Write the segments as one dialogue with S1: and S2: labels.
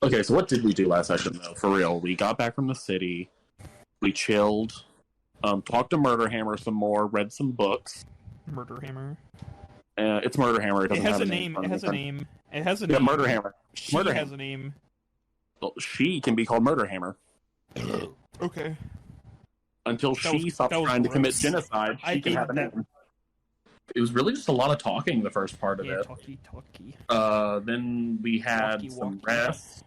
S1: Okay, so what did we do last session, though? For real, we got back from the city, we chilled, talked to Murder Hammer some more, read some books.
S2: Murder Hammer.
S1: It's Murder Hammer. It
S2: has a name. It has a name. It has a name.
S1: Yeah, Murder Hammer.
S2: She
S1: Murder
S2: has
S1: Hammer.
S2: a name.
S1: Well, she can be called Murder Hammer.
S2: Okay.
S1: Until she stops trying to commit genocide, she can have a name. It was really just a lot of talking the first part of it.
S2: Talky.
S1: Then we had some rest.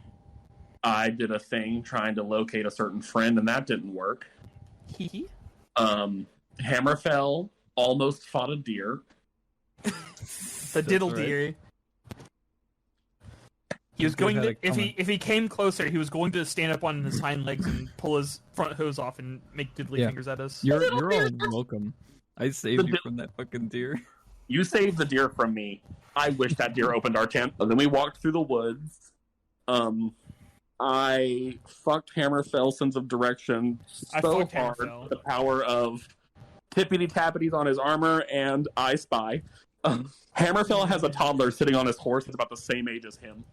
S1: I did a thing trying to locate a certain friend, and that didn't work. Hammerfell almost fought a deer.
S2: The diddle deer. He was going to, if he came closer, he was going to stand up on his hind legs and pull his front hose off and make diddly fingers at us.
S3: You're all welcome. I saved you from that fucking deer.
S1: You saved the deer from me. I wish that deer opened our tent. And then we walked through the woods. I fucked Hammerfell's sense of direction so hard. The power of tippity-tappities on his armor and I Spy. Hammerfell has a toddler sitting on his horse that's about the same age as him.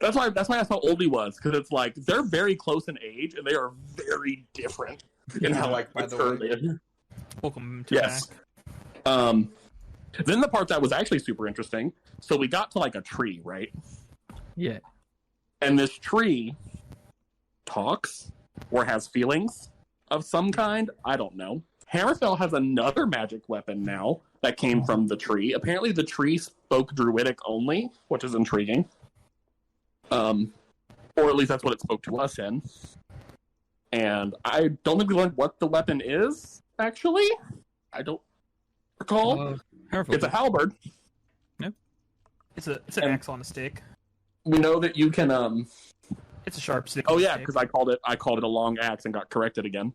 S1: That's why I asked how old he was, because it's like they're very close in age and they are very different in how mature they are.
S2: Welcome to back.
S1: Then the part that was actually super interesting. So we got to a tree, right?
S3: Yeah.
S1: And this tree talks or has feelings of some kind. I don't know. Hammerfell has another magic weapon now that came from the tree. Apparently the tree spoke Druidic only, which is intriguing. Or at least that's what it spoke to us in. And I don't think we learned what the weapon is, actually. I don't recall. It's a halberd.
S2: Yep. It's an axe on a stick.
S1: We know that you can
S2: It's a sharp stick.
S1: Oh yeah, because I called it a long axe and got corrected again.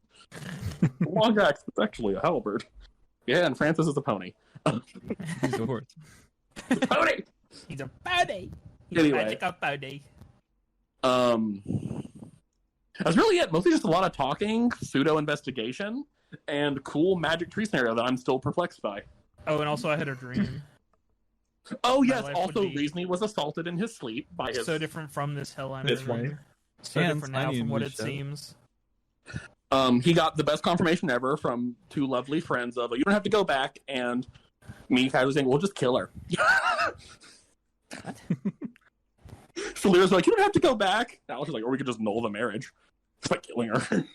S1: Long axe, it's actually a halberd. Yeah, and Francis is a pony.
S3: He's a horse.
S1: Pony!
S2: He's a pony! He's
S1: Anyway.
S2: a magical pony.
S1: That's really it. Mostly just a lot of talking, pseudo-investigation, and cool magic tree scenario that I'm still perplexed by.
S2: Oh, and also I had a dream.
S1: Oh yes, also Reesney was assaulted in his sleep by his...
S2: So different from this hell I'm
S1: That's
S2: in.
S1: right.
S2: So different now from what it seems.
S1: He got the bbest confirmation ever from two lovely friends of, you don't have to go back, and me casually saying, we'll just kill her.
S2: What?
S1: Silyra's like, you don't have to go back. Alice is like, or we could just null the marriage by killing her.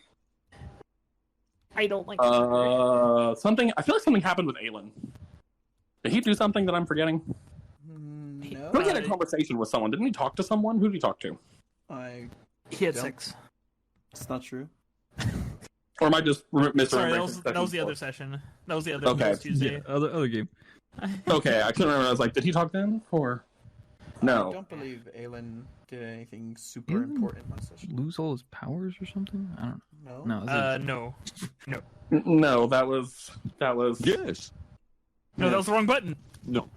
S2: I don't like
S1: something. I feel like something happened with Aelin. Did he do something that I'm forgetting?
S4: No.
S1: He had a conversation with someone. Didn't he talk to someone? Who did he talk to?
S2: He had sex.
S4: It's not true.
S1: Or am I just misremembering?
S2: Sorry, that was the other session. That was the other that was Tuesday.
S3: Yeah, other game.
S1: Okay, I couldn't remember. I was like, did he talk to him? Or no?
S4: I don't believe Aelin did anything super important last session.
S3: Lose all his powers or something? I don't
S4: know.
S3: No.
S2: No.
S1: No, that was
S5: yes.
S2: No, that was the wrong button.
S5: No.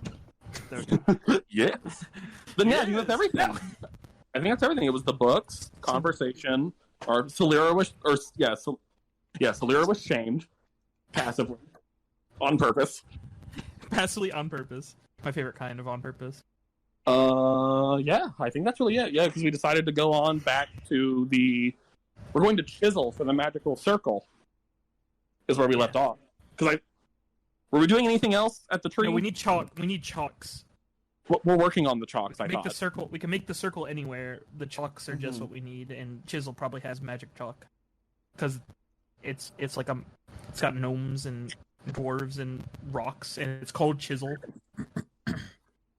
S1: Yes. Then yeah, I think that's everything. I think that's everything. It was the books, conversation, or Silyra was, Silyra was shamed passively on purpose.
S2: Passively on purpose. My favorite kind of on purpose.
S1: Yeah, I think that's really it. Yeah, because we decided to go on back to we're going to Chisel for the magical circle. Is where we left off. Because were we doing anything else at the tree?
S2: No, we need chalk. We need chalks.
S1: We're working on the chalks. I thought.
S2: The circle. We can make the circle anywhere. The chalks are just what we need, and Chisel probably has magic chalk, because it's got gnomes and dwarves and rocks, and it's called Chisel.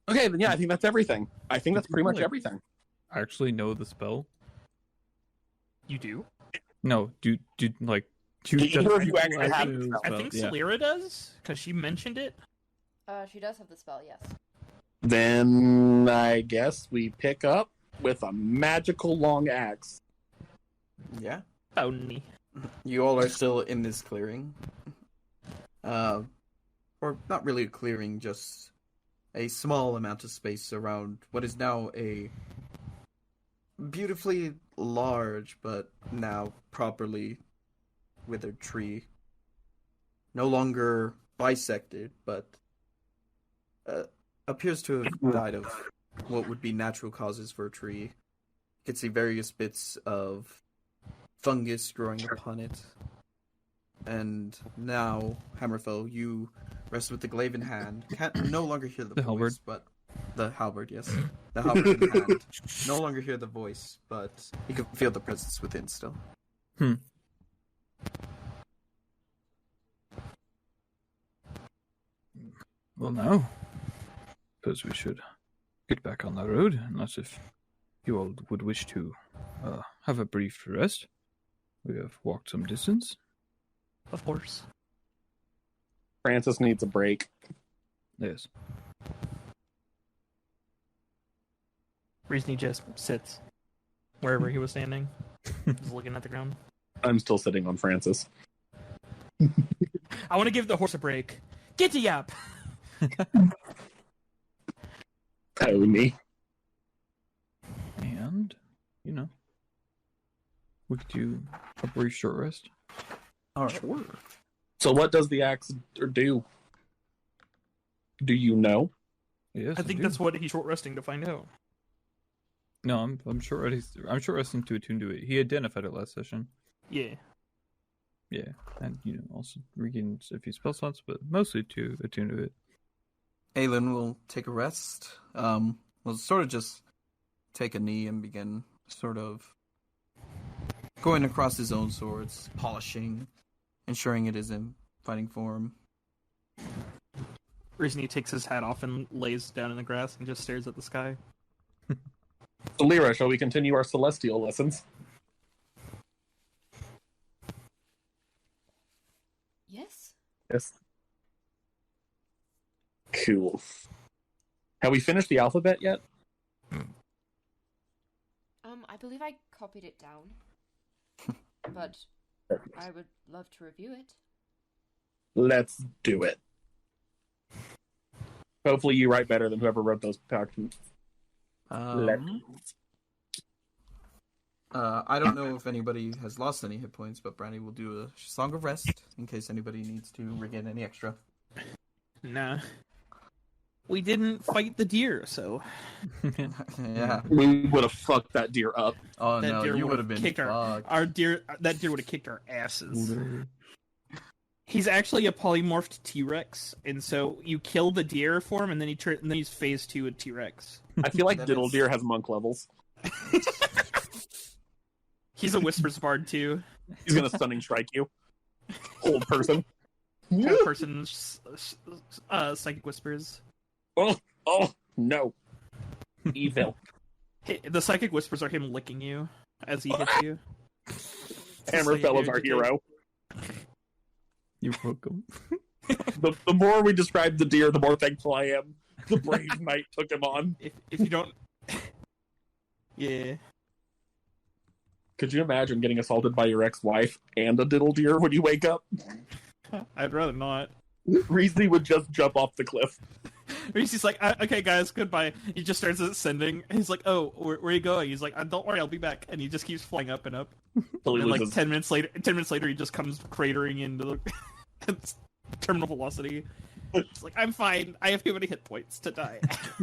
S1: Okay, then yeah, I think that's everything. I think that's pretty much everything.
S3: I actually know the spell.
S2: You do?
S3: No, do like.
S1: I think
S2: Silyra does, because she mentioned it.
S6: She does have the spell, yes.
S1: Then I guess we pick up with a magical long axe.
S4: Yeah.
S2: Only.
S4: You all are still in this clearing. Or not really a clearing, just a small amount of space around what is now a beautifully large, but now properly withered tree. No longer bisected, but appears to have died of what would be natural causes for a tree. You can see various bits of fungus growing upon it. And now, Hammerfell, you rest with the glaive in hand. Can't no longer hear the voice,
S3: halberd.
S4: but the halberd, yes, the halberd in hand. No longer hear the voice, but you can feel the presence within still.
S3: Well, now, suppose we should get back on the road, unless if you all would wish to have a brief rest. We have walked some distance.
S2: Of course.
S1: Francis needs a break.
S3: Yes.
S2: Reason just sits wherever he was standing, just looking at the ground.
S1: I'm still sitting on Francis.
S2: I want to give the horse a break. Giddy up!
S1: Pony.
S3: And, we could do a brief short rest.
S4: All right.
S1: Sure. So what does the axe do? Do you know?
S3: Yes,
S2: I think
S3: do.
S2: that's what he's short resting to find out.
S3: No, I'm short resting to attune to it. He identified it last session.
S2: Yeah.
S3: Yeah, and also regains a few spell slots, but mostly to attune to it.
S4: Aelin will take a rest. Will sort of just take a knee and begin sort of going across his own swords, polishing, ensuring it is in fighting form.
S2: Reason takes his hat off and lays down in the grass and just stares at the sky.
S1: Silyra, shall we continue our celestial lessons?
S6: Yes.
S1: Yes. Cool. Have we finished the alphabet yet?
S6: I believe I copied it down, but I would love to review it.
S1: Let's do it. Hopefully you write better than whoever wrote those documents.
S4: I don't know if anybody has lost any hit points, but Brandy will do a song of rest in case anybody needs to regain any extra.
S2: Nah. We didn't fight the deer, so
S4: Yeah.
S1: We would have fucked that deer up.
S4: Oh
S2: that
S4: no,
S2: deer
S4: you would
S2: would've
S4: have been
S2: kicked
S4: fucked.
S2: that deer would have kicked our asses. He's actually a polymorphed T-Rex, and so you kill the deer form, and then he's phase 2 of T-Rex.
S1: I feel like
S4: That
S1: Diddle
S4: is-
S1: Deer has monk levels.
S2: He's a Whispers Bard too.
S1: He's gonna stunning strike you. Old person.
S2: Third person psychic whispers.
S1: Oh no. Evil.
S2: The psychic whispers are him licking you as he hits you.
S1: Hammerfell is our hero.
S3: You're welcome.
S1: The more we describe the deer, the more thankful I am. The brave knight took him on.
S2: If you don't, yeah.
S1: Could you imagine getting assaulted by your ex-wife and a diddle deer when you wake up?
S2: I'd rather not.
S1: Reezy would just jump off the cliff.
S2: He's like, okay, guys, goodbye. He just starts ascending. He's like, oh, where are you going? He's like, don't worry, I'll be back. And he just keeps flying up and up.
S1: Till he
S2: And like
S1: loses.
S2: 10 minutes later, he just comes cratering into the terminal velocity. It's like, I'm fine. I have too many hit points to die.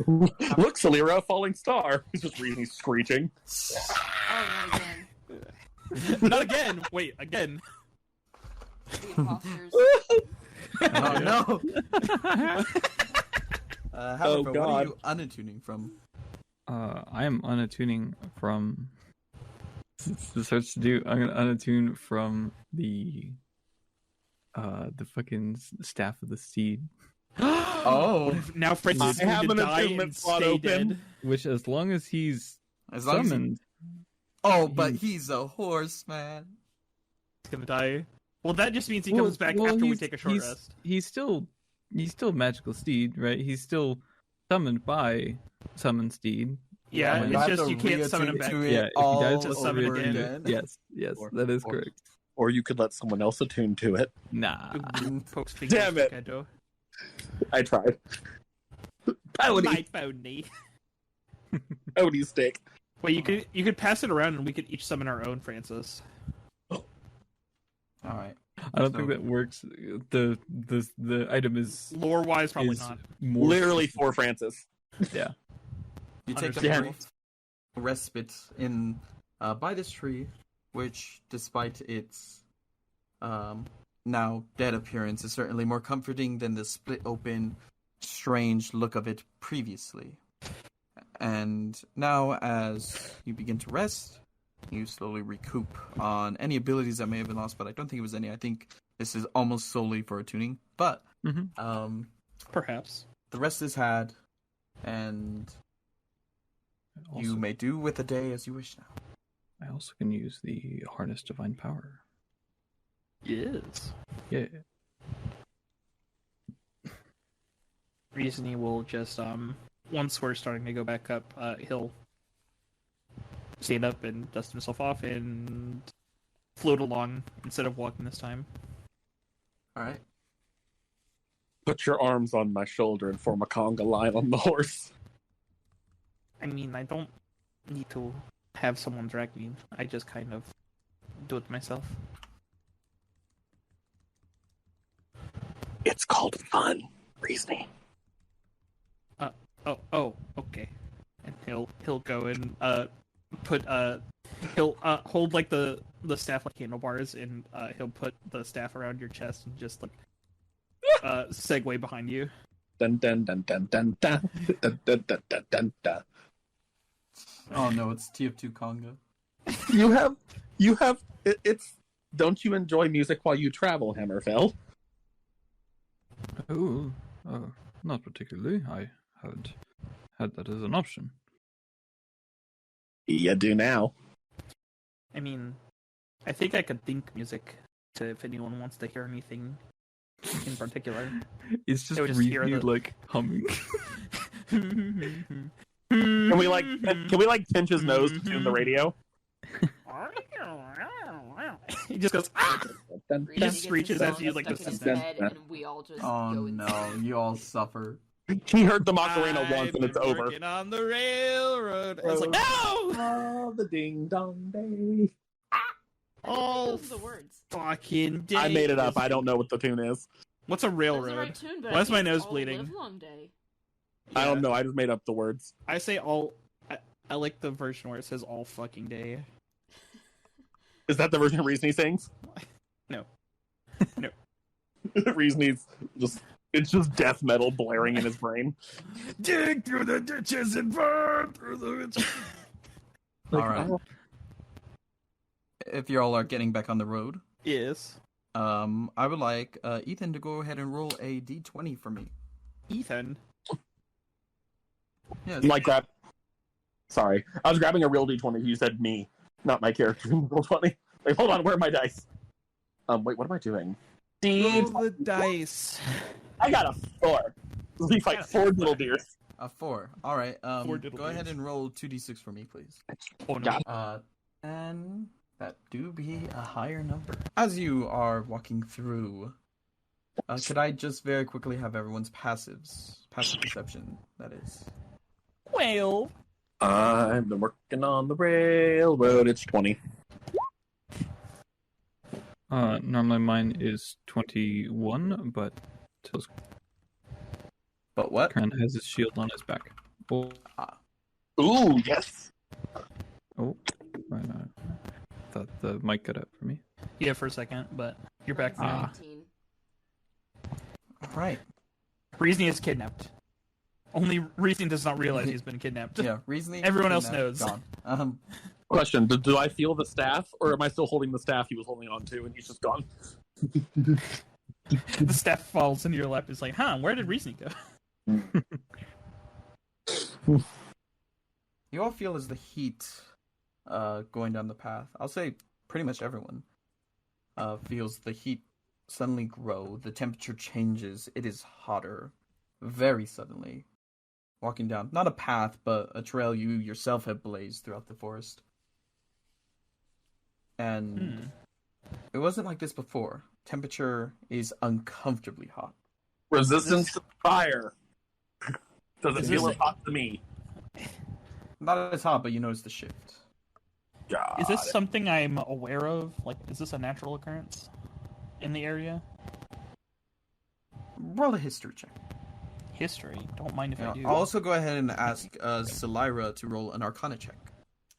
S1: Look, Silyra, a falling star. He's just Reezy screeching.
S6: Oh, not again.
S2: Not again. Wait, again.
S6: The imposters.
S4: Oh no! However, what are
S1: God.
S4: you unattuning from?
S3: I am unattuning from. This starts to do. I'm gonna unattune from the fucking staff of the steed,
S4: Oh,
S2: Now Francis is
S1: I have
S2: going to
S1: an
S2: die
S1: attunement
S2: and
S1: slot
S2: stay
S1: open.
S2: dead.
S3: which, as long as he's
S4: as long as he...
S3: summoned,
S4: Oh, but he's a horse, man.
S2: He's going to die. Well, that just means he comes back after we take a short rest.
S3: He's still magical steed, right? He's still summoned by summon steed.
S2: Yeah,
S4: Yeah,
S2: it's
S4: you have
S2: just
S4: to
S2: you can't summon him
S4: reattune
S2: back.
S4: to it
S3: Yeah, if he
S4: all
S3: dies,
S2: to
S3: it's
S2: summon
S4: over
S2: again.
S3: Yes, that is
S4: Or-
S3: correct.
S1: Or you could let someone else attune to it.
S3: Nah.
S2: Pokes
S1: Damn it.
S2: Kendo.
S1: I tried. Pony.
S2: My pony.
S1: Pony stick.
S2: Wait, you could pass it around and we could each summon our own Francis.
S4: All right.
S3: I don't
S4: So-
S3: think that works. The item is
S2: Lore wise, probably
S3: is
S2: not.
S3: more
S1: Literally for Francis.
S3: Yeah.
S4: You take a
S2: Understandable.
S4: brief respite in by this tree, which, despite its now dead appearance, is certainly more comforting than the split open, strange look of it previously. And now, as you begin to rest, you slowly recoup on any abilities that may have been lost, but I don't think it was any. I think this is almost solely for attuning. But
S2: Perhaps.
S4: the rest is had, and you may do with the day as you wish now.
S3: I also can use the Harness Divine Power.
S2: Yes.
S3: Yeah.
S2: Reasoning will just once we're starting to go back up, he'll stand up and dust himself off and float along instead of walking this time.
S4: Alright.
S1: Put your arms on my shoulder and form a conga line on the horse.
S2: I mean, I don't need to have someone drag me. I just kind of do it myself.
S1: It's called fun, Reasoning.
S2: Oh, okay. And he'll go and put he'll hold like the staff like handlebars, and he'll put the staff around your chest and just like segue behind you.
S1: Dun dun dun dun dun dun dun dun dun dun dun dun.
S4: Oh no, it's TF2 Conga.
S1: You have it's. Don't you enjoy music while you travel, Hammerfell?
S3: Oh, not particularly. I haven't had that as an option.
S1: You do now.
S2: I mean, I think I could think music to if anyone wants to hear anything in particular.
S3: It's just
S2: They would just hear
S3: really
S2: the-
S3: like humming.
S1: Can we like pinch his nose to tune the radio?
S2: He just goes. Ah!
S1: Dun,
S2: He just screeches as you like
S6: stuck in his
S2: this.
S6: bed, and we all just
S4: Oh
S6: go insane.
S4: no, you all suffer.
S1: He heard the Macarena once and it's
S2: I've been
S1: over.
S2: working on the railroad. I was like, no!
S1: Oh, the ding dong day.
S2: Oh,
S6: Those are the words.
S2: fucking day.
S1: I made it up. I don't know what the tune is.
S2: What's a
S6: That's the
S2: railroad?
S6: right tune, but
S2: Why is my
S6: I think
S2: nose
S6: it's all
S2: bleeding?
S6: livelong day.
S1: I don't know. I just made up the words.
S2: I say all. I like the version where it says all fucking day.
S1: Is that the version Reasoning sings?
S2: No.
S1: Reasoning's it's just death metal blaring in his brain.
S2: Dig through the ditches and burn through the.
S4: Alright. If you all are getting back on the road,
S2: Yes.
S4: I would like Ethan to go ahead and roll a d20 for me.
S2: Ethan.
S4: Yes.
S1: Like that. Sorry. I was grabbing a real D20. You said me, not my character. Roll 20. Wait, hold on. Where are my dice? Wait, what am I doing?
S2: Roll the dice.
S1: I got a 4. Leave like 4 little deers.
S4: A 4. Alright,
S2: Four diddle
S4: go ahead
S2: deers.
S4: and roll 2d6 for me, please.
S2: Oh no.
S4: And that do be a higher number. As you are walking through, could I just very quickly have everyone's passive perception, that is.
S2: Well.
S1: I've been working on the railroad. It's 20.
S3: Normally mine is 21, but Till's
S4: But what?
S3: current has his shield on his back. Oh,
S1: Ooh, yes.
S3: oh. I thought the mic got out for me.
S2: Yeah, for a second, but you're back now.
S6: 19.
S4: Alright.
S2: Reasoning is kidnapped. Only Reasoning does not realize he's been kidnapped.
S4: Yeah, reasoning.
S2: Everyone else
S4: kidnapped,
S2: knows.
S4: Gone.
S1: Question: do I feel the staff, or am I still holding the staff he was holding on to, and he's just gone?
S2: The staff falls into your lap. It's like, where did Reasoning go?
S4: You all feel as the heat going down the path. I'll say pretty much everyone feels the heat suddenly grow. The temperature changes. It is hotter very suddenly. Walking down, not a path, but a trail you yourself have blazed throughout the forest. And it wasn't like this before. Temperature is uncomfortably hot.
S1: Resistance to fire. Does it
S2: Is
S1: feel
S2: this-
S1: as hot to me?
S4: Not as hot, but you notice the shift.
S1: God.
S2: Is this something I'm aware of? Like, is this a natural occurrence in the area?
S4: Roll a history check.
S2: history. Don't mind if I do.
S4: I'll also go ahead and ask Silyra to roll an Arcana check.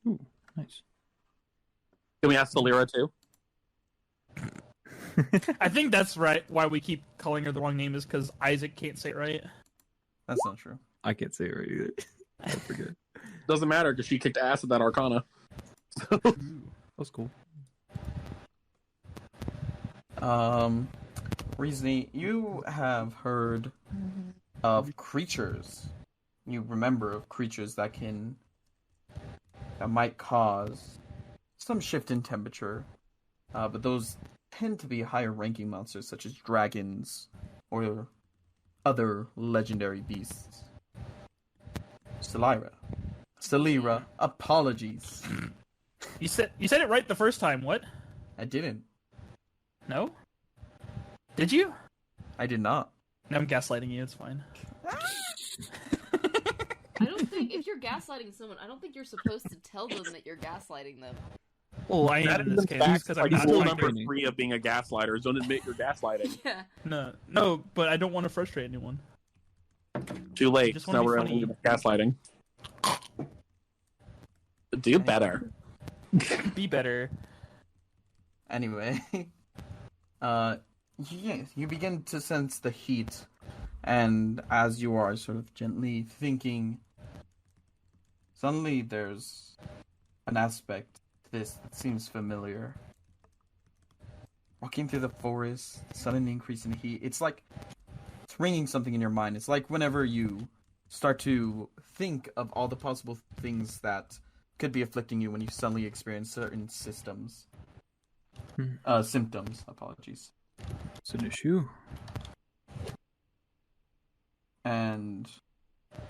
S3: Ooh, nice.
S1: Can we ask Silyra too?
S2: I think that's right. Why we keep calling her the wrong name is because Isaac can't say it right.
S4: That's not true.
S3: I can't say it right either. I forget.
S1: Doesn't matter because she kicked ass at that Arcana.
S3: That's cool.
S4: Reasoning, you have heard of creatures. You remember of creatures that might cause some shift in temperature, but those tend to be higher ranking monsters such as dragons or other legendary beasts. Silyra, apologies.
S2: You said it right the first time. What?
S4: I didn't.
S2: No? Did you?
S4: I did not.
S2: No, I'm gaslighting you. It's fine.
S6: I don't think if you're gaslighting someone, I don't think you're supposed to tell them that you're gaslighting them.
S2: Well, I
S1: That
S2: am in
S1: is
S2: this
S1: in
S2: case
S1: fact
S2: because
S1: like
S2: I'm not
S1: rule
S2: trying
S1: number
S2: to...
S1: 3 of being a gaslighter is don't admit you're gaslighting.
S6: Yeah.
S2: No, but I don't want to frustrate anyone.
S1: Too late.
S2: Just wanna
S1: Now
S2: be
S1: we're
S2: funny.
S1: into gaslighting. Do better.
S2: Be better.
S4: Anyway, yeah, you begin to sense the heat, and as you are sort of gently thinking, suddenly there's an aspect to this that seems familiar. Walking through the forest, sudden increase in heat, it's like it's ringing something in your mind. It's like whenever you start to think of all the possible things that could be afflicting you when you suddenly experience certain symptoms. Apologies.
S3: It's an issue.
S4: And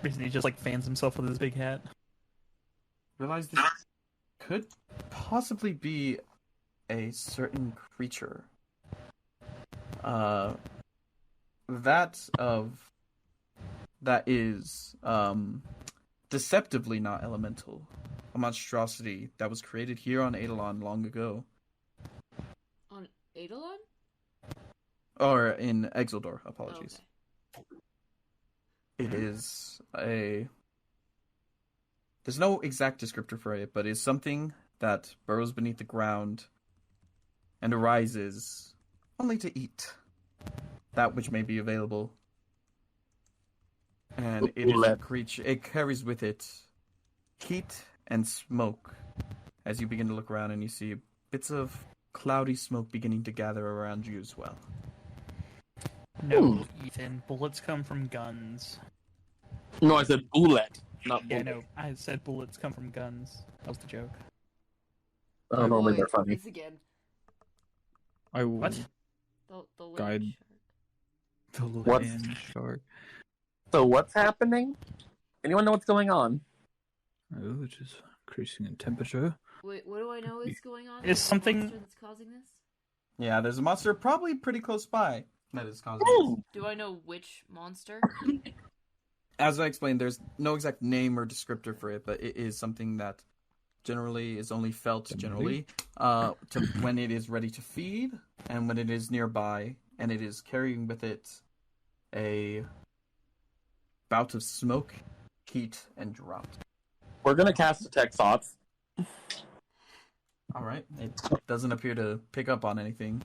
S2: Reason he just like fans himself with his big hat.
S4: realize this could possibly be a certain creature. That is deceptively not elemental. A monstrosity that was created here on Eidolon long ago.
S6: On Eidolon?
S4: Or in Exildor, apologies.
S6: Oh, okay.
S4: It is a... There's no exact descriptor for it, but it's something that burrows beneath the ground and arises only to eat that which may be available. And it is a creature. It carries with it heat and smoke as you begin to look around and you see bits of cloudy smoke beginning to gather around you as well.
S2: No, Ethan. Bullets come from guns.
S1: No, I said bullet, not
S2: Yeah,
S1: bullet.
S2: no. I said bullets come from guns. That was the joke.
S1: I don't know when they're funny.
S6: This again.
S3: I will
S2: What?
S6: The land
S3: Guide.
S6: shark.
S3: the
S1: What's-
S3: land shark.
S1: So what's happening? Anyone know what's going on?
S3: Oh, it is increasing in temperature.
S6: Wait, what do I know is going on?
S2: Is
S6: There's a
S2: something-
S6: monster that's causing this?
S4: Yeah, there's a monster probably pretty close by that is causing
S1: Ooh.
S4: this.
S6: Do I know which monster?
S4: As I explained, there's no exact name or descriptor for it, but it is something that generally is only felt generally to when it is ready to feed and when it is nearby, and it is carrying with it a bout of smoke, heat, and drought.
S1: We're gonna cast Detect Thoughts.
S4: All right, it doesn't appear to pick up on anything.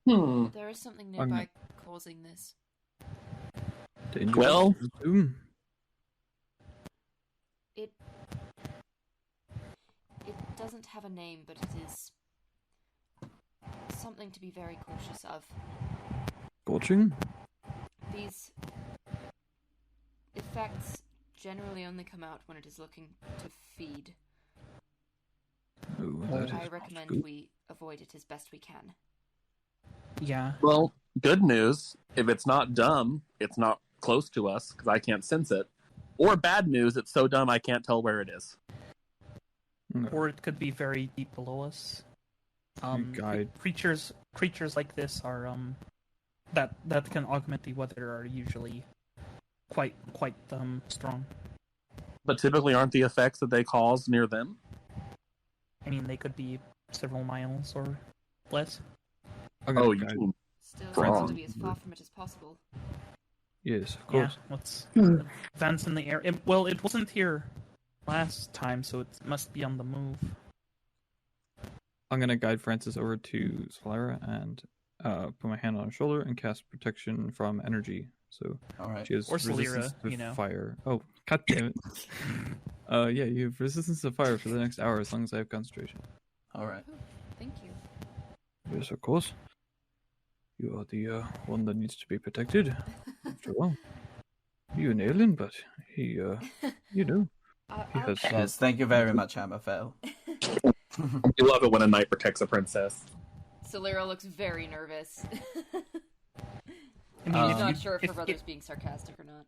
S6: There is something nearby causing this.
S3: Dangerous.
S1: Well-
S3: Boom.
S6: It doesn't have a name, but it is something to be very cautious of.
S3: Scorching.
S6: These effects generally only come out when it is looking to feed.
S3: Oh, that is
S6: I
S3: not
S6: recommend
S3: good.
S6: we avoid it as best we can.
S2: Yeah.
S1: Well, good news. If it's not dumb, it's not close to us because I can't sense it. Or bad news, it's so dumb I can't tell where it is.
S3: No.
S2: Or it could be very deep below us.
S3: Guide.
S2: Creatures like this are that can augment the weather are usually quite strong.
S1: But typically, aren't the effects that they cause near them?
S2: I mean, they could be several miles or less.
S3: I'm gonna
S1: Oh,
S3: guide.
S1: you
S6: Still,
S1: Wrong.
S6: tries to be as far from it as possible.
S3: Yes, of
S2: Yeah,
S3: course.
S2: let's advance in the air. It wasn't here last time, so it must be on the move.
S3: I'm gonna guide Francis over to Silyra and put my hand on her shoulder and cast protection from energy. So
S4: All right.
S3: she has
S2: Or Silyra,
S3: resistance to
S2: you know.
S3: fire. Oh, god damn it. Yeah, you have resistance to fire for the next hour as long as I have concentration.
S4: All right.
S6: Oh, thank you.
S3: Yes, of course. You are the one that needs to be protected. After all, you an alien, but he, you know, he
S6: I'll
S3: has.
S4: Yes, thank you very much, Hammerfell.
S1: You love it when a knight protects a princess.
S6: Silyra looks very nervous.
S2: I mean,
S6: I'm
S2: if
S6: not
S2: you-
S6: sure if her
S2: if-
S6: brother's
S2: if-
S6: being sarcastic or not.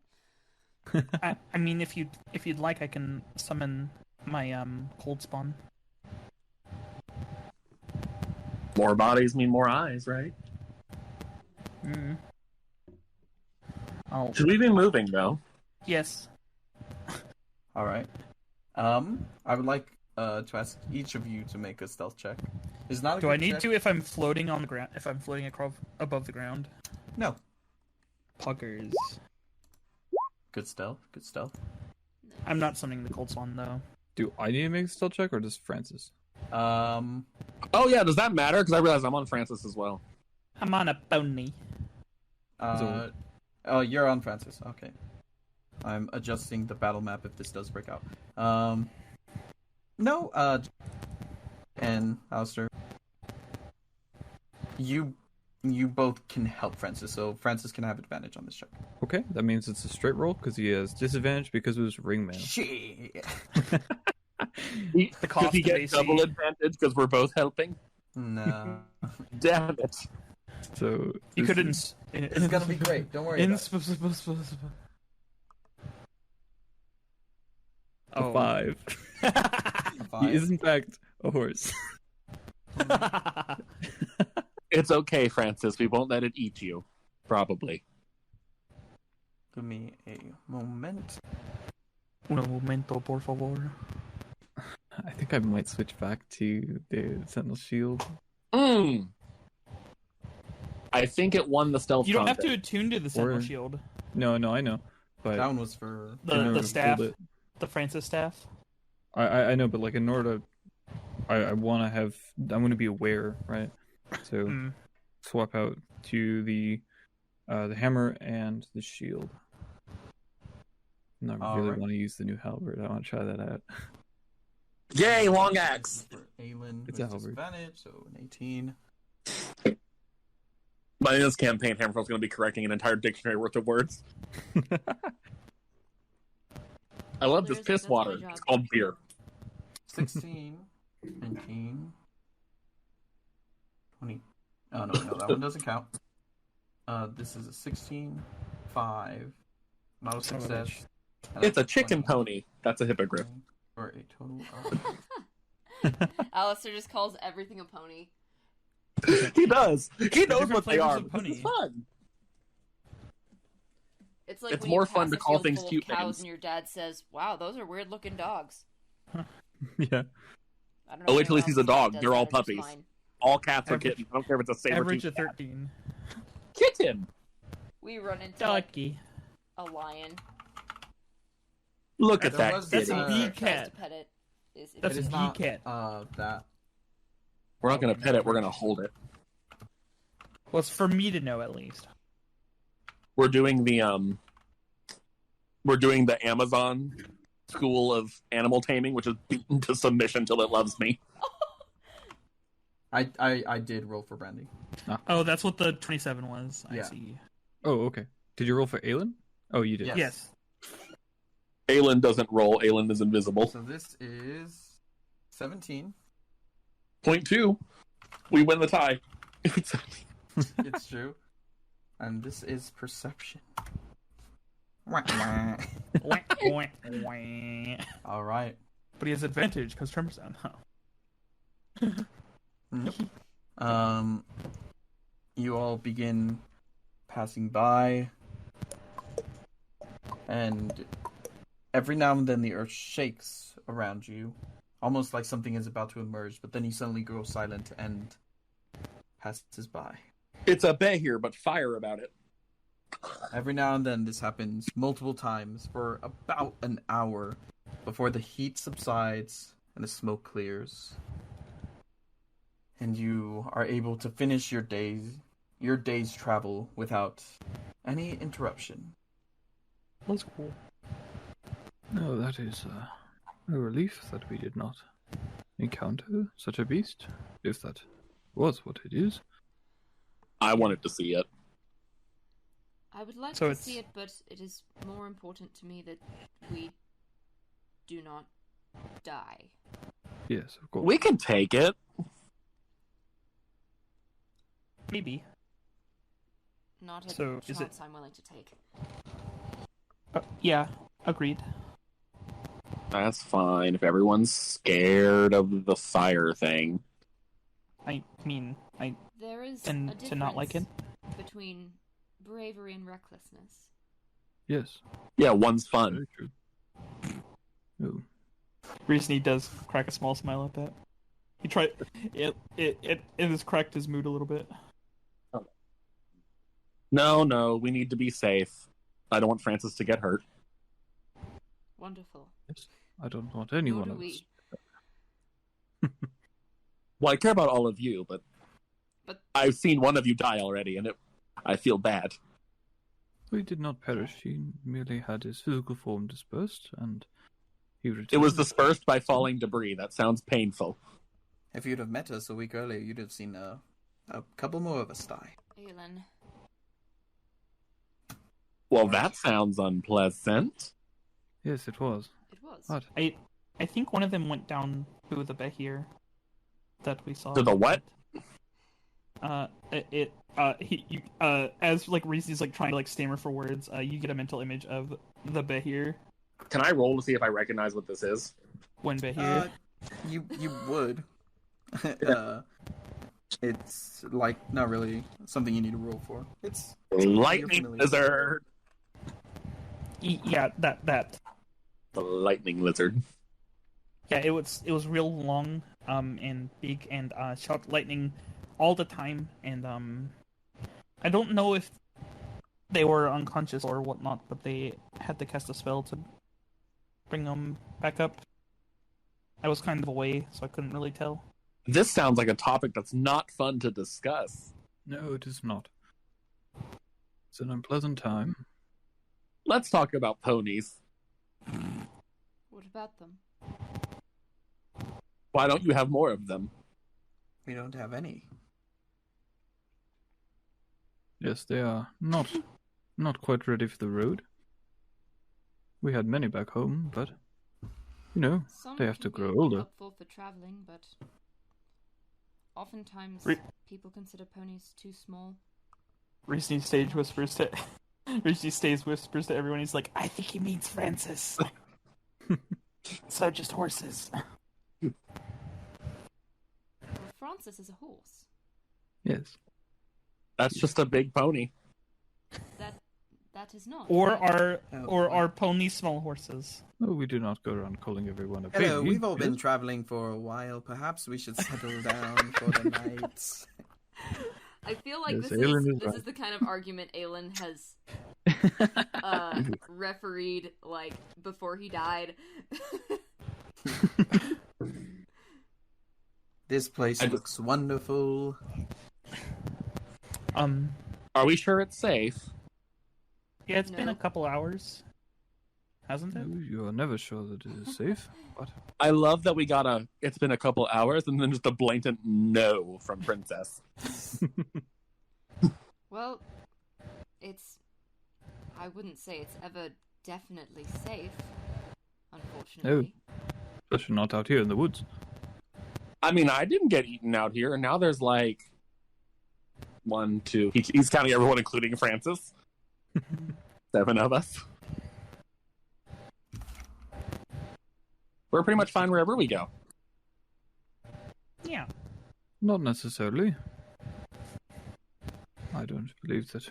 S2: I mean, if you'd like, I can summon my cold spawn.
S1: More bodies mean more eyes, right?
S2: Mm. Oh
S1: Should we be moving though?
S2: yes.
S4: All right. I would like to ask each of you to make a stealth check. Is not a
S2: Do
S4: good
S2: I need
S4: check.
S2: to if I'm floating on the ground? If I'm floating above the ground?
S4: No.
S2: Puggers.
S4: Good stealth. Good stealth.
S2: I'm not summoning the cold spawn though.
S3: Do I need to make a stealth check or does Francis?
S1: Oh yeah, does that matter? Because I realize I'm on Francis as well.
S2: I'm on a pony.
S4: Oh, you're on Francis. Okay. I'm adjusting the battle map if this does break out. No, and Alistair, you both can help Francis, so Francis can have advantage on this check.
S3: Okay, that means it's a straight roll because he has disadvantage because it was ring mail.
S4: Shit.
S2: The cost
S1: Does he
S2: of
S1: get
S2: AC.
S1: double advantage because we're both helping?
S4: No.
S1: Damn it!
S3: So
S2: You
S3: this
S2: couldn't.
S3: is-
S4: It's gonna be great. Don't worry about it.
S3: a 5. He is in fact a horse.
S1: It's okay, Francis. We won't let it eat you. Probably.
S4: Give me a moment.
S2: Un momento, por favor.
S3: I think I might switch back to the Sentinel Shield.
S1: I think it won the stealth.
S2: You don't have to
S1: contest.
S2: attune to the Sentinel
S3: Or-
S2: Shield.
S3: No, I know, but
S4: That one was for.
S3: in order
S2: The
S3: to
S2: staff,
S3: build it-
S2: the Francis staff.
S3: I know, but like in order to, I want to have. I want to be aware, right? So
S2: Mm.
S3: swap out to the hammer and the shield. And I really
S4: Alright.
S3: want to use the new halberd. I want to try that out.
S1: Yay, long axe!
S4: For Aelin,
S3: It's
S4: with
S3: a halberd.
S4: disadvantage, so an 18.
S1: But in this campaign, Hammerfell's going to be correcting an entire dictionary worth of words. I love this
S6: There's-
S1: piss
S6: that's my
S1: water.
S6: job.
S1: It's called beer.
S4: 16, 19, 20. Oh, no, that one doesn't count. This is a 16, 5, not a
S2: Son of a
S4: success.
S1: It's a chicken pony. That's a hippogriff.
S4: For a total of.
S6: Alistair just calls everything a pony.
S1: He does. He knows
S2: different
S1: what they
S2: flavors
S1: are.
S2: of
S1: This is
S2: pony.
S1: fun.
S6: It's like
S1: It's
S6: when
S1: more
S6: you
S1: fun
S6: pass
S1: to
S6: a
S1: call
S6: field
S1: things
S6: full of
S1: cute
S6: cows
S1: names.
S6: and your dad says, "Wow, those are weird looking dogs."
S3: Yeah.
S6: I don't know.
S1: Oh, wait
S6: if
S1: till he
S6: anyone
S1: sees a
S6: else's dad
S1: dog.
S6: does
S1: They're
S6: that
S1: all
S6: or just
S1: puppies.
S6: mine.
S1: All cats are
S2: Average-
S1: kittens. I don't care if it's a saber
S2: Average
S1: tooth
S2: of 13.
S1: kitten.
S6: We run into like,
S2: Ducky.
S6: a lion.
S1: Look at
S4: There
S1: that
S4: was-
S2: That's
S1: kitty.
S2: a
S6: Tries
S2: big cat.
S6: to pet it.
S2: That's
S4: It
S2: a
S4: is
S2: geek
S4: not,
S2: cat.
S4: that.
S1: We're not going to pet it. We're going to hold it.
S2: Well, it's for me to know at least.
S1: We're doing the Amazon school of animal taming, which is beaten to submission till it loves me.
S4: I did roll for Brandy.
S2: Oh, that's what the 27 was. I
S4: Yeah.
S2: see.
S3: Oh, okay. Did you roll for Aelin? Oh, you did.
S4: Yes.
S2: Yes.
S1: Aelin doesn't roll. Aelin is invisible.
S4: So this is 17.
S1: Point 2. We win the tie.
S4: It's true. And this is perception. Wah, wah.
S2: Wah, wah, wah.
S4: All right.
S2: But he has advantage because Tremor's down. Oh.
S4: Nope. You all begin passing by, and every now and then the earth shakes around you, almost like something is about to emerge, but then you suddenly grow silent and passes by.
S1: It's a bear here, but fire about it.
S4: Every now and then this happens multiple times for about an hour before the heat subsides and the smoke clears. And you are able to finish your day's travel without any interruption.
S2: That's cool.
S3: No, that is a relief that we did not encounter such a beast, if that was what it is.
S1: I wanted to see it.
S6: I would like
S2: So
S6: to
S2: it's-
S6: see it, but it is more important to me that we do not die.
S3: Yes, of course.
S1: We can take it.
S2: Maybe.
S6: Not a
S2: So, is
S6: chance I'm willing to take.
S2: Yeah, agreed.
S1: That's fine if everyone's scared of the fire thing.
S2: I mean,
S6: There is
S2: and
S6: a difference
S2: to not like it.
S6: between bravery and recklessness.
S3: Yes,
S1: Yeah, one's fun.
S3: very true. Oh,
S2: Recently does crack a small smile at that. He tried it has cracked his mood a little bit.
S1: No, we need to be safe. I don't want Francis to get hurt.
S6: Wonderful.
S3: yes. I don't want
S6: Nor
S3: anyone
S6: do
S3: else.
S6: we.
S1: Well, I care about all of you, but I've seen one of you die already, and I feel bad.
S3: We did not perish. He merely had his physical form dispersed, and he returned.
S1: It was dispersed by falling debris. That sounds painful.
S4: If you'd have met us a week earlier, you'd have seen a couple more of us die.
S6: Aelin.
S1: Well, that sounds unpleasant.
S3: Yes, it was.
S6: It was.
S3: What?
S2: I think one of them went down to the Behir that we saw.
S1: To the what?
S2: As like Reese's like trying to like stammer for words, you get a mental image of the Behir
S1: Can I roll to see if I recognize what this is?
S2: when Behir.
S4: You would. It's like not really something you need to roll for. It's
S1: Lightning
S4: familiar with.
S1: lizard.
S2: Yeah, that.
S1: The lightning lizard.
S2: Yeah, it was real long, and big, and shot lightning all the time, and I don't know if they were unconscious or whatnot, but they had to cast a spell to bring them back up. I was kind of away, so I couldn't really tell.
S1: This sounds like a topic that's not fun to discuss.
S3: No, it is not. It's an unpleasant time.
S1: Let's talk about ponies.
S6: What about them?
S1: Why don't you have more of them?
S4: We don't have any.
S3: Yes, they are not quite ready for the road. We had many back home, but you know,
S6: Some
S3: they have to
S6: can
S3: grow
S6: be
S3: older.
S6: helpful for traveling, but oftentimes people consider ponies too small.
S2: Reese stage whispers to Reese stays whispers to everyone. He's like, I think he means Francis. So just horses.
S6: Well, Francis is a horse.
S3: Yes.
S1: That's just a big pony.
S6: That is not.
S2: Or
S4: Oh,
S2: are ponies small horses?
S3: No, we do not go around calling everyone a
S4: Hello,
S3: baby.
S4: we've all been
S3: yes?
S4: traveling for a while. Perhaps we should settle down for the night.
S6: I feel like
S3: Yes,
S6: this
S3: Aelin is
S6: is
S3: right.
S6: the kind of argument Aelin has refereed like before he died.
S4: This place
S1: I just-
S4: looks wonderful.
S1: Are we sure it's safe?
S2: Yeah, it's been
S6: No.
S2: a couple hours, hasn't it?
S3: No, you are never sure that it is safe. But
S1: I love that we got it's been a couple hours and then just a blatant no from Princess.
S6: Well, I wouldn't say it's ever definitely safe, unfortunately.
S3: especially not out here in the woods.
S1: I mean, I didn't get eaten out here, and now there's like 1, 2. He's counting everyone, including Francis. 7 of us. We're pretty much fine wherever we go.
S2: Yeah.
S3: Not necessarily. I don't believe that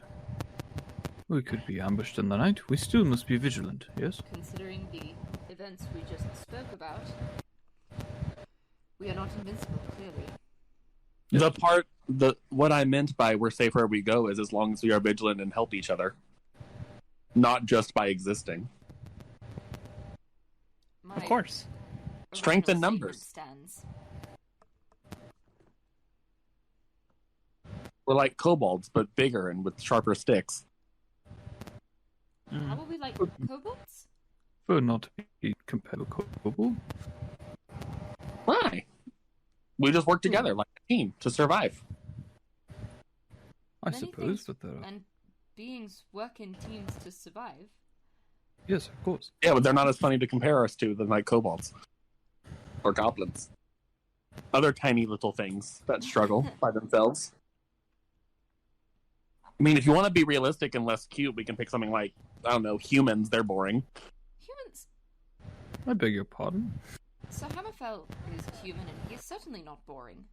S3: we could be ambushed in the night. We still must be vigilant, yes?
S6: Considering the events we just spoke about, we are not invincible, clearly.
S1: What I meant by we're safe where we go is as long as we are vigilant and help each other. not just by existing.
S6: My
S2: Of course.
S1: Strength in
S6: original
S1: numbers.
S6: statement stands.
S1: We're like kobolds, but bigger and with sharper sticks.
S6: How will we like kobolds?
S3: For not to be compared with kobold.
S1: Why? We just work together like a team to survive.
S3: I
S6: Many
S3: suppose,
S6: things
S3: but there are...
S6: And beings work in teams to survive.
S3: Yes, of course.
S1: Yeah, but they're not as funny to compare us to than like kobolds. Or goblins. Other tiny little things that struggle by themselves. I mean, if you want to be realistic and less cute, we can pick something like, I don't know, humans. They're boring.
S6: Humans.
S3: I beg your pardon.
S6: So Hammerfell is human, and he is certainly not boring.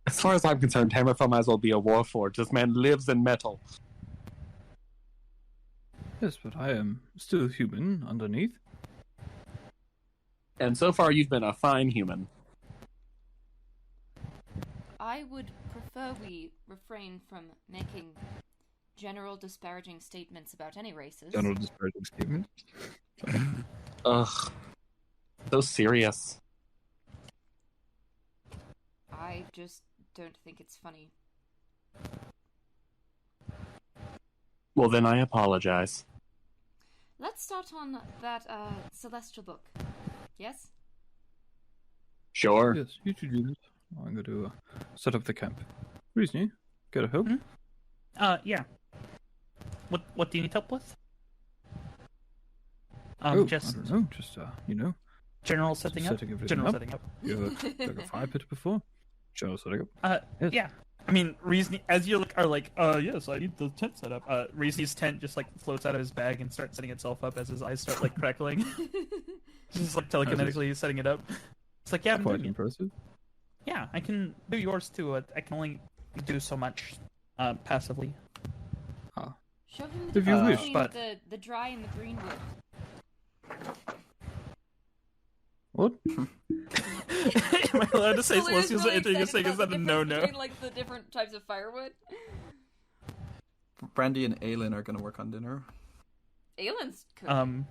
S1: As far as I'm concerned, Hammerfell might as well be a warforged. This man lives in metal.
S3: Yes, but I am still human underneath.
S1: And so far, you've been a fine human.
S6: I would prefer we refrain from making general disparaging statements about any races.
S3: General disparaging statement.
S1: Ugh. So serious.
S6: I just don't think it's funny.
S1: Well, then I apologize.
S6: Let's start on that celestial book. Yes?
S1: Sure.
S3: Yes, you should do this. I'm going to set up the camp. Reason, get a help?
S2: Yeah. What do you need help with? Just
S3: I don't know, just,
S2: general setting up.
S3: setting everything
S2: General
S3: up.
S2: setting up.
S3: You have like a fire pit before? General setting up. Yes.
S2: Yeah. I mean, Reason, as you are like, yes, I need the tent set up. Reason's tent just like floats out of his bag and starts setting itself up as his eyes start like crackling. Just like telekinetically setting it up. It's like, yeah, I'm
S3: Quite
S2: doing it.
S3: impressive.
S2: Yeah, I can do yours too. I can only do so much passively.
S6: Show him
S3: If you wish,
S6: between
S2: but-
S6: the dry and the green wood.
S3: What?
S2: Am I allowed to say
S6: Celestials
S2: Celestials are interesting? Is that a no-no?
S6: Between, like, the different types of firewood.
S4: Brandy and Aelin are gonna work on dinner.
S6: Aelin's cooking.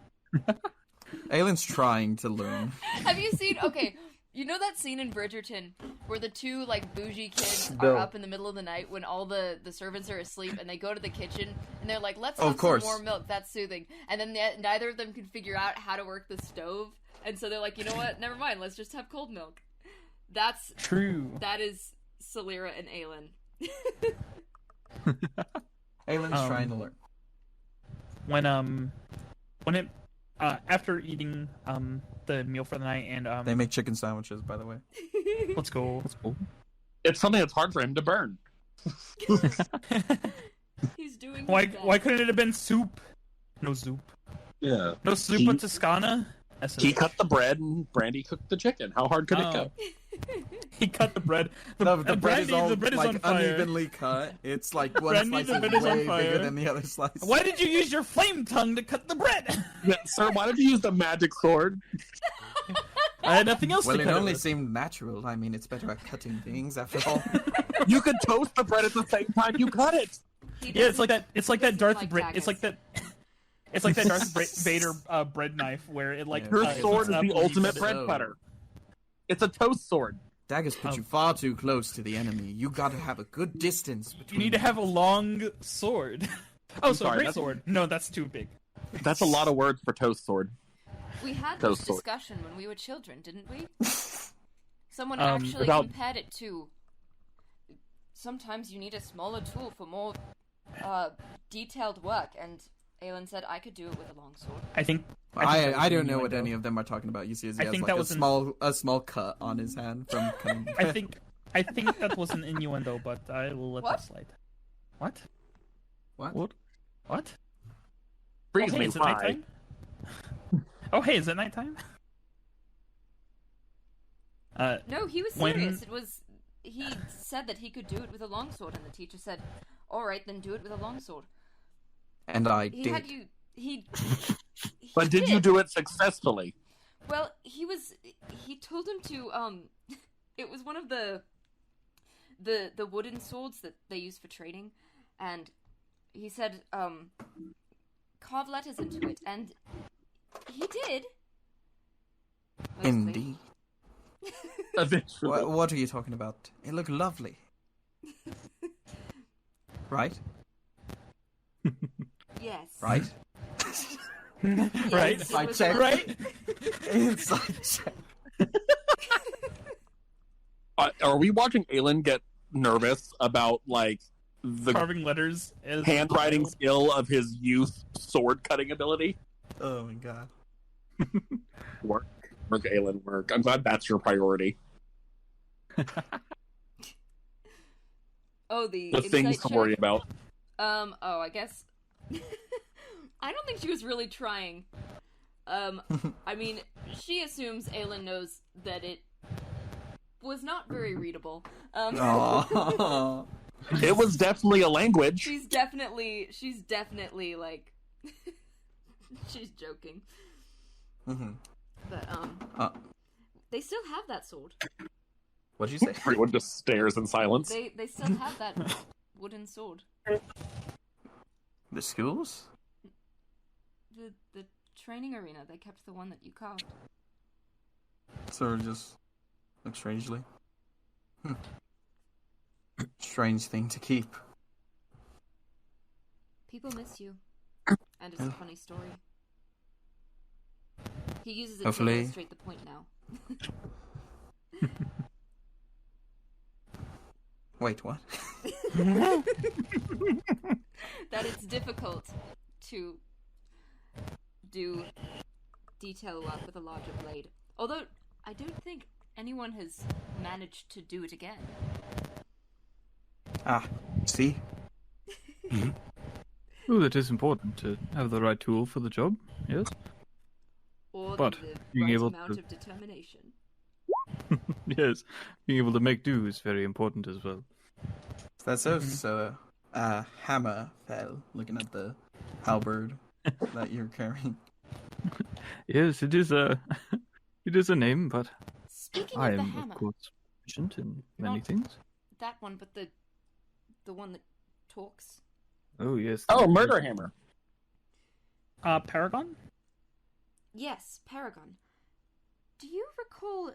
S4: Aelin's trying to learn.
S6: Have you seen? Okay, you know that scene in Bridgerton where the two like bougie kids
S4: No.
S6: are up in the middle of the night when all the servants are asleep and they go to the kitchen and they're like, "Let's
S4: Of
S6: have
S4: course.
S6: some more milk." That's soothing. And then neither of them can figure out how to work the stove, and so they're like, "You know what? Never mind. Let's just have cold milk." That's
S2: True.
S6: that is Silyra and Aelin.
S4: Aelin's trying to learn.
S2: When it after eating the meal for the night and
S4: They make chicken sandwiches, by the way.
S2: let's go.
S1: It's something that's hard for him to burn.
S6: He's doing.
S2: Why
S6: his
S2: why
S6: best.
S2: couldn't it have been soup? No soup.
S1: Yeah.
S2: No soup
S1: He-
S2: with Toscana.
S1: He cut the bread and Brandy cooked the chicken. How hard could it go?
S2: He cut the bread.
S4: No, the bread is all
S2: the bread is
S4: like
S2: on fire.
S4: unevenly cut. It's like one
S2: Brandy,
S4: slice
S2: the
S4: is
S2: bread is on
S4: way
S2: fire.
S4: bigger than the other slice.
S2: Why did you use your flame tongue to cut the bread?
S1: Yeah, sir, why did you use the magic sword?
S2: I had nothing else
S4: Well,
S2: to
S4: it
S2: cut
S4: only
S2: with.
S4: seemed natural. I mean, it's better at cutting things, after all.
S1: You could toast the bread at the same time you cut it.
S6: He
S2: Yeah, it's
S6: doesn't-
S2: like that. It's like that
S6: doesn't
S2: Darth.
S6: like
S2: It's like
S6: daggers.
S2: that. It's like that Darth Vader bread knife where it like
S4: Yeah.
S1: Your
S2: it
S1: sword
S2: lifts
S1: is
S2: up
S1: the
S2: and you
S1: ultimate
S2: cut it.
S1: bread
S4: Oh.
S1: cutter. It's a toast sword.
S4: Daggers put you far too close to the enemy. You gotta have a good distance between
S2: You need to have a long sword. Oh, so a
S1: sorry,
S2: great
S1: that's-
S2: sword. No, that's too big.
S1: That's a lot of words for toast sword.
S6: We had
S1: Toast
S6: this
S1: sword.
S6: discussion when we were children, didn't we? Someone
S2: Um,
S6: actually
S1: about-
S6: compared it to. Sometimes you need a smaller tool for more detailed work, and Aelin said I could do it with a long sword.
S2: I think.
S4: I don't know what any of them are talking about. You see, he
S2: I
S4: has
S2: think
S4: like
S2: that
S4: a
S2: was an-
S4: small cut on his hand from cutting.
S2: I think that was an innuendo, but I will let
S6: What?
S2: that slide. What?
S3: What?
S2: What?
S1: Freeze
S2: Oh, hey,
S1: me
S2: is it
S1: why?
S2: nighttime? Oh, hey, is it nighttime?
S6: No, he was
S2: When-
S6: serious. It was. He said that he could do it with a longsword, and the teacher said, "All right, then do it with a longsword."
S4: And I
S6: He
S4: did.
S6: had you. He.
S1: But did you do it successfully?
S6: Well, he was. He told him to. It was one of the wooden swords that they use for training, and he said, carve letters into it, and he did. Mostly.
S4: Indeed.
S1: Eventually.
S4: What are you talking about? It looked lovely. Right?
S6: Yes.
S4: Right?
S2: Right?
S6: Yes, it
S4: Inside
S6: was
S4: check.
S2: Right?
S4: Inside check.
S1: Are we watching Aelin get nervous about, like, the
S2: Carving letters as
S1: handwriting skill of his youth sword cutting ability?
S4: Oh my god.
S1: Work, Aelin, work. I'm glad that's your priority.
S6: Oh, the
S1: The things
S6: insight
S1: to worry
S6: check?
S1: about.
S6: I guess. I don't think she was really trying. I mean, she assumes Aelin knows that it was not very readable.
S4: Aww.
S1: It was definitely a language.
S6: She's definitely like, she's joking.
S4: Mm-hmm.
S6: But, they still have that sword.
S4: What'd you say?
S1: Everyone just stares in silence.
S6: They still have that wooden sword.
S4: The schools?
S6: The training arena, they kept the one that you carved.
S4: Sort of just look strangely. Strange thing to keep.
S6: People miss you. And it's a funny story. He uses it
S4: Hopefully.
S6: to illustrate the point now.
S4: Wait, what?
S6: That it's difficult to do detail work with a larger blade. Although, I don't think anyone has managed to do it again.
S4: Ah, see?
S3: Oh, that is important to have the right tool for the job, yes?
S6: Or
S3: But
S6: the
S3: being
S6: right
S3: able
S6: amount
S3: to-
S6: of determination.
S3: Yes, being able to make do is very important as well.
S4: That's so, hammer fell, looking at the halberd that you're carrying.
S3: Yes, it is a it is a name, but
S6: Speaking
S3: I
S6: of the
S3: am
S6: hammer,
S3: of course proficient in many
S6: Not-
S3: things.
S6: that one, but the one that talks.
S3: Oh yes.
S1: Oh, murder hammer.
S2: Paragon?
S6: Yes, Paragon. Do you recall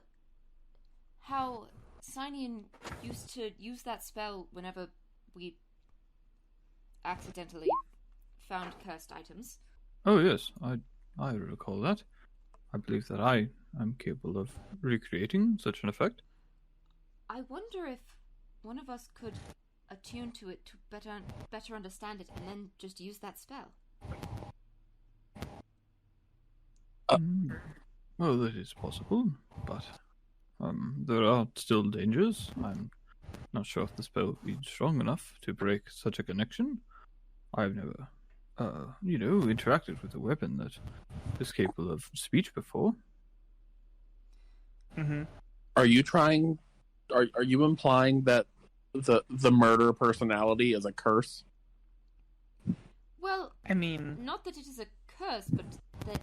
S6: how Cynian used to use that spell whenever we accidentally found cursed items?
S3: Oh yes, I recall that. I believe that I am capable of recreating such an effect.
S6: I wonder if one of us could attune to it to better understand it and then just use that spell.
S3: Well, that is possible, but there are still dangers. I'm not sure if the spell would be strong enough to break such a connection. I've never, interacted with a weapon that is capable of speech before.
S2: Mm-hmm.
S1: Are you trying? Are you implying that the murder personality is a curse?
S6: Well,
S2: I mean,
S6: not that it is a curse, but that,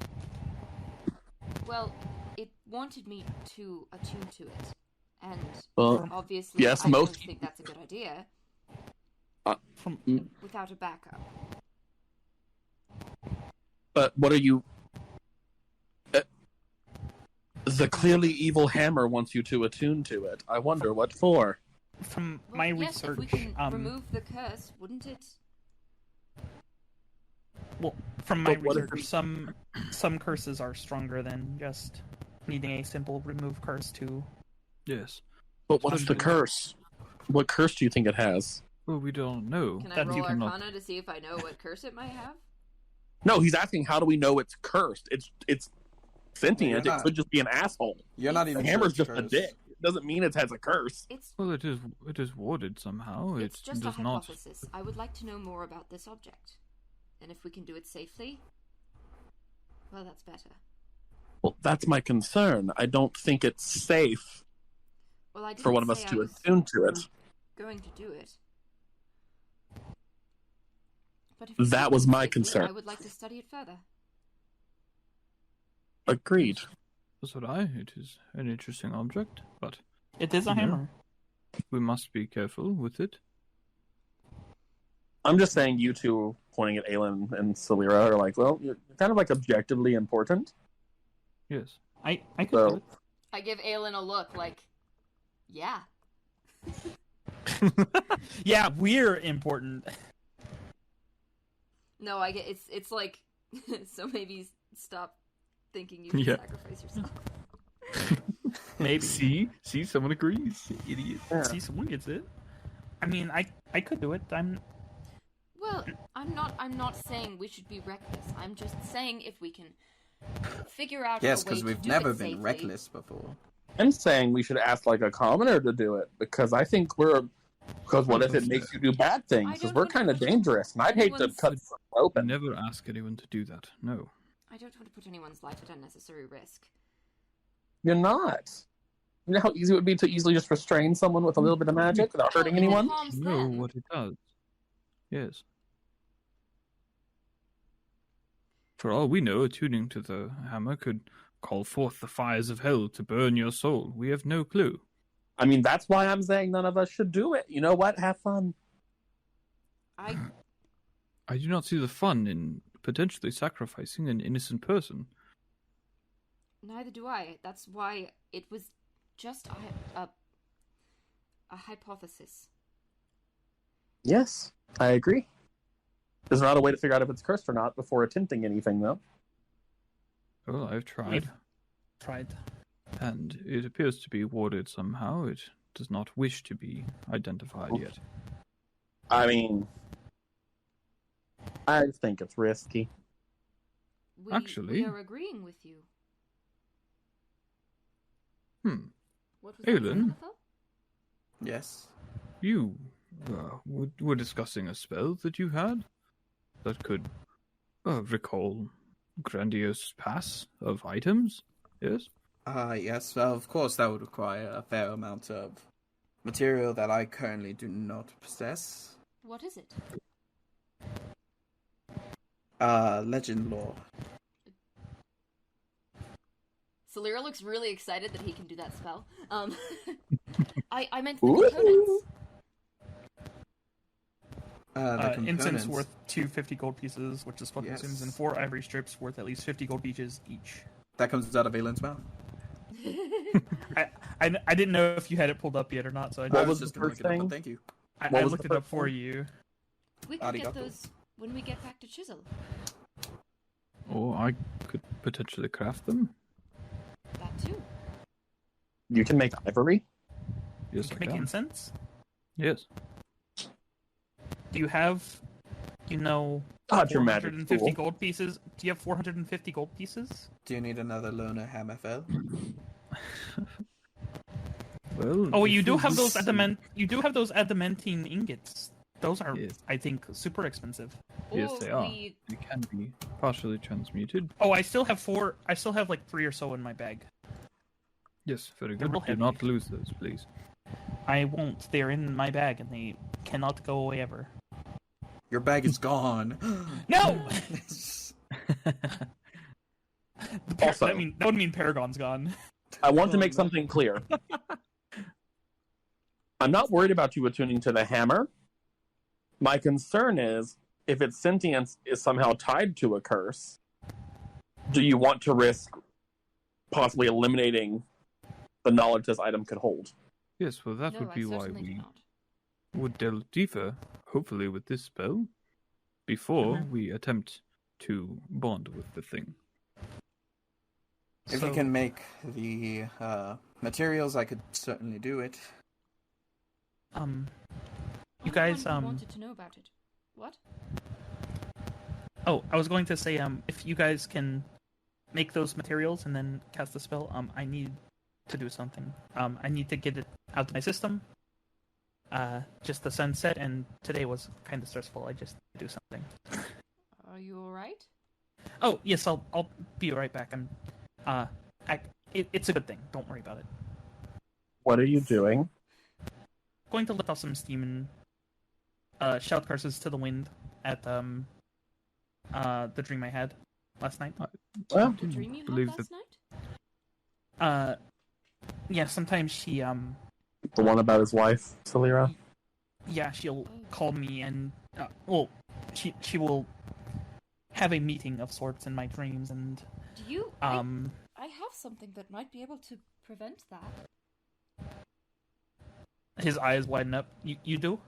S6: well, it wanted me to attune to it. And
S1: Well,
S6: obviously,
S1: yes,
S6: I
S1: most-
S6: don't think that's a good idea
S2: from
S6: without a backup.
S1: But what are you? The clearly evil hammer wants you to attune to it. I wonder what for.
S2: from
S6: Well,
S2: my
S6: yes,
S2: research,
S6: if we can remove the curse, wouldn't it?
S2: well, from my
S1: But what if
S2: research, some curses are stronger than just needing a simple remove curse to.
S3: Yes.
S1: But what's the curse? What curse do you think it has?
S3: Well, we don't know.
S6: Can I
S2: That
S6: roll
S2: you
S3: cannot-
S6: Arcana to see if I know what curse it might have?
S1: No, he's asking how do we know it's cursed? It's sentient.
S4: You're
S1: It
S4: not-
S1: could just be an asshole.
S4: You're not
S1: The
S4: even
S1: hammer's
S4: sure
S1: just
S4: it's
S1: a
S4: cursed.
S1: dick. It doesn't mean it has a curse.
S6: It's
S3: Well, it is warded somehow.
S6: it's
S3: It
S6: just a
S3: does not.
S6: hypothesis. I would like to know more about this object, and if we can do it safely, well, that's better.
S1: Well, that's my concern. I don't think it's safe
S6: Well, I didn't
S1: for one of us
S6: say I
S1: to
S6: was
S1: attune to it.
S6: going to do it. But if we
S1: That
S6: can do
S1: was
S6: it
S1: my
S6: safely,
S1: concern.
S6: I would like to study it further.
S1: Agreed.
S3: That's what it is an interesting object, but
S2: It is a
S3: Yeah.
S2: hammer.
S3: we must be careful with it.
S1: I'm just saying you two pointing at Aelin and Silyra are like, well, you're kind of like objectively important.
S3: Yes.
S2: I could
S1: So-
S2: do it.
S6: I give Aelin a look like, yeah.
S2: Yeah, we're important.
S6: No, I get it's like so maybe stop thinking you can
S3: Yeah.
S6: sacrifice yourself.
S2: Maybe.
S3: See, someone agrees. Idiot.
S1: Yeah.
S2: See, someone gets it. I mean, I could do it.
S6: Well, I'm not saying we should be reckless. I'm just saying if we can figure out
S4: Yes,
S6: a way
S4: because
S6: to
S4: we've
S6: do
S4: never
S6: it
S4: been
S6: safely.
S4: reckless before.
S1: I'm saying we should ask like a commoner to do it because I think because what if it makes you do bad things?
S6: I
S1: Because
S6: don't
S1: we're
S6: want to
S1: kind of
S6: put
S1: dangerous, and I'd hate to
S6: anyone's-
S1: cut someone open.
S3: Never ask anyone to do that. No.
S6: I don't want to put anyone's life at unnecessary risk.
S1: You're not. You know how easy it would be to easily just restrain someone with a little bit of magic without hurting
S6: Well, it
S1: anyone?
S6: harms
S3: Know
S6: them.
S3: what it does. Yes. For all we know, attuning to the hammer could call forth the fires of hell to burn your soul. We have no clue.
S1: I mean, that's why I'm saying none of us should do it. You know what? Have fun.
S6: I
S3: I do not see the fun in potentially sacrificing an innocent person.
S6: neither do I. That's why it was just a hypothesis.
S1: Yes, I agree. There's not a way to figure out if it's cursed or not before attempting anything, though.
S3: Well, I've tried,
S2: Tried.
S3: and it appears to be warded somehow. It does not wish to be identified yet.
S1: I mean, I think it's risky.
S3: Actually-
S6: we are agreeing with you. What was
S3: Aelin?
S6: that, Zenithal?
S4: Yes.
S3: You were discussing a spell that you had that could recall grandiose pass of items, yes?
S4: Yes, of course that would require a fair amount of material that I currently do not possess.
S6: What is it?
S4: Legend lore.
S6: Silyra looks really excited that he can do that spell. I meant
S1: Ooh.
S6: the components.
S4: The
S2: Incense
S4: components.
S2: worth 250 gold pieces, which is what
S4: Yes.
S2: consumes, and 4 ivory strips worth at least 50 gold pieces each.
S4: That comes out of Aelin's mouth.
S2: I didn't know if you had it pulled up yet or not, so I,
S1: What
S4: I
S1: was
S4: just
S1: the
S4: gonna
S1: first
S4: look it up,
S1: thing?
S4: but thank you.
S1: What
S2: I
S1: was
S2: looked
S1: the
S2: it up
S1: first
S2: for
S1: one?
S2: you.
S6: We can get
S4: Arigato.
S6: those when we get back to Chisel.
S3: Or I could potentially craft them.
S6: That too.
S1: You can make ivory.
S3: Yes,
S2: You
S3: I
S2: can make
S3: can.
S2: incense.
S3: Yes.
S2: Do you have,
S1: God, your magic
S2: 450
S1: fool.
S2: gold pieces? Do you have 450 gold pieces?
S4: Do you need another loner Hammerfell?
S3: Well.
S2: Oh,
S3: if
S2: you do have
S3: wish
S2: those
S3: to-
S2: You do have those adamantine ingots. Those are,
S3: Yes.
S2: I think, super expensive.
S3: Yes,
S6: Or
S3: they are.
S6: we-
S3: They can be partially transmuted.
S2: Oh, I still have 4. I still have like 3 or so in my bag.
S3: Yes, very
S2: They're
S3: good.
S2: real
S3: Do
S2: heavy.
S3: not lose those, please.
S2: I won't. They're in my bag, and they cannot go away ever.
S4: Your bag is gone.
S2: No.
S1: Also-
S2: that would mean Paragon's gone.
S1: I want to
S4: Oh,
S1: make
S4: no.
S1: something clear. I'm not worried about you attuning to the hammer. My concern is if its sentience is somehow tied to a curse, do you want to risk possibly eliminating the knowledge this item could hold?
S3: Yes, well, that
S6: no,
S3: would
S6: I
S3: be why
S6: certainly do
S3: we
S6: not.
S3: would delve deeper, hopefully with this spell, before
S2: Mhm.
S3: we attempt to bond with the thing.
S4: If you can make the materials, I could certainly do it.
S2: You
S6: I'm the
S2: guys,
S6: one who wanted to know about it. What?
S2: Oh, I was going to say, if you guys can make those materials and then cast the spell, I need to do something. I need to get it out of my system. Just the sunset, and today was kind of stressful. I just need to do something.
S6: Are you alright?
S2: Oh, yes, I'll be right back. It's a good thing. Don't worry about it.
S1: What are you doing?
S2: Going to let off some steam and shout curses to the wind at the dream I had last night.
S1: Well,
S6: The dream you had
S3: believe
S6: last night?
S2: Yeah, sometimes she
S1: the one about his wife, Silyra.
S2: yeah, she'll
S6: Oh.
S2: call me and Well, she will have a meeting of sorts in my dreams, and
S6: Do you? I have something that might be able to prevent that.
S2: his eyes widen up. You do?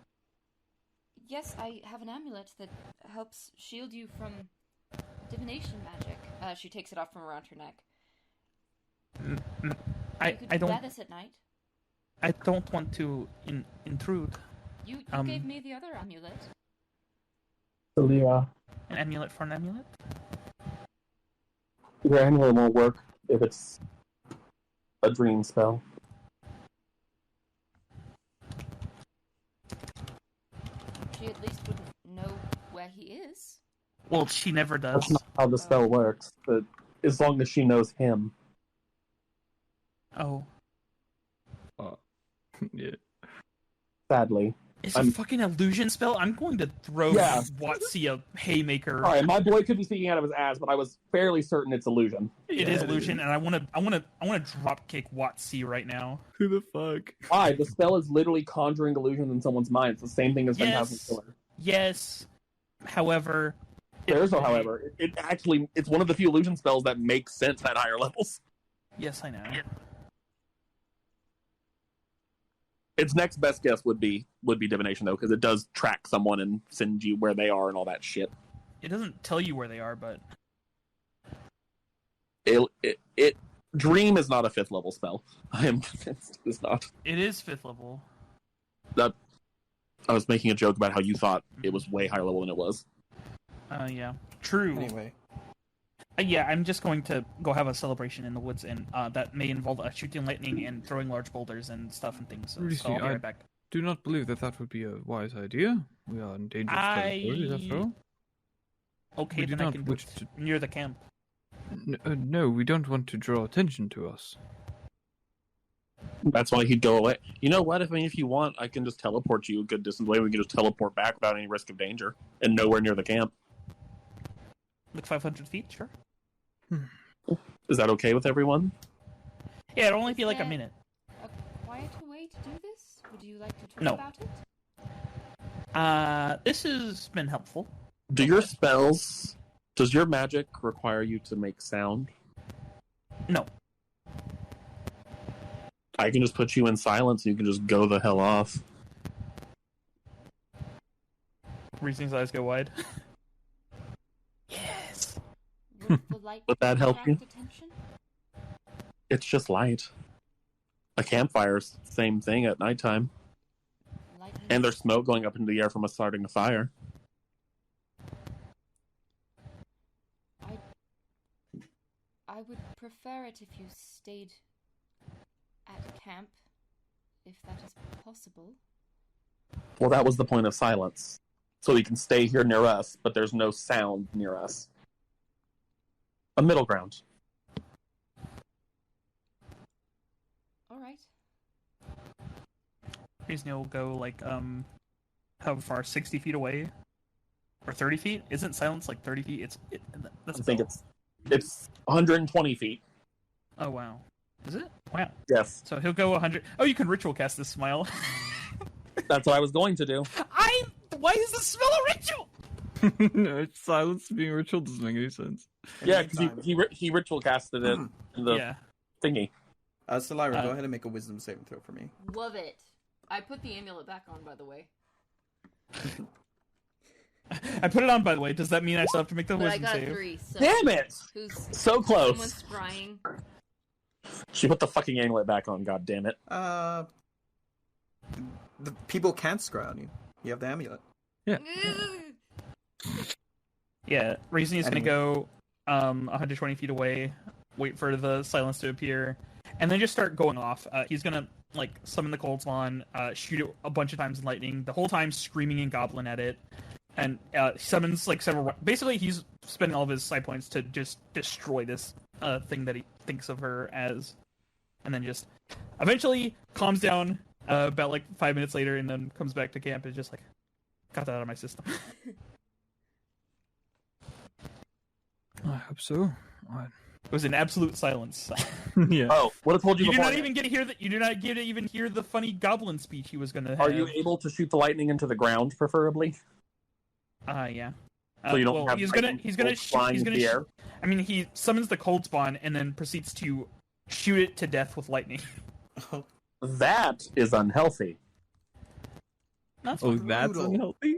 S6: Yes, I have an amulet that helps shield you from divination magic. She takes it off from around her neck. You could wear this at night.
S2: I don't want to intrude.
S6: You gave me the other amulet.
S1: Silyra,
S2: An amulet for an amulet?
S1: your amulet won't work if it's a dream spell.
S6: She at least wouldn't know where he is.
S2: Well, she never
S1: That's
S2: does.
S1: not how the spell works, but as long as she knows him.
S2: Oh.
S3: Yeah.
S1: Sadly.
S2: It's a fucking illusion spell? I'm going to throw
S1: Yeah.
S2: Watsy a haymaker.
S1: Alright, my boy could be speaking out of his ass, but I was fairly certain it's illusion.
S2: It is illusion, and I wanna drop kick Watsy right now.
S3: Who the fuck?
S1: Why? The spell is literally conjuring illusions in someone's mind. It's the same thing as Phantasm
S2: Yes.
S1: Killer.
S2: Yes. However,
S1: There's no however. It's one of the few illusion spells that makes sense at higher levels.
S2: Yes, I know.
S1: Its next best guess would be divination though, because it does track someone and send you where they are and all that shit.
S2: It doesn't tell you where they are, but
S1: It dream is not a 5th level spell. I am convinced it's not.
S2: it is 5th level.
S1: I was making a joke about how you thought it was way higher level than it was.
S2: Yeah. True.
S4: Anyway,
S2: Yeah, I'm just going to go have a celebration in the woods, and that may involve shooting lightning and throwing large boulders and stuff and things. So
S3: Really,
S2: I'll be right back.
S3: Do not believe that would be a wise idea. We are in dangerous territory, after all.
S2: Okay,
S3: We do
S2: then I
S3: not
S2: can do
S3: wish
S2: it near the camp.
S3: No, we don't want to draw attention to us.
S1: That's why he'd go away. You know what? If you want, I can just teleport you a good distance away. We can just teleport back without any risk of danger and nowhere near the camp.
S2: Like 500 feet, sure.
S1: Is that okay with everyone?
S2: Yeah, it'll only be like a
S6: Yeah.
S2: minute.
S6: A quieter way to do this? Would you like to talk
S2: No.
S6: about it?
S2: This has been helpful.
S1: Does your magic require you to make sound?
S2: No.
S1: I can just put you in silence and you can just go the hell off.
S2: Reasoning's eyes go wide. Yes.
S6: Would the light
S1: Would that help
S6: attract
S1: you?
S6: attention?
S1: It's just light. A campfire's the same thing at nighttime.
S6: Lightning.
S1: And there's smoke going up into the air from us starting a fire.
S6: I would prefer it if you stayed at camp, if that is possible.
S1: Well, that was the point of silence. So you can stay here near us, but there's no sound near us. A middle ground.
S6: All right.
S2: Reason will go like how far? 60 feet away, or 30 feet? Isn't silence like 30 feet? That's
S1: I think it's 120 feet.
S2: Oh wow. Is it? Wow.
S1: Yes,
S2: So he'll go 100. Oh, you can ritual cast this smile.
S1: that's what I was going to do.
S2: Why is the spell a ritual?
S3: No, silence being ritual doesn't make any sense.
S1: Yeah, because he ritual casted it in the
S2: Yeah.
S1: thingy.
S4: Silyra, go ahead and make a wisdom saving throw for me.
S6: Love it. I put the amulet back on, by the way.
S2: I put it on, by the way. Does that mean I still have to make the
S6: But I
S2: wisdom
S6: got a
S2: save?
S6: 3, so...
S1: Damn it!
S6: Who's...
S1: So close.
S6: Someone's scrying.
S1: She put the fucking amulet back on. God damn it!
S4: The people can't scry on you. You have the amulet.
S2: Yeah, Reason is
S4: Anyway.
S2: gonna go 120 feet away, wait for the silence to appear, and then just start going off. He's gonna like summon the cold spawn, shoot it a bunch of times in lightning, the whole time screaming in goblin at it, and summons like several. Basically, he's spending all of his side points to just destroy this thing that he thinks of her as, and then just eventually calms down about like 5 minutes later, and then comes back to camp and just like got that out of my system.
S3: I hope so.
S2: It was an absolute silence.
S3: Yeah.
S1: Oh, would have told you
S2: You do
S1: before.
S2: not even get to hear that. You do not get to even hear the funny goblin speech he was going to have.
S1: Are you able to shoot the lightning into the ground, preferably?
S2: Yeah.
S1: So you don't
S2: well,
S1: have
S2: he's
S1: lightning
S2: gonna
S1: bolts flying in the air?
S2: I mean, he summons the cold spawn and then proceeds to shoot it to death with lightning.
S1: That is unhealthy.
S2: That's
S3: Oh,
S2: fine.
S3: that's
S4: Brutal.
S3: unhealthy.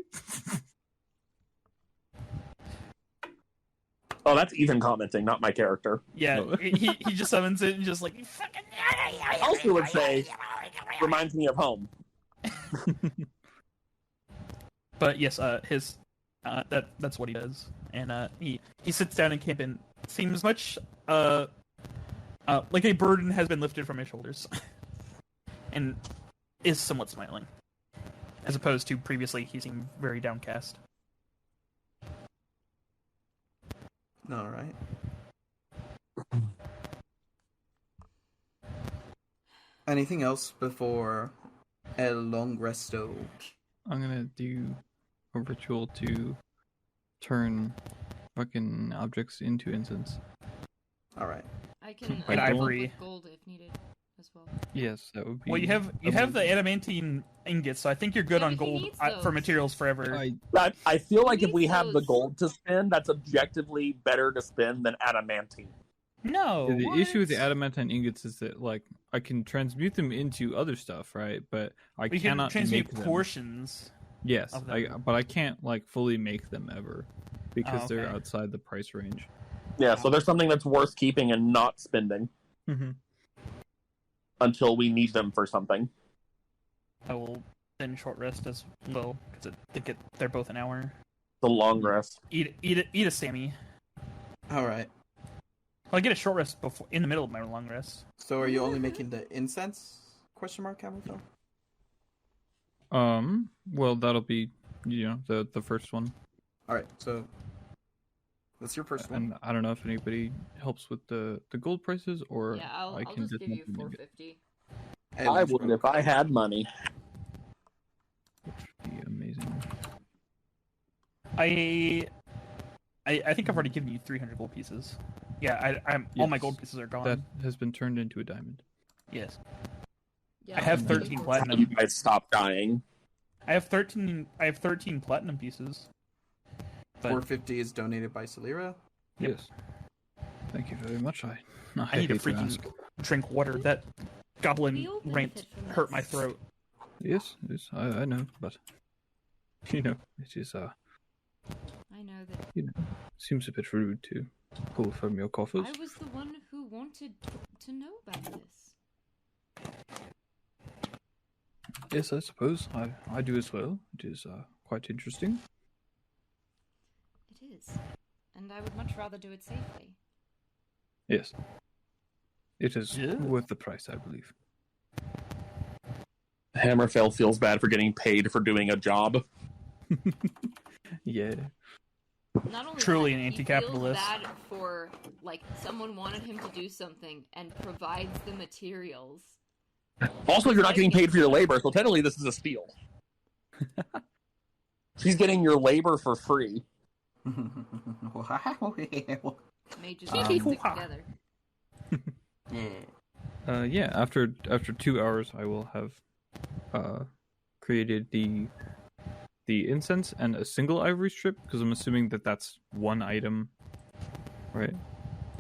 S1: Oh, that's even commenting, not my character.
S2: Yeah,
S3: No.
S2: he just summons it and just like fucking.
S1: I also would say, reminds me of home.
S2: But yes, his that's what he does, and he sits down in camp and seems much like a burden has been lifted from his shoulders, and is somewhat smiling, as opposed to previously he seemed very downcast.
S4: All right. Anything else before El Long Resto?
S3: I'm gonna do a ritual to turn fucking objects into incense.
S4: All right.
S6: I can
S3: Like
S6: help
S2: ivory.
S6: with gold if needed as well.
S3: Yes, that would be.
S2: Well, you have the adamantine ingots, so I think you're good
S6: Yeah,
S2: on
S6: but he
S2: gold
S6: needs
S2: for
S6: those.
S2: materials forever.
S1: I feel like if we
S6: Needs
S1: have the
S6: those.
S1: gold to spend, that's objectively better to spend than adamantine.
S2: No,
S3: The issue with the
S2: what?
S3: adamantine ingots is that, like, I can transmute them into other stuff, right? But I
S2: We can
S3: cannot
S2: transmute
S3: make them.
S2: portions.
S3: Yes,
S2: of them.
S3: but I can't like fully make them ever because they're
S2: okay.
S3: outside the price range.
S1: Yeah, so there's something that's worth keeping and not spending
S3: Mm-hmm.
S1: until we need them for something.
S2: I will then short rest as well because they're both an hour.
S1: The long rest.
S2: Eat a Sammy.
S4: All right.
S2: Well, I get a short rest before in the middle of my long rest.
S4: So are you only making the incense? Question mark, Hamilton?
S3: Well, that'll be the first one,
S4: All right. So that's your first one.
S3: and I don't know if anybody helps with the gold prices or
S6: Yeah, I'll
S3: I can
S6: just give you
S3: make them in it.
S6: 450.
S1: I would if I had money.
S3: Which would be amazing.
S2: I think I've already given you 300 gold pieces. Yeah, I'm all my
S3: Yes.
S2: gold pieces are gone.
S3: That has been turned into a diamond.
S2: Yes,
S6: Yeah,
S2: I have
S6: I'll give you
S2: 13
S1: You
S2: platinum.
S1: guys stop dying.
S2: I have 13 platinum pieces. But
S4: 450 is donated by Silyra.
S2: Yep.
S3: Yes. Thank you very much. I
S2: I need to
S3: hate to
S2: freaking
S3: ask.
S2: drink water. That goblin
S6: We all
S2: rant
S6: benefit from
S2: hurt my
S6: this.
S2: throat.
S3: Yes, I know, but it is
S6: I know that
S3: seems a bit rude to pull from your coffers.
S6: I was the one who wanted to know about this.
S3: Yes, I suppose I do as well. It is quite interesting.
S6: It is. And I would much rather do it safely.
S3: Yes, it is
S2: Yeah.
S3: worth the price, I believe.
S1: Hammerfell feels bad for getting paid for doing a job.
S3: Yeah.
S6: Not only
S2: Truly
S6: that,
S2: an
S6: he
S2: anti-capitalist.
S6: feels bad for like someone wanted him to do something and provides the materials.
S1: Also, you're not getting paid for your labor, so technically this is a steal. She's getting your labor for free.
S4: Wow.
S6: Mages
S4: Um,
S6: don't stick together.
S4: Yeah.
S3: Yeah. After 2 hours, I will have created the incense and a single ivory strip because I'm assuming that that's one item, right?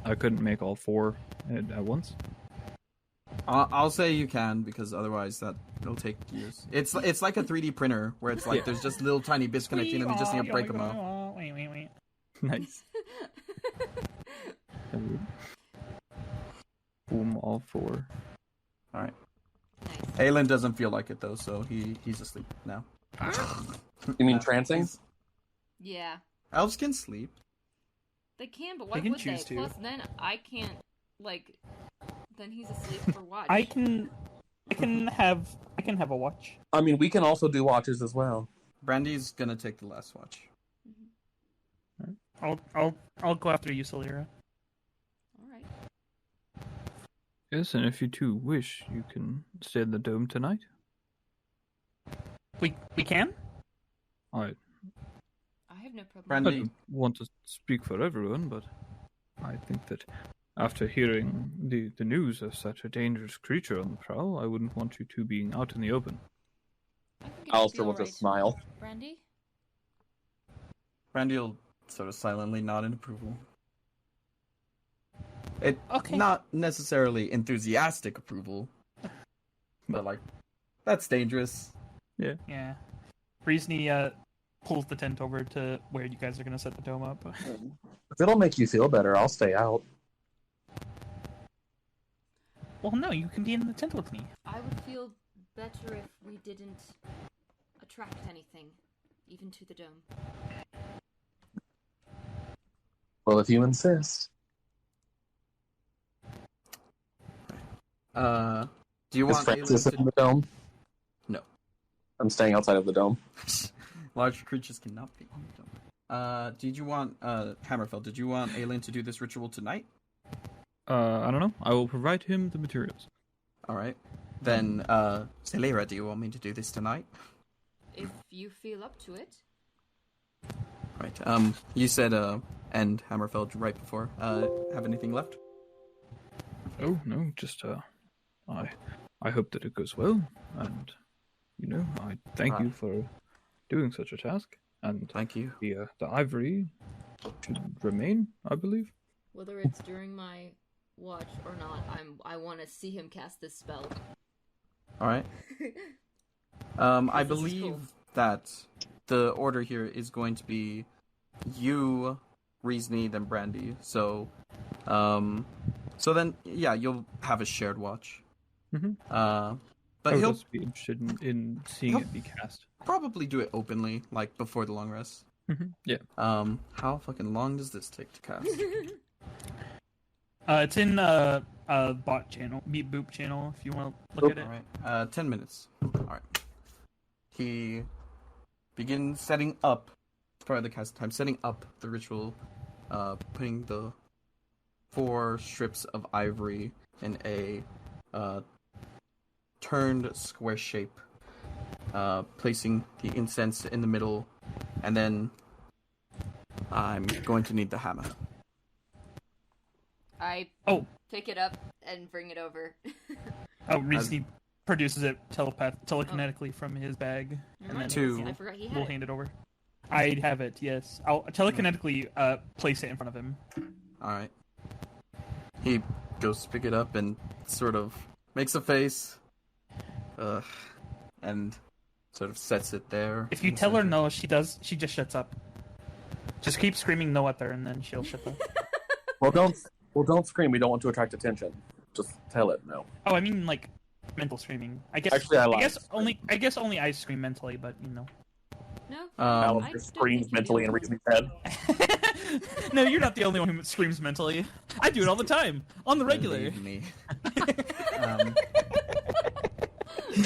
S3: I couldn't make all four at once.
S4: I'll say you can because otherwise it'll take years. It's like a 3D printer where it's like
S3: Yeah.
S4: there's just little tiny bits connecting and you just need to break them out.
S2: Wait.
S3: Nice. Boom, all four.
S4: All right.
S6: Nice.
S4: Aelin doesn't feel like it though, so he's asleep now.
S1: You mean trancing?
S6: Yeah.
S4: Elves can sleep.
S6: They can, but why
S2: They can
S6: would they?
S2: choose to.
S6: Plus, then I can't, like, then he's asleep for watch.
S2: I can have a watch.
S1: I mean, we can also do watches as well.
S4: Brandy's gonna take the last watch.
S2: I'll go after you, Silyra.
S6: Alright.
S3: Yes, and if you two wish, you can stay in the dome tonight.
S2: We can?
S3: I
S6: I have no problem.
S4: Brandy,
S3: don't want to speak for everyone, but I think that after hearing the news of such a dangerous creature on the prowl, I wouldn't want you two being out in the open.
S6: I think it should
S1: Alistair
S6: be
S1: with a
S6: alright.
S1: smile.
S6: Brandy?
S4: Brandy will sort of silently nod in approval.
S2: Okay.
S4: Not necessarily enthusiastic approval, but like, that's dangerous.
S2: Yeah. Reesney pulls the tent over to where you guys are going to set the dome up.
S1: If it'll make you feel better, I'll stay out.
S2: Well, no, you can be in the tent with me.
S6: I would feel better if we didn't attract anything, even to the dome.
S1: Well, if you insist.
S4: Do you
S1: Is
S4: want
S1: Francis
S4: aliens
S1: in the dome?
S4: No.
S1: I'm staying outside of the dome.
S4: Large creatures cannot be on the dome. Did you want, Hammerfell, did you want Aelin to do this ritual tonight?
S3: I don't know. I will provide him the materials.
S4: Alright. Then, Silyra, do you want me to do this tonight?
S6: If you feel up to it.
S4: Right. You said, end Hammerfell right before. Have anything left?
S3: Oh, no, just, I hope that it goes well, and, I thank you for doing such a task, and
S4: Thank you.
S3: the ivory should remain, I believe.
S6: Whether it's during my watch or not, I want to see him cast this spell.
S4: Alright. I
S6: This is
S4: believe
S6: cool.
S4: that the order here is going to be you, Reesney, then Brandy. So then, yeah, you'll have a shared watch.
S3: Mm-hmm.
S4: But
S3: I would
S4: he'll
S3: just be interested in seeing it be cast.
S4: probably do it openly, like before the long rest.
S3: Mm-hmm. Yeah.
S4: How fucking long does this take to cast?
S2: It's in bot channel, Meet Boop channel, if you want to look at it.
S4: Alright, 10 minutes. Alright. He begins setting up, for the cast time, setting up the ritual, putting the 4 strips of ivory in a turned square shape, placing the incense in the middle, and then I'm going to need the hammer.
S6: I
S2: Oh.
S6: pick it up and bring it over.
S2: Oh, Reesney produces it telekinetically from his bag, and then
S4: Two.
S6: I forgot he
S2: we'll
S6: had it.
S2: hand it over. I have it, yes. I'll telekinetically place it in front of him.
S4: Alright. He goes to pick it up and sort of makes a face, and sort of sets it there.
S2: If you
S4: in the
S2: tell her
S4: center.
S2: no, she just shuts up. Just keep screaming no at her, and then she'll shut up.
S1: Well, don't scream. We don't want to attract attention. Just tell it no.
S2: Oh, I mean like mental screaming. I guess.
S1: Actually, I lied.
S2: I guess only I scream mentally, but
S6: No?
S1: Alistair
S6: I don't
S1: screams
S6: think you
S1: mentally in
S6: do.
S1: Reason's head.
S2: No, you're not the only one who screams mentally. I do it all the time, on the regular.
S4: Believe me.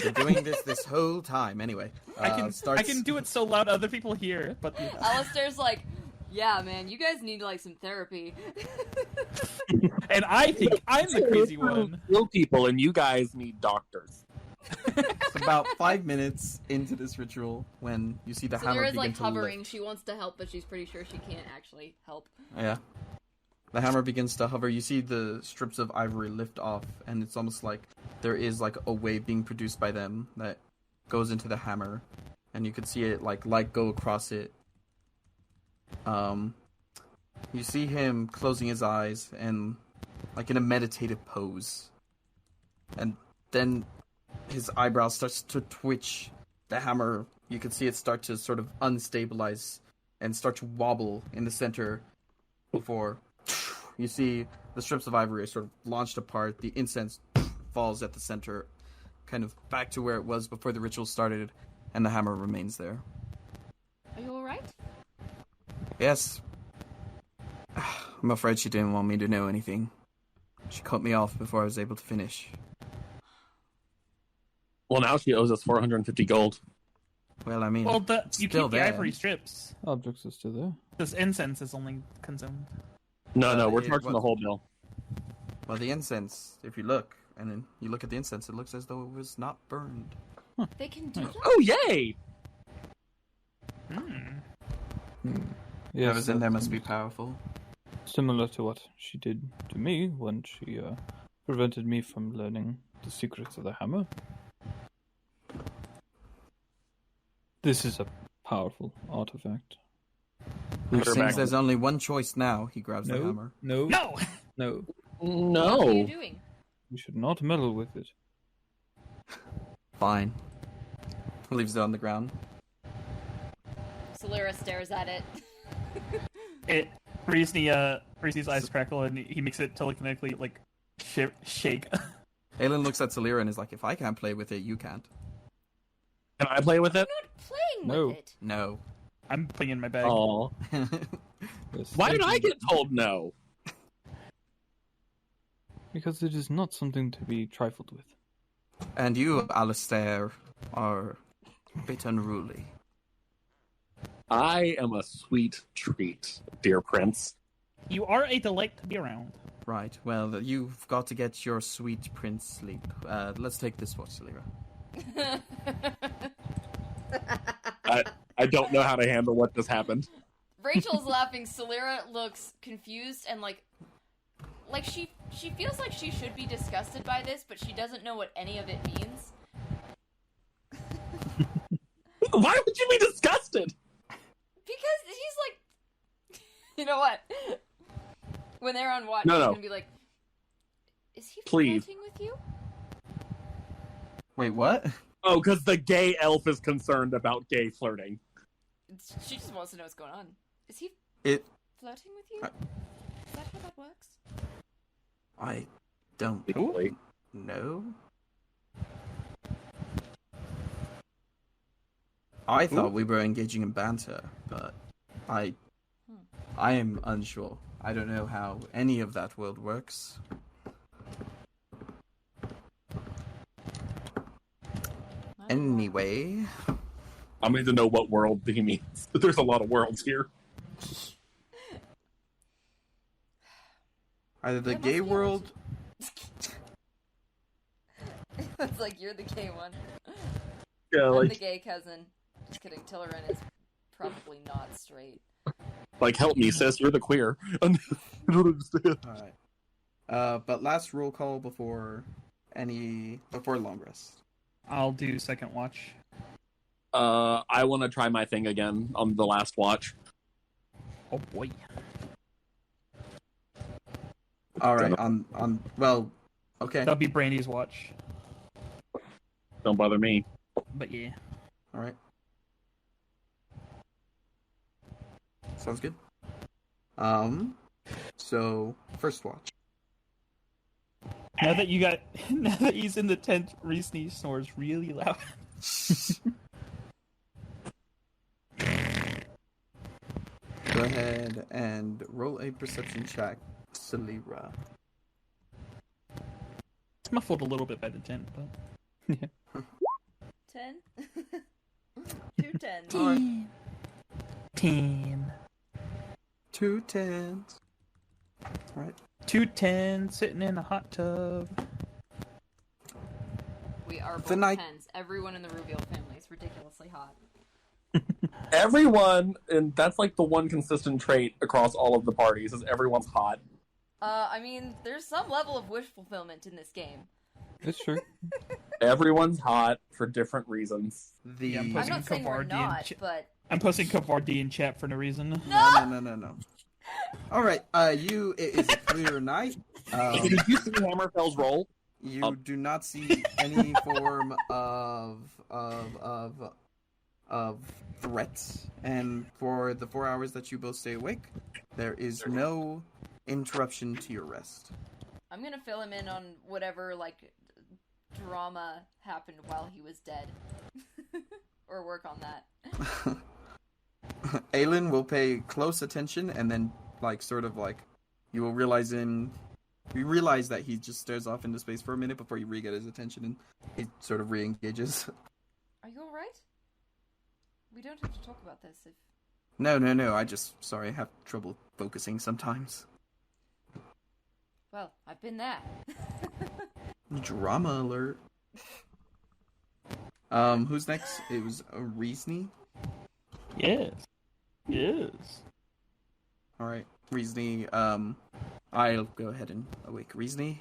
S4: Been doing this whole time. Anyway,
S2: I can do it so loud other people hear, but
S6: Alistair's like, yeah, man, you guys need like some therapy.
S2: and I think I'm the crazy one.
S1: Kill people, and you guys need doctors.
S4: It's about 5 minutes into this ritual when you see the hammer
S6: Silyra's
S4: begin
S6: like
S4: to
S6: hovering.
S4: lift.
S6: She wants to help, but she's pretty sure she can't actually help.
S4: Yeah. The hammer begins to hover. You see the strips of ivory lift off, and it's almost like there is like a wave being produced by them that goes into the hammer, and you could see it like light go across it. You see him closing his eyes and like in a meditative pose, and then his eyebrow starts to twitch. The hammer, you can see it start to sort of unstabilize and start to wobble in the center before you see the strips of ivory are sort of launched apart. The incense falls at the center, kind of back to where it was before the ritual started, and the hammer remains there.
S6: Are you alright?
S4: Yes. I'm afraid she didn't want me to know anything. She cut me off before I was able to finish.
S1: Well, now she owes us 450 gold.
S4: Well, I mean,
S2: Well, you
S4: still
S2: keep the
S4: there.
S2: ivory strips.
S3: Objects are still there.
S2: This incense is only consumed.
S1: No, we're
S4: it
S1: charging the
S4: was-
S1: whole bill.
S4: Well, the incense, if you look, and then you look at the incense, it looks as though it was not burned.
S6: They can do that?
S1: Oh, yay!
S3: Yes,
S4: Whoever's in there
S3: that
S4: must be
S3: seems
S4: powerful.
S3: similar to what she did to me when she prevented me from learning the secrets of the hammer. This is a powerful artifact.
S4: Which
S1: her
S4: seems
S1: back.
S4: there's only one choice now. He grabs the hammer.
S3: No.
S2: No!
S3: No.
S6: What are you
S1: No.
S6: doing?
S3: You should not meddle with it.
S4: Fine. Leaves it on the ground.
S6: Silyra stares at it.
S2: Reese's eyes crackle and he makes it telekinetically, like, shake.
S4: Aelin looks at Silyra and is like, if I can't play with it, you can't.
S1: Can I play with
S6: I'm
S1: it?
S6: not playing
S3: No.
S6: with it.
S4: No.
S2: I'm putting it in my bag.
S1: Oh.
S3: Yes,
S1: Why
S3: thank
S1: did I
S3: you.
S1: get told no?
S3: Because it is not something to be trifled with.
S4: And you, Alistair, are a bit unruly.
S1: I am a sweet treat, dear prince.
S2: You are a delight to be around.
S4: Right, well, you've got to get your sweet prince sleep. Let's take this watch, Silyra.
S1: I don't know how to handle what just happened.
S6: Rachel's laughing. Silyra looks confused and like she feels like she should be disgusted by this, but she doesn't know what any of it means.
S1: Why would you be disgusted?
S6: Because he's like, you know what? When they're on watch,
S1: No,
S6: he's
S1: no.
S6: gonna be like, "Is he
S1: Please.
S6: flirting with you?"
S4: Wait, what?
S1: Oh, because the gay elf is concerned about gay flirting.
S6: She just wants to know what's going on. Is he
S4: It...
S6: flirting with you? Is that how that works?
S4: I don't
S1: Wait.
S4: know. I thought we were engaging in banter, but I am unsure. I don't know how any of that world works. Anyway,
S1: I need to know what world he means. There's a lot of worlds here.
S4: either the
S6: That must
S4: gay
S6: be
S4: world...
S6: It's like you're the gay one.
S1: Yeah,
S6: I'm the
S1: like,
S6: gay cousin. Just kidding. Tillerin is probably not straight.
S1: help me, sis. You're the queer. I don't understand.
S4: Alright. But last roll call before long rest.
S2: I'll do second watch.
S1: I want to try my thing again on the last watch.
S2: Oh boy.
S4: Alright, well, okay.
S2: That'll be Brandy's watch.
S1: Don't bother me.
S2: But yeah.
S4: Alright. Sounds good. So, first watch.
S2: Now that he's in the tent, Reese snores really loud.
S4: Go ahead and roll a perception check, Silyra.
S2: It's muffled a little bit by the tent, but
S6: 10? 2 10s.
S4: Alright.
S2: 10.
S4: 2 10s. Alright.
S2: 2 10 sitting in a hot tub.
S6: We are both
S4: The night-
S6: 10s. Everyone in the Rubiel family is ridiculously hot.
S1: Everyone, and that's like the one consistent trait across all of the parties, is everyone's hot.
S6: I mean, there's some level of wish fulfillment in this game.
S3: It's true.
S1: Everyone's hot for different reasons.
S2: Yeah, I'm
S6: I'm
S2: posting
S6: not saying we're
S2: Kavardi
S6: not, but...
S2: I'm posting Kavardi in chat for no reason.
S4: No. Alright, it is a clear night.
S1: Did you see Hammerfell's roll?
S4: You do not see any form of threats, and for the 4 hours that you both stay awake, there is no interruption to your rest.
S6: I'm gonna fill him in on whatever, like, drama happened while he was dead. Or work on that.
S4: Aelin will pay close attention, and then, you will realize that he just stares off into space for a minute before you re-get his attention, and he sort of re-engages.
S6: Are you alright? We don't have to talk about this if...
S4: No, I have trouble focusing sometimes.
S6: Well, I've been there.
S4: Drama alert. Who's next? It was Reesney.
S2: Yes.
S4: Alright, Reesney, I'll go ahead and awake Reesney.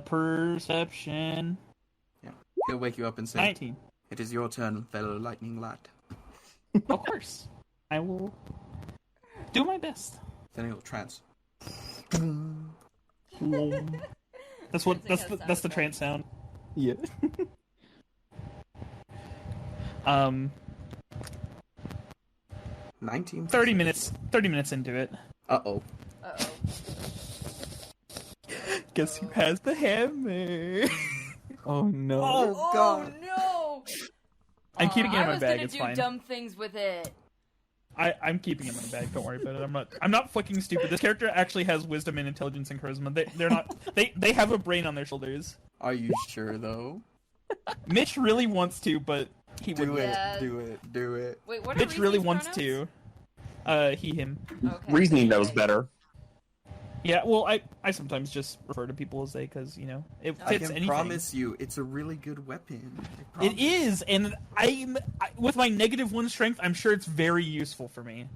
S2: Perception.
S4: Yeah. He'll wake you up and say,
S2: 19.
S4: "It is your turn, fellow lightning lad."
S2: Of course. I will Do my best.
S4: Then he'll trance.
S2: That's what.
S6: Trancing has
S2: That's the
S6: sound
S2: trance sound.
S3: Yeah.
S4: 19.
S2: 30 minutes. 30 minutes into it.
S4: Uh-oh.
S6: Uh-oh.
S2: Guess who has the hammer?
S3: Oh no.
S4: Oh, God.
S6: no!
S2: I'm keeping it in my bag.
S6: I was
S2: It's
S6: gonna
S2: fine.
S6: do dumb things with it.
S2: I'm keeping it in my bag. Don't worry about it. I'm not fucking stupid. This character actually has wisdom and intelligence and charisma. They're not. They have a brain on their shoulders.
S4: Are you sure, though?
S2: Mitch really wants to, but he
S4: Do
S2: wouldn't.
S4: it.
S6: Yeah.
S4: Do it. Do it.
S6: Wait, what are
S2: Mitch really
S6: Reese's
S2: wants
S6: pronouns?
S2: to. He, him.
S6: Okay.
S1: Reasoning knows better.
S2: Yeah, well, I sometimes just refer to people as they, because, you know, it
S4: I
S2: fits
S4: can
S2: anything.
S4: promise you, it's a really good weapon. I
S2: It
S4: promise.
S2: is, and with my -1 strength, I'm sure it's very useful for me.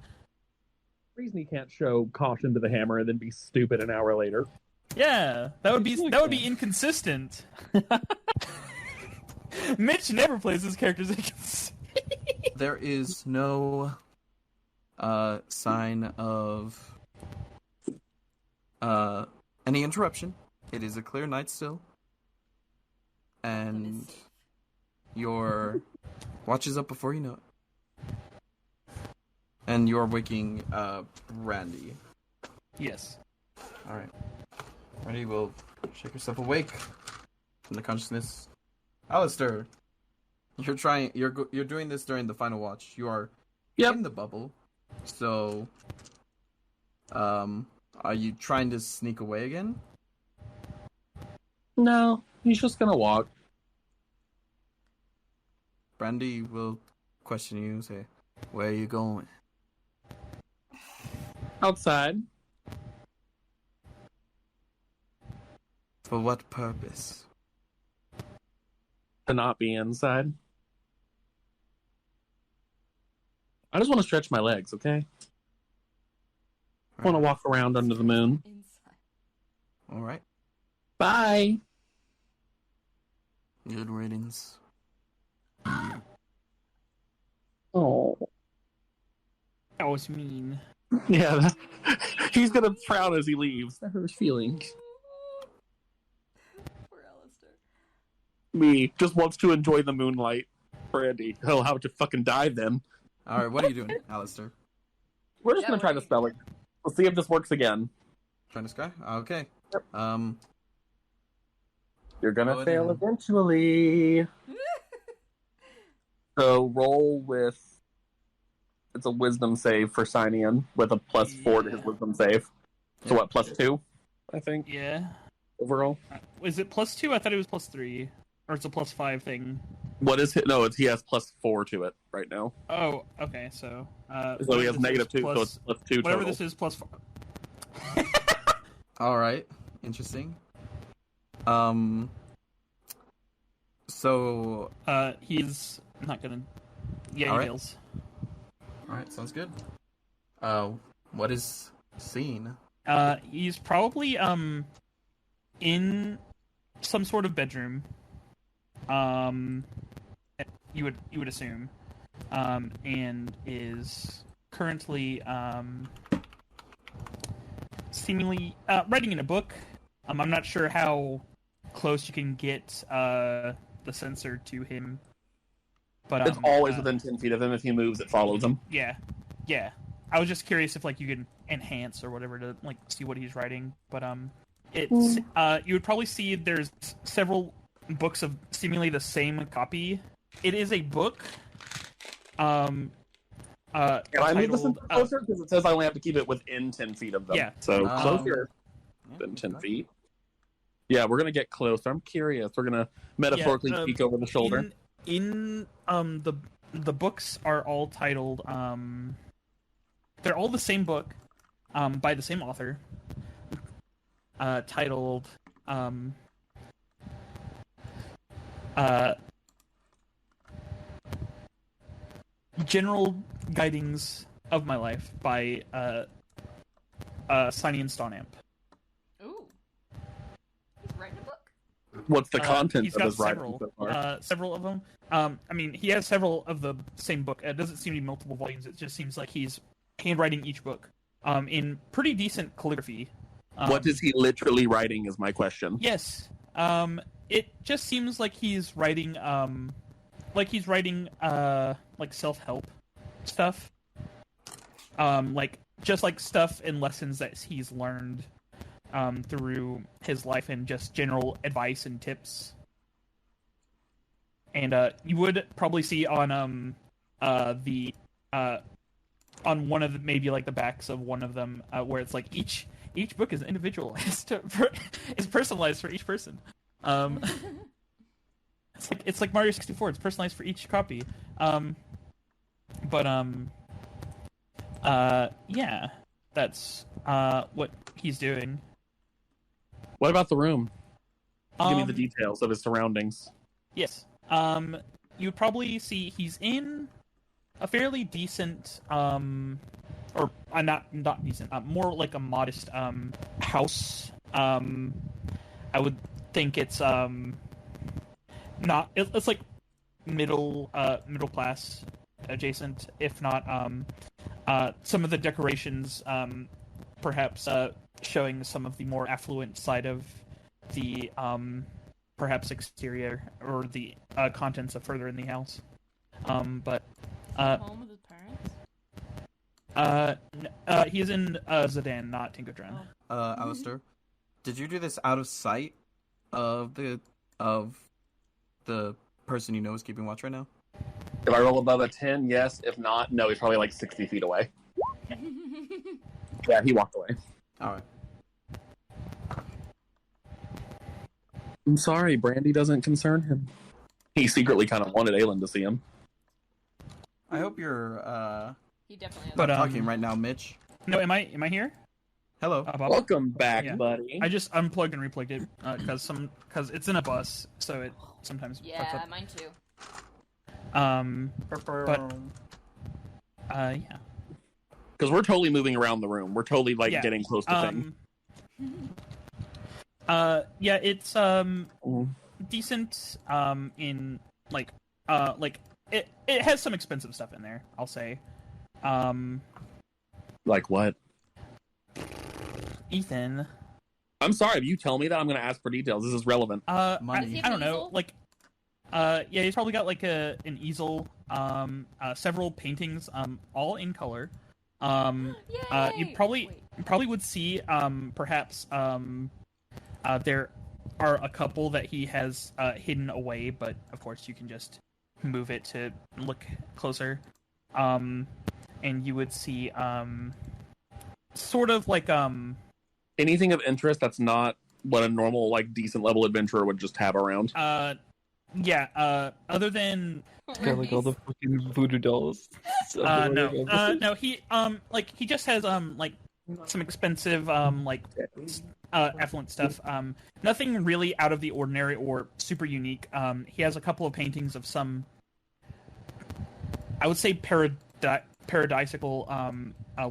S1: Reason he can't show caution to the hammer and then be stupid an hour later.
S2: Yeah, that would be inconsistent. Mitch never plays his characters inconsistent.
S4: There is no sign of any interruption. It is a clear night still. And your watch is up before you know it. And you're waking Randy.
S2: Yes.
S4: Alright. Randy will shake yourself awake from the consciousness. Alistair, you're doing this during the final watch. You are in the bubble. So are you trying to sneak away again?
S1: No, he's just gonna walk.
S4: Brandy will question you, say, "Where are you going?"
S1: Outside.
S4: For what purpose?
S1: To not be inside. I just want to stretch my legs, okay? I want to walk around under the moon.
S6: Inside.
S4: Alright.
S1: Bye!
S4: Good riddance.
S1: Oh.
S2: That was mean.
S1: Yeah, he's gonna frown as he leaves. That hurts feelings.
S6: Poor Alistair.
S1: Me just wants to enjoy the moonlight. Brandy, he'll have to fucking die then.
S4: Alright, what are you doing, Alistair?
S1: We're just
S6: Yeah,
S1: gonna try to spell it. We'll see if this works again.
S4: Trying to sky? Okay.
S1: Yep.
S4: Um,
S1: You're gonna
S4: Go
S1: fail
S4: ahead.
S1: eventually. So roll with. It's a wisdom save for Cynian with a +4 to his wisdom save. So
S4: Yeah.
S1: what, +2? I think,
S2: Yeah.
S1: overall?
S2: Is it +2? I thought it was +3. Or it's a +5 thing.
S1: What is it? No, he has +4 to it right now.
S2: Oh, okay, so...
S1: So he has -2, so it's +2
S2: Whatever
S1: total.
S2: this is, +4.
S4: alright. Interesting. So,
S2: He's not gonna... Yeah,
S4: Alright.
S2: he fails.
S4: alright, sounds good. What is seen?
S2: He's probably, in some sort of bedroom. You would assume. And is currently, seemingly, writing in a book. I'm not sure how close you can get, the sensor to him. But,
S1: It's always within 10 feet of him. If he moves, it follows him.
S2: Yeah. I was just curious if like you could enhance or whatever to like see what he's writing. But it's you would probably see there's several books of seemingly the same copy. It is a book.
S1: Can I move this
S2: titled,
S1: closer? Because it says I only have to keep it within 10 feet of them.
S2: Yeah.
S1: So
S4: Um,
S1: closer than 10 feet. Yeah, we're going to get closer. I'm curious. We're going to metaphorically peek over the shoulder.
S2: In the books are all titled they're all the same book by the same author titled General Guidings of My Life by Sinyon Stonamp.
S6: Ooh. He's writing a book?
S1: What's the content
S2: He's
S1: of
S2: got
S1: his writing
S2: several,
S1: so far?
S2: several of them. I mean, he has several of the same book. It doesn't seem to be multiple volumes. It just seems like he's handwriting each book. in pretty decent calligraphy.
S1: What is he literally writing? Is my question.
S2: Yes. It just seems like he's writing like self-help stuff. Like just like stuff and lessons that he's learned through his life and just general advice and tips. And you would probably see on on one of the, maybe like the backs of one of them where it's like each book is individualized is personalized for each person. It's like Mario 64. It's personalized for each copy. Yeah, that's what he's doing.
S1: What about the room? Give me the details of his surroundings.
S2: Yes. You would probably see he's in a fairly decent, or not decent, more like a modest house. I would think it's not. It's like middle class adjacent, if not some of the decorations, perhaps showing some of the more affluent side of the perhaps exterior or the contents of further in the house. But
S6: Home with his parents?
S2: he is in Zidane, not Tinkodren.
S4: Alistair, did you do this out of sight of the person you know is keeping watch right now?
S1: If I roll above a 10, yes. If not, no. He's probably like 60 feet away. Yeah, he walked away.
S4: All right.
S1: I'm sorry, Brandy doesn't concern him. He secretly kind of wanted Aelin to see him.
S4: I hope you're
S6: He definitely has.
S2: But
S4: talking right now, Mitch.
S2: No, am I here?
S4: Hello.
S2: Bob?
S1: Welcome back,
S2: Yeah.
S1: buddy.
S2: I just unplugged and replugged it because it's in a bus, so it sometimes fucks
S6: Yeah,
S2: up.
S6: mine too.
S2: But yeah.
S1: Because we're totally moving around the room. We're totally
S2: Yeah.
S1: getting close to things.
S2: Yeah, it's decent in like it has some expensive stuff in there, I'll say.
S1: Like what?
S2: Ethan.
S1: I'm sorry, if you tell me that, I'm going to ask for details. This is relevant.
S4: Money.
S2: I don't know,
S6: Easel?
S2: like yeah, he's probably got like an easel, several paintings, all in color. You
S6: Yay!
S2: probably
S6: Wait.
S2: would see perhaps there are a couple that he has hidden away, but of course you can just move it to look closer. And you would see sort of like
S1: Anything of interest that's not what a normal, like, decent level adventurer would just have around.
S2: yeah, other than
S3: Got like all the fucking voodoo dolls.
S2: no, he he just has like some expensive affluent stuff. Nothing really out of the ordinary or super unique. He has a couple of paintings of some, I would say, paradisical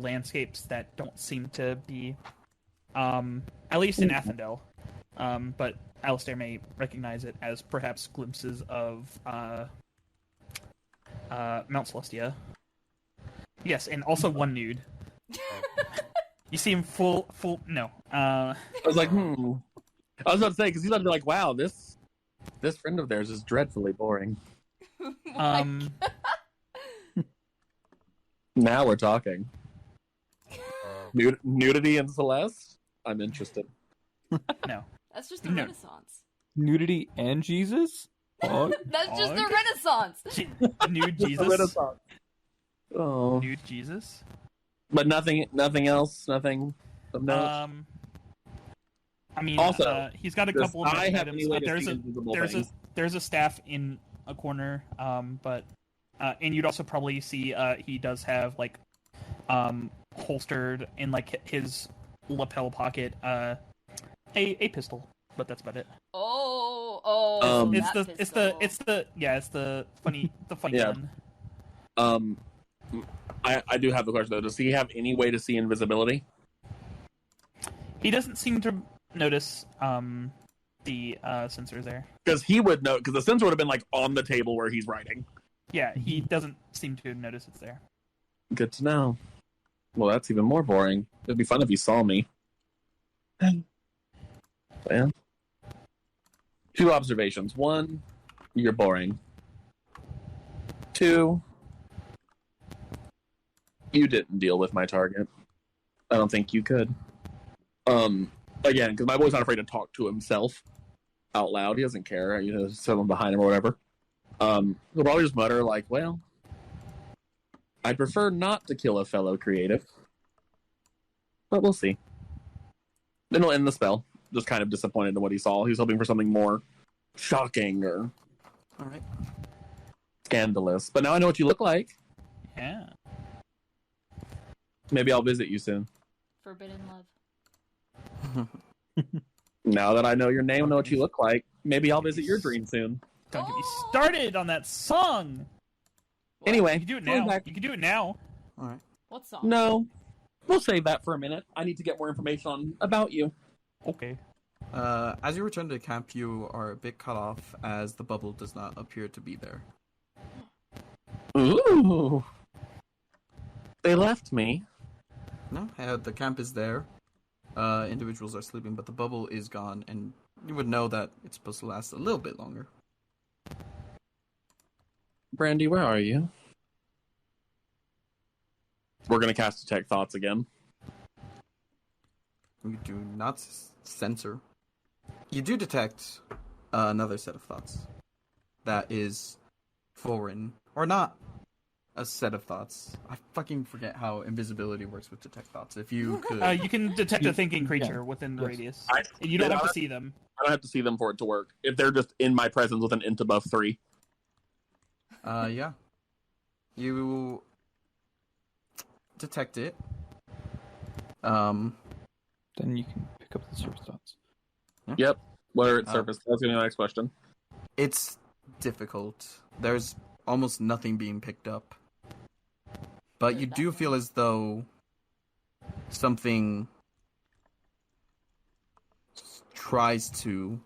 S2: landscapes that don't seem to be, at least in Athendel. But Alistair may recognize it as perhaps glimpses of Mount Celestia. Yes, and also one nude. You see him full. No.
S1: I was like, I was about to say, because he's about to be like, wow, this friend of theirs is dreadfully boring. Now we're talking. Nudity and Celeste? I'm interested.
S2: No.
S6: That's just the
S2: No.
S6: Renaissance.
S3: Nudity and Jesus? Fog?
S6: That's just the
S2: Fog?
S6: Renaissance.
S2: Nude Jesus.
S1: Renaissance. Oh.
S2: Nude Jesus.
S1: But nothing else? Nothing of note?
S2: I mean,
S1: Also,
S2: he's got a
S1: does
S2: couple of
S1: I have
S2: items.
S1: any way to see invisible things?
S2: There's a staff in a corner, but and you'd also probably see he does have like holstered in like his lapel pocket a pistol, but that's about it.
S6: That
S2: It's the funny
S1: Yeah.
S2: gun.
S1: I do have the question though. Does he have any way to see invisibility?
S2: He doesn't seem to notice the sensors there.
S1: Because he would know. Because the sensor would have been like on the table where he's writing.
S2: Yeah, he doesn't seem to notice it's there.
S1: Good to know. Well, that's even more boring. It'd be fun if you saw me. Well, 2 observations. 1, you're boring. 2, you didn't deal with my target. I don't think you could. Again, because my boy's not afraid to talk to himself out loud. He doesn't care. You know, someone behind him or whatever. He'll probably just mutter like, well, I'd prefer not to kill a fellow creative. But we'll see. Then he'll end the spell. Just kind of disappointed in what he saw. He was hoping for something more shocking or
S4: Alright.
S1: scandalous. But now I know what you look like.
S2: Yeah.
S1: Maybe I'll visit you soon.
S6: Forbidden love.
S1: Now that I know your name and know what you look like, maybe I'll visit your dream soon.
S2: Don't get me started on that song.
S6: What?
S1: Anyway,
S2: You can do it
S1: going
S2: now.
S1: back-
S2: You can do it now.
S4: Alright.
S6: What song?
S1: No, we'll save that for a minute. I need to get more information about you.
S2: Okay.
S4: As you return to camp, you are a bit cut off as the bubble does not appear to be there.
S1: Ooh, they left me.
S4: No, the camp is there. Individuals are sleeping, but the bubble is gone, and you would know that it's supposed to last a little bit longer.
S1: Brandy, where are you? We're gonna cast Detect Thoughts again.
S4: You do not censor. You do detect another set of thoughts that is foreign, or not a set of thoughts. I fucking forget how invisibility works with detect thoughts. If you could,
S2: You can detect a thinking creature within the
S3: Yes.
S2: radius.
S1: I-
S2: And you don't
S1: Yeah,
S2: have to
S1: I-
S2: see them.
S1: I don't have to see them for it to work. If they're just in my presence with an int above 3.
S4: yeah, you detect it.
S3: Then you can pick up the surface thoughts.
S1: Yep. Where it's
S4: Oh.
S1: surface. That's gonna be my next question.
S4: It's difficult. There's almost nothing being picked up. But you do feel as though something tries to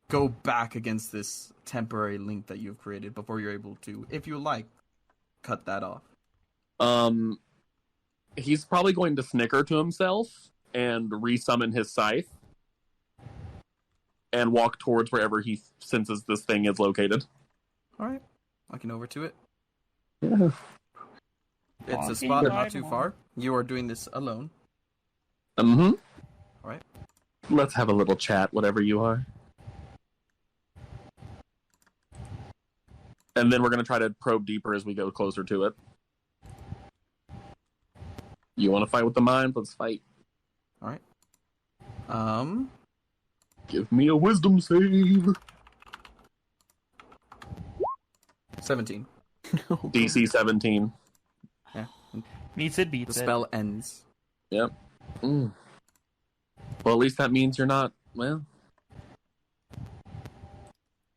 S4: go back against this temporary link that you've created before you're able to, if you like, cut that off.
S1: He's probably going to snicker to himself and resummon his scythe and walk towards wherever he senses this thing is located.
S4: Alright, walking over to it.
S1: Yeah.
S4: It's a
S2: Walking
S4: spot not
S2: right
S4: too
S2: along.
S4: far. You are doing this alone.
S1: Mm-hmm.
S4: Alright.
S1: Let's have a little chat, whatever you are. And then we're going to try to probe deeper as we go closer to it. You want to fight with the mind? Let's fight.
S4: Alright.
S1: Give me a wisdom save.
S4: 17.
S1: DC 17.
S2: Meets it,
S4: The
S2: beats it.
S4: spell ends.
S1: Yep. Mm. Well, at least that means you're not, well,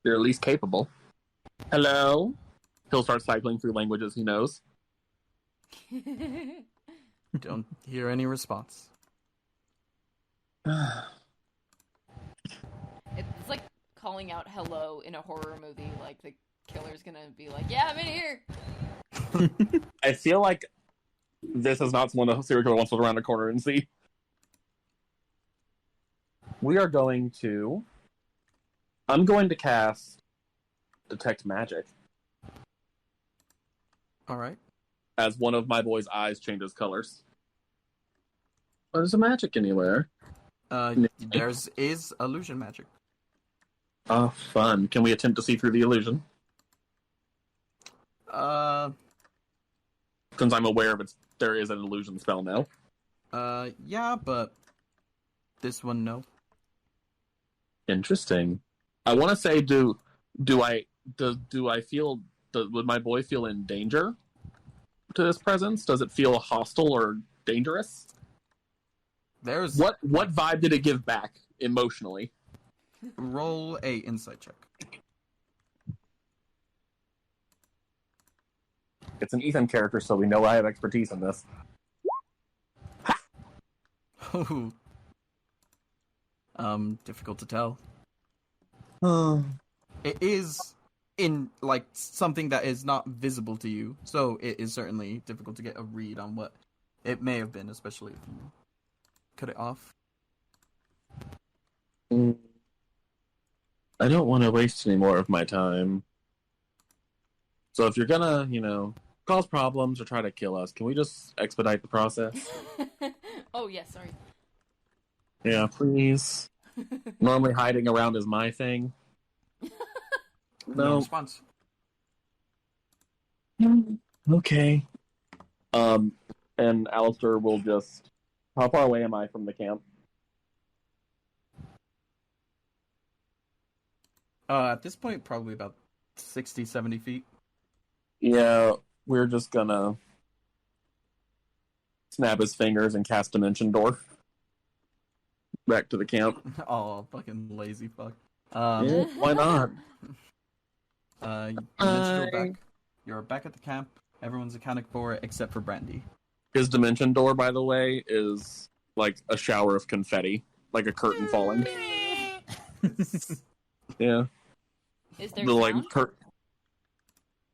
S1: you're at least capable. Hello? He'll start cycling through languages he knows.
S4: Don't hear any response.
S6: It's like calling out hello in a horror movie. Like the killer's gonna be like, "Yeah, I'm in here."
S1: I feel like this is not someone a serial killer wants to look around the corner and see. We are going to... I'm going to cast Detect Magic
S4: Alright.
S1: as one of my boy's eyes changes colors. Oh, there's a magic anywhere.
S4: There's is illusion magic.
S1: Oh, fun. Can we attempt to see through the illusion? Since I'm aware of it, there is an illusion spell now.
S4: Yeah, but this one, no.
S1: Interesting. I want to say, do I feel? Would my boy feel in danger to this presence? Does it feel hostile or dangerous?
S4: There's
S1: What vibe did it give back emotionally?
S4: roll a insight check.
S1: It's an Ethan character, so we know I have expertise in this.
S4: Difficult to tell.
S1: Oh.
S4: It is in like something that is not visible to you, so it is certainly difficult to get a read on what It may have been, especially if you cut it off.
S1: I don't want to waste any more of my time. So if you're gonna, cause problems or try to kill us, can we just expedite the process?
S6: Oh, yes, sorry.
S1: Yeah, please. Normally hiding around is my thing.
S4: No
S1: No.
S4: response.
S1: Okay. And Alistair will just... How far away am I from the camp?
S4: At this point, probably about 60, 70 feet.
S1: Yeah, we're just gonna snap his fingers and cast Dimension Door back to the camp.
S4: Oh, fucking lazy fuck.
S1: Yeah, why not?
S4: You mentioned you're back at the camp. Everyone's accounted for except for Brandy.
S1: His Dimension Door, by the way, is like a shower of confetti, like a curtain falling. Yeah.
S6: Is there
S1: The
S6: sound?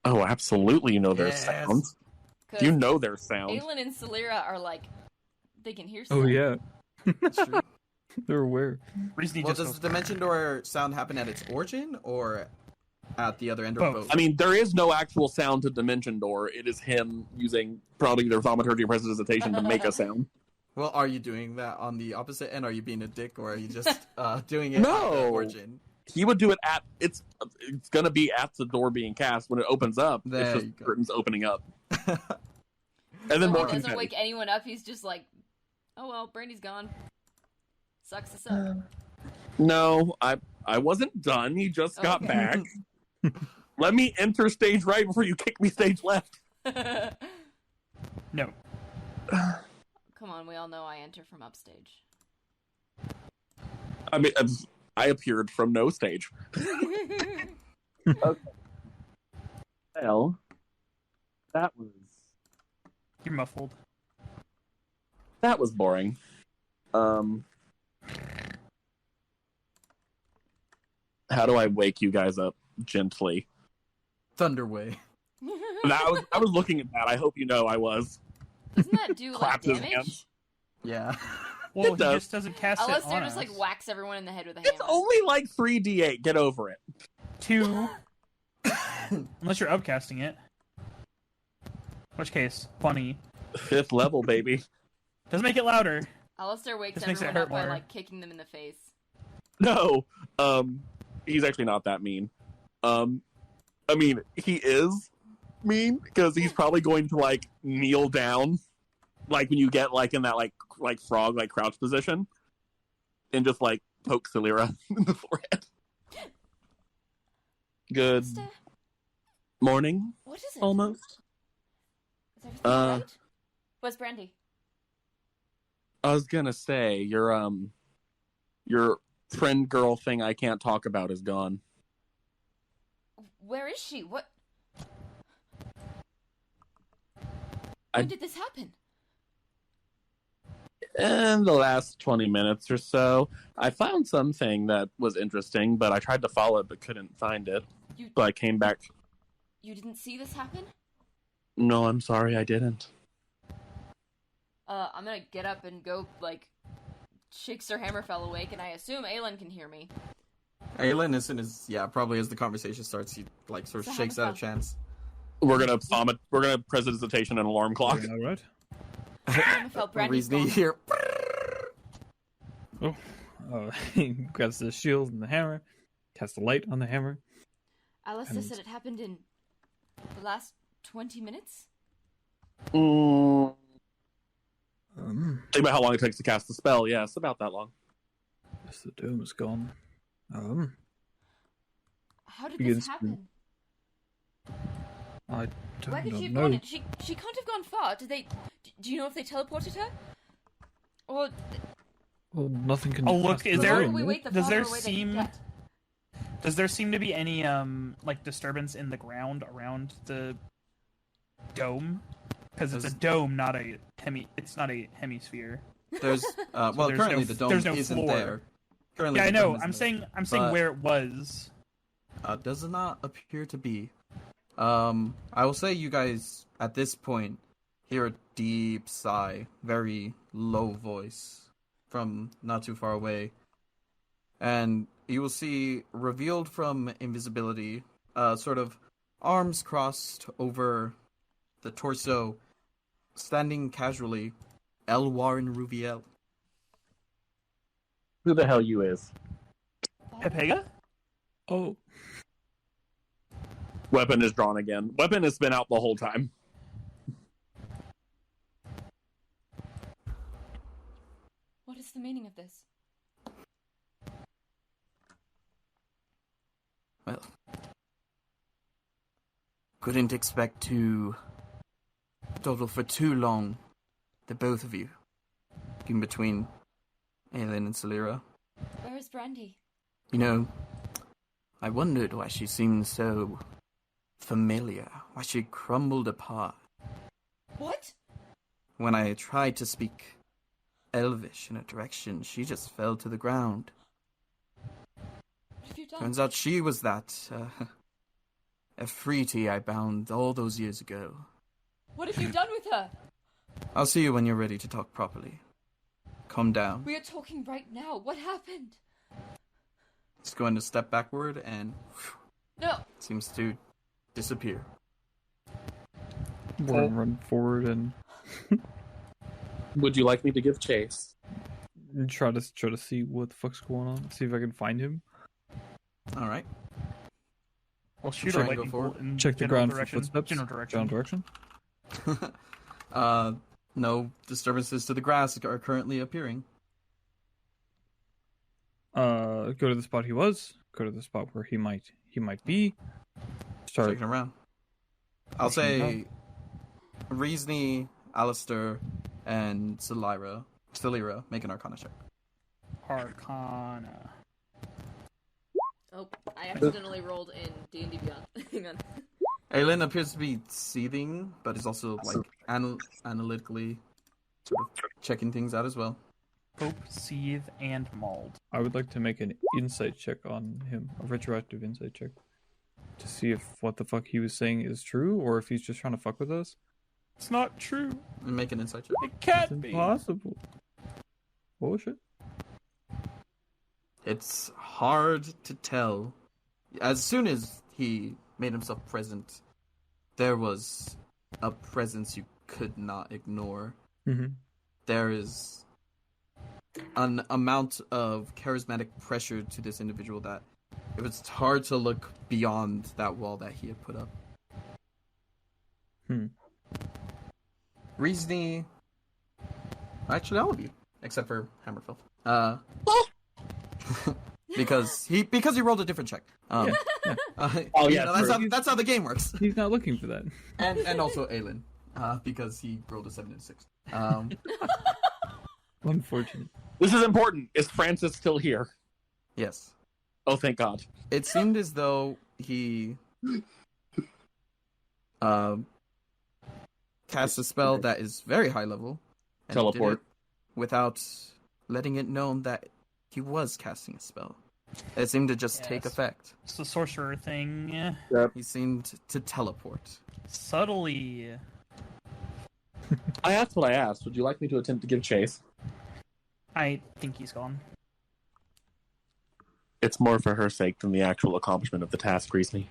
S1: Oh, absolutely! You know there's
S4: Yes.
S1: sounds.
S6: 'Cause
S1: You know there's sound.
S6: Aelin and Silyra are like, they can hear
S3: Oh
S6: sound.
S3: yeah,
S4: That's true.
S3: they're aware.
S2: Reason
S4: Well, does the Dimension Door sound happen at its origin or at the other end of
S2: Both.
S4: both?
S1: I mean, there is no actual sound to Dimension Door. It is him using probably their thaumaturgy and prestidigitation to make a sound.
S4: Well, are you doing that on the opposite end? Are you being a dick, or are you just doing it at
S1: No.
S4: the origin?
S1: He would do it at it's gonna be at the door being cast when it opens up.
S4: There
S1: it's
S4: you
S1: just
S4: go.
S1: curtains opening up, and then
S6: So
S1: more
S6: he doesn't
S1: confetti.
S6: wake anyone up, he's just like, oh well, Brandy's gone. Sucks to suck.
S1: No, I wasn't done. He just got
S6: Okay.
S1: back. Let me enter stage right before you kick me stage left.
S2: No.
S6: Come on, we all know I enter from upstage.
S1: I mean, I appeared from no stage. Well, that
S2: You're muffled.
S1: was boring. How do I wake you guys up gently?
S4: Thunderway.
S1: I was looking at that. I hope you know I was.
S6: Doesn't that do like
S1: Clapped his
S6: damage?
S1: hands.
S4: Yeah.
S2: Well,
S1: It
S2: he
S1: does.
S2: just doesn't cast it
S6: Alistair
S2: on
S6: just like
S2: us.
S6: whacks everyone in the head with a
S1: It's
S6: hammer.
S1: only like 3d8. Get over it.
S2: 2. Unless you're upcasting it. In which case, funny.
S1: 5th level, baby.
S2: Doesn't make it louder.
S6: Alistair wakes
S2: This makes it
S6: everyone up
S2: hurt
S6: by
S2: more.
S6: like kicking them in the face.
S1: No, he's actually not that mean. I mean, he is mean because he's probably going to like kneel down, like when you get like in that like frog like crouch position, and just like poke Silyra in the forehead. Good
S6: Alistair,
S1: morning,
S6: what is it?
S1: almost.
S6: Is everything alright? Where's Brandy?
S1: I was gonna say your friend girl thing I can't talk about is gone.
S6: Where is she? What?
S1: I-
S6: When did this happen?
S1: In the last 20 minutes or so, I found something that was interesting, but I tried to follow it but couldn't find it.
S6: You
S1: So I came back.
S6: you didn't see this happen?
S1: No, I'm sorry, I didn't.
S6: I'm gonna get up and go like shake Sir Hammerfell awake, and I assume Aelin can hear me.
S4: Aelin, as soon as probably as the conversation starts, he like sort of
S6: So
S4: shakes out a
S6: Hammerfell.
S4: chance.
S1: We're gonna prestidigitation and alarm clock.
S3: All right.
S6: Hammerfell, Brandy's
S4: Reason
S6: gone.
S4: here.
S3: Oh, he grabs the shield and the hammer, casts the light on the hammer.
S6: Alistair
S3: And-
S6: said it happened in the last 20 minutes?
S1: Mm,
S3: Um,
S1: think about how long it takes to cast the spell. Yes, about that long.
S3: yes, the dome is gone.
S6: How did
S3: Begins
S6: this happen?
S3: I
S6: Where could
S3: don't
S6: she have
S3: know.
S6: gone? She can't have gone far. Did they? Do you know if they teleported her? Or
S3: Well, nothing can.
S2: Oh, look,
S3: pass
S2: is
S3: the
S2: there-
S6: the
S3: dome,
S6: longer we
S3: no?
S6: wait, the
S2: Does there
S6: farther away they
S2: seem-
S6: can get.
S2: Does there seem to be any like disturbance in the ground around the dome? Because it's a dome, not a It's not a hemisphere.
S4: There's well,
S2: there's
S4: currently
S2: no-
S4: the dome
S2: there's no
S4: isn't
S2: floor.
S4: there. Currently,
S2: Yeah, I
S4: the dome
S2: know.
S4: isn't
S2: I'm
S4: there.
S2: saying
S4: But-
S2: where it was.
S4: Does not appear to be. I will say you guys at this point hear a deep sigh, very low voice from not too far away. And you will see, revealed from invisibility, sort of arms crossed over the torso, standing casually, Elwarren Ruviel.
S1: Who the hell you is?
S2: Pepega?
S3: Oh,
S1: Weapon is drawn again. Weapon has been out the whole time.
S6: What is the meaning of this?
S4: Well, couldn't expect to dawdle for too long, the both of you, in between Aelin and Silyra.
S6: Where is Brandy?
S4: You know, I wondered why she seemed so familiar, why she crumbled apart.
S6: What?
S4: When I tried to speak Elvish in a direction, she just fell to the ground.
S6: What have you done?
S4: Turns out she was that, Efreeti I bound all those years ago.
S6: What have you done with her?
S4: I'll see you when you're ready to talk properly. Calm down.
S6: We are talking right now. What happened?
S4: It's going to step backward and
S6: No.
S4: seems to disappear.
S3: we'll run forward and
S1: Would you like me to give chase?
S3: try to see what the fuck's going on. See if I can find him.
S4: All right.
S2: Well, shoot
S4: Try
S2: a
S4: and go
S2: lightning
S4: forward.
S2: bolt in
S3: Check the
S2: general
S3: ground
S2: direction.
S3: for footsteps.
S2: General direction.
S4: No disturbances to the grass are currently appearing.
S3: Go to the spot he was. Go to the spot where he might be. Start.
S4: Checking around. I'll say Reesney, Alistair, and Silyra make an Arcana check.
S2: Arcana.
S6: Oh, I accidentally rolled in D&D Beyond. Hang on.
S4: Aelin appears to be seething, but is also like analytically sort of checking things out as well.
S2: Hope, seethe, and mauled.
S3: I would like to make an insight check on him, a retroactive insight check, to see if what the fuck he was saying is true or if he's just trying to fuck with us.
S2: It's not true.
S4: And make an insight check.
S2: It
S3: It's
S2: can't be.
S3: impossible. Bullshit.
S4: It's hard to tell. As soon as he made himself present, there was a presence you could not ignore.
S3: Mm-hmm.
S4: There is an amount of charismatic pressure to this individual that it was hard to look beyond that wall that he had put up. Reesney, actually all of you, except for Hammerfell. because he rolled a different check.
S1: Oh,
S4: You
S1: yeah,
S4: know,
S1: true.
S4: that's how the game works.
S3: He's not looking for that.
S4: And also Aelin, because he rolled a 7 and a 6.
S3: Unfortunate.
S1: This is important. Is Francis still here?
S4: Yes.
S1: Oh, thank God.
S4: It seemed as though he cast a spell that is very high level. And he did
S1: Teleport.
S4: it without letting it known that he was casting a spell. It seemed to just take
S2: Yes.
S4: effect.
S2: It's the sorcerer thing.
S4: He seemed to teleport.
S2: Subtly.
S1: I asked what I asked. Would you like me to attempt to give chase?
S2: I think he's gone.
S1: It's more for her sake than the actual accomplishment of the task, Reesney.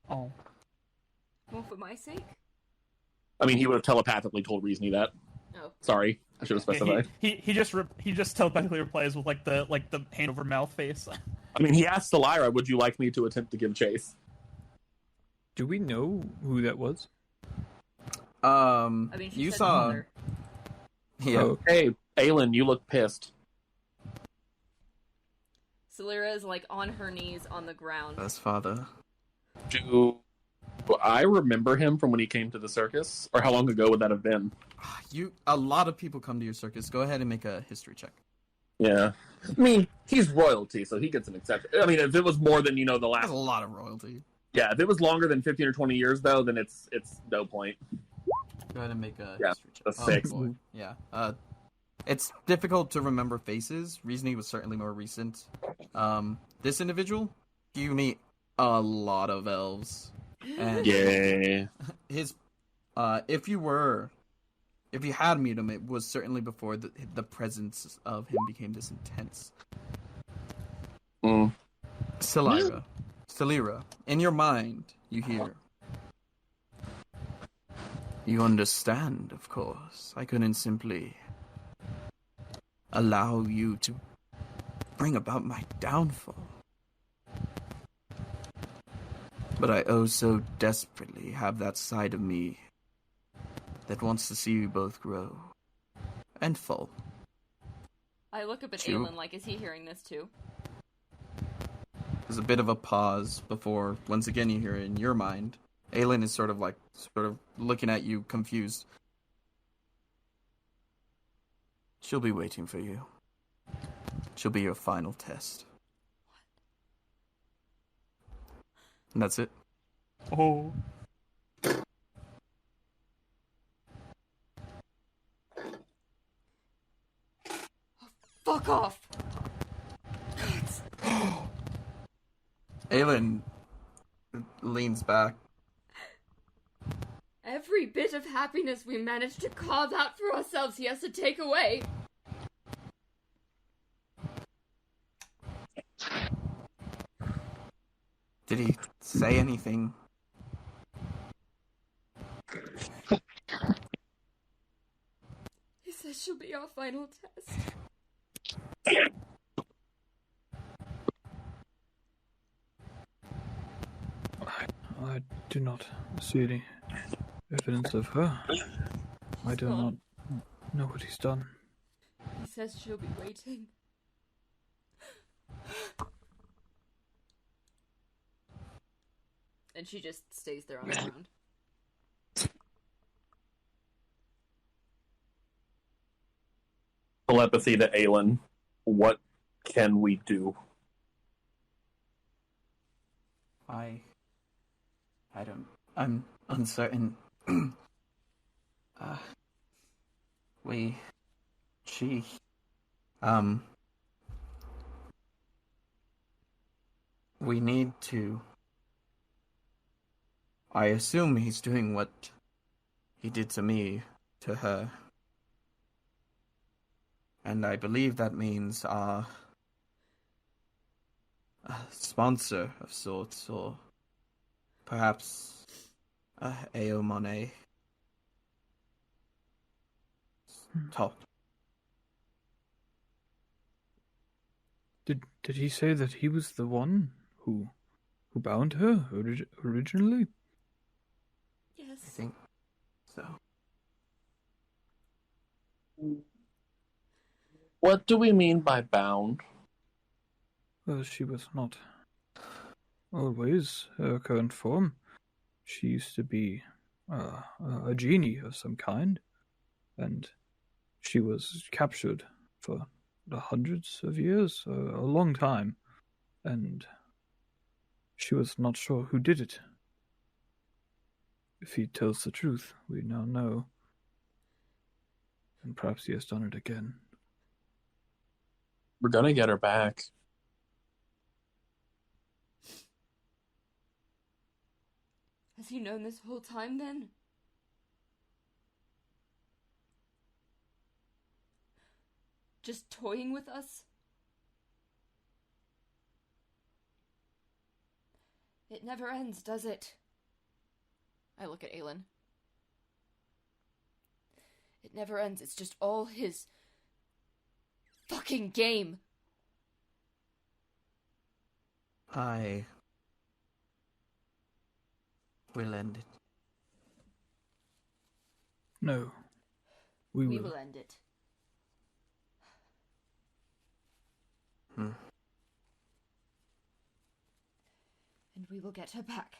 S2: Oh.
S6: Well, for my sake?
S1: I mean, he would have telepathically told Reesney that.
S6: Oh.
S1: Sorry, I should have specified.
S2: He just telepathically replies with like the hand over mouth face.
S1: I mean, he asked Silyra, would you like me to attempt to give chase?
S3: Do we know who that was?
S6: I mean, she
S4: You
S6: said
S4: saw.
S6: mother.
S4: Yeah.
S3: Oh,
S1: Hey, Aelin, you look pissed.
S6: Silyra is like on her knees on the ground.
S4: That's father.
S1: Do I remember him from when he came to the circus? Or how long ago would that have been?
S4: A lot of people come to your circus. Go ahead and make a history check.
S1: Yeah. I mean, he's royalty, so he gets an exception. I mean, if it was more than, the
S4: That's
S1: last...
S4: a lot of royalty.
S1: Yeah, if it was longer than 15 or 20 years, though, then it's no point.
S4: Go ahead and make a
S1: Yeah,
S4: history check.
S1: a 6.
S4: Boy. Yeah. It's difficult to remember faces. Reasoning was certainly more recent. This individual, you meet a lot of elves. And
S1: Yeah.
S4: his if you were if you had met him, it was certainly before the presence of him became this intense.
S1: Mm.
S4: Silyra, in your mind, you hear. You understand, of course. I couldn't simply allow you to bring about my downfall. But I oh so desperately have that side of me that wants to see you both grow and fall.
S6: I look up at
S4: True.
S6: Aelin like, is he hearing this too?
S4: There's a bit of a pause before, once again, you hear it in your mind. Aelin is sort of looking at you, confused. She'll be waiting for you. She'll be your final test. And that's it.
S1: Oh.
S6: Fuck off!
S4: Aelin leans back.
S6: Every bit of happiness we managed to carve out for ourselves, he has to take away.
S4: Did he say anything?
S6: He says she'll be our final test.
S3: I do not see any evidence of her. I do not know what he's done.
S6: He says she'll be waiting. And she just stays there on the ground.
S1: Telepathy to Aelin. What can we do?
S4: I'm uncertain. We need to. I assume he's doing what he did to me, to her. And I believe that means a sponsor of sorts, or perhaps EoA Monet. Talk.
S3: Did he say that he was the one who bound her originally?
S6: Yes.
S4: I think so.
S1: What do we mean by bound?
S3: Well, she was not always her current form. She used to be a genie of some kind, and she was captured for the hundreds of years, a long time, and she was not sure who did it. If he tells the truth, we now know, and perhaps he has done it again.
S1: We're gonna get her back.
S6: Has he known this whole time then? Just toying with us? It never ends, does it? I look at Aelin. It never ends. It's just all his fucking game.
S4: I will end it.
S3: No, we
S6: We
S3: will.
S6: will end it.
S4: Hmm.
S6: And we will get her back.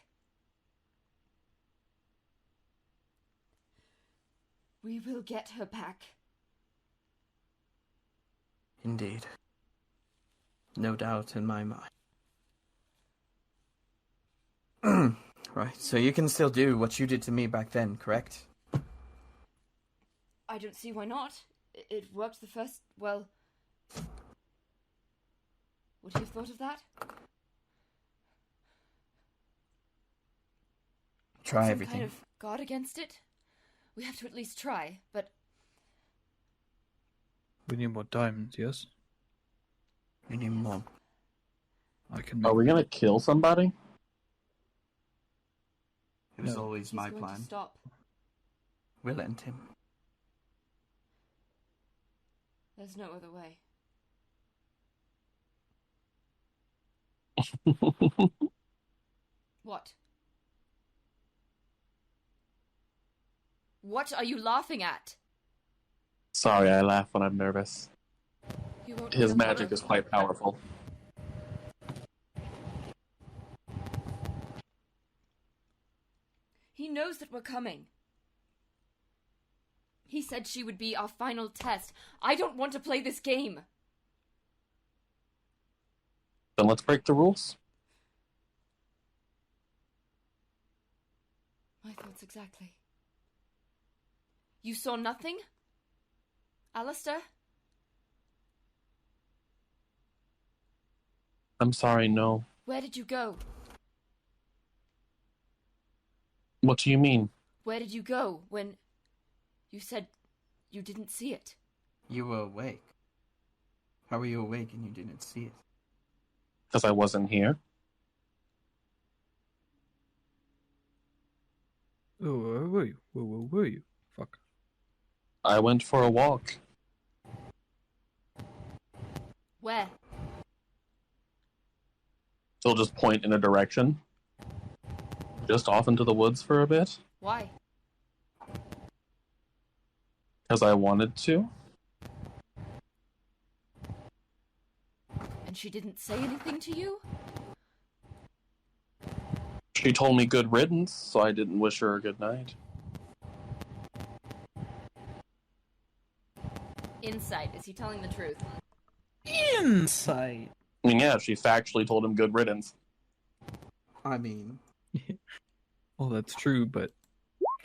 S6: We will get her back.
S4: Indeed. No doubt in my mind. Right, so you can still do what you did to me back then, correct?
S6: I don't see why not. It worked the first... well... Would you have thought of that?
S4: Try
S6: Some
S4: everything.
S6: kind of guard against it? We have to at least try, but
S3: We need more diamonds, yes?
S4: We need more.
S3: I can
S1: Are
S3: make
S1: we gonna kill somebody?
S4: It was
S3: No.
S4: always
S6: He's
S4: my
S6: going
S4: plan.
S6: to stop.
S4: We'll end him.
S6: There's no other way. What? What are you laughing at?
S1: Sorry, I laugh when I'm nervous.
S6: You won't
S1: His
S6: feel
S1: magic
S6: better.
S1: is quite powerful.
S6: He knows that we're coming. He said she would be our final test. I don't want to play this game.
S1: Then let's break the rules.
S6: My thoughts exactly. You saw nothing? Alistair?
S1: I'm sorry, no.
S6: Where did you go?
S1: What do you mean?
S6: Where did you go when you said you didn't see it?
S4: You were awake. How were you awake and you didn't see it?
S1: Because I wasn't here.
S3: Oh, where were you? Where were you? Fuck.
S1: I went for a walk.
S6: Where?
S1: She'll just point in a direction. Just off into the woods for a bit.
S6: Why?
S1: Because I wanted to.
S6: And she didn't say anything to you?
S1: She told me good riddance, so I didn't wish her a good night.
S6: Insight. Is he telling the truth?
S2: Insight.
S1: I mean, yeah, she factually told him good riddance.
S4: I mean,
S3: Well, that's true, but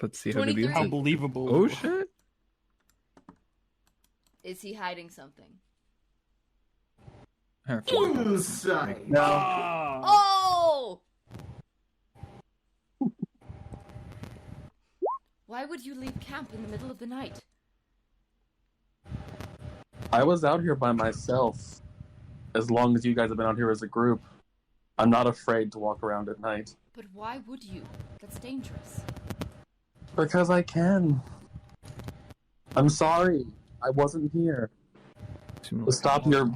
S3: let's see how good he
S6: 23.
S3: is.
S2: How believable.
S3: Oh shit!
S6: Is he hiding something?
S4: insight.
S1: No.
S2: Ah.
S6: Oh! Why would you leave camp in the middle of the night?
S1: I was out here by myself. As long as you guys have been out here as a group. I'm not afraid to walk around at night.
S6: But why would you? That's dangerous.
S1: Because I can. I'm sorry. I wasn't here.
S3: Seemed like
S1: Stop
S3: a
S1: your...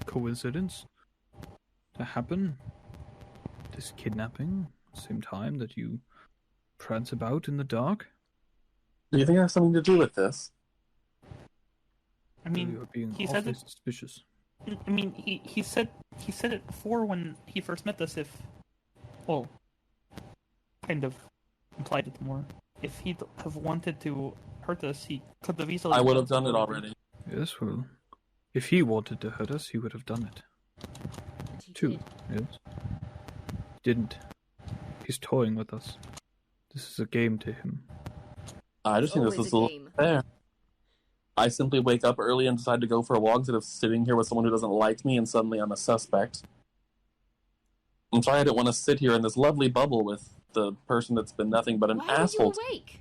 S3: coincidence to happen. This kidnapping, same time that you prance about in the dark.
S1: Do you think it has something to do with this?
S2: I mean,
S3: you are being
S2: he said
S3: awfully
S2: it.
S3: suspicious.
S2: I mean, he said it before when he first met us. Well, kind of implied it more. If he'd have wanted to hurt us, he could have easily.
S1: I would have done it already.
S3: Yes, well, if he wanted to hurt us, he would have done it.
S6: And he
S3: Too.
S6: did.
S3: Yes. Didn't. He's toying with us. This is a game to him.
S1: I just think this
S6: Always
S1: is
S6: a
S1: a little
S6: game.
S1: fair. I simply wake up early and decide to go for a walk instead of sitting here with someone who doesn't like me and suddenly I'm a suspect. I'm sorry I didn't want to sit here in this lovely bubble with the person that's been nothing but an
S6: Why
S1: asshole.
S6: are you awake?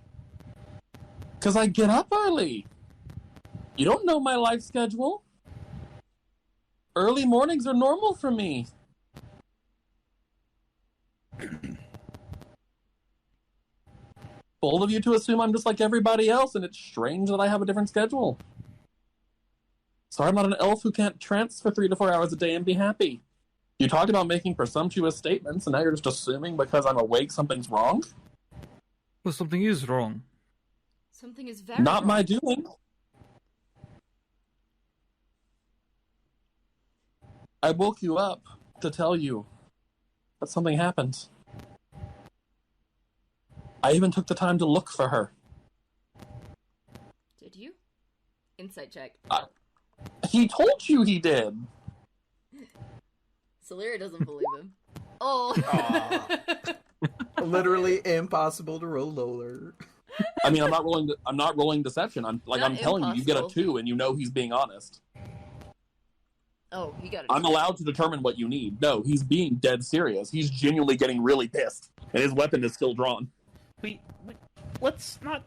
S1: Because I get up early. You don't know my life schedule. Early mornings are normal for me. Bold of you to assume I'm just like everybody else, and it's strange that I have a different schedule. Sorry, I'm not an elf who can't trance for 3 to 4 hours a day and be happy. You talked about making presumptuous statements, and now you're just assuming because I'm awake something's wrong?
S3: Well, something is wrong.
S6: Something is very
S1: Not
S6: wrong.
S1: my doing. I woke you up to tell you that something happened. I even took the time to look for her.
S6: Did you? Insight check.
S1: He told you he did.
S6: Silyra doesn't believe him. Oh.
S4: Literally impossible to roll lower.
S1: I mean, I'm not rolling deception. I'm
S6: Not
S1: telling you, you get a
S6: impossible.
S1: 2 and you know he's being honest.
S6: Oh, he got it.
S1: I'm allowed to determine what you need. No, he's being dead serious. He's genuinely getting really pissed. And his weapon is still drawn.
S2: We let's not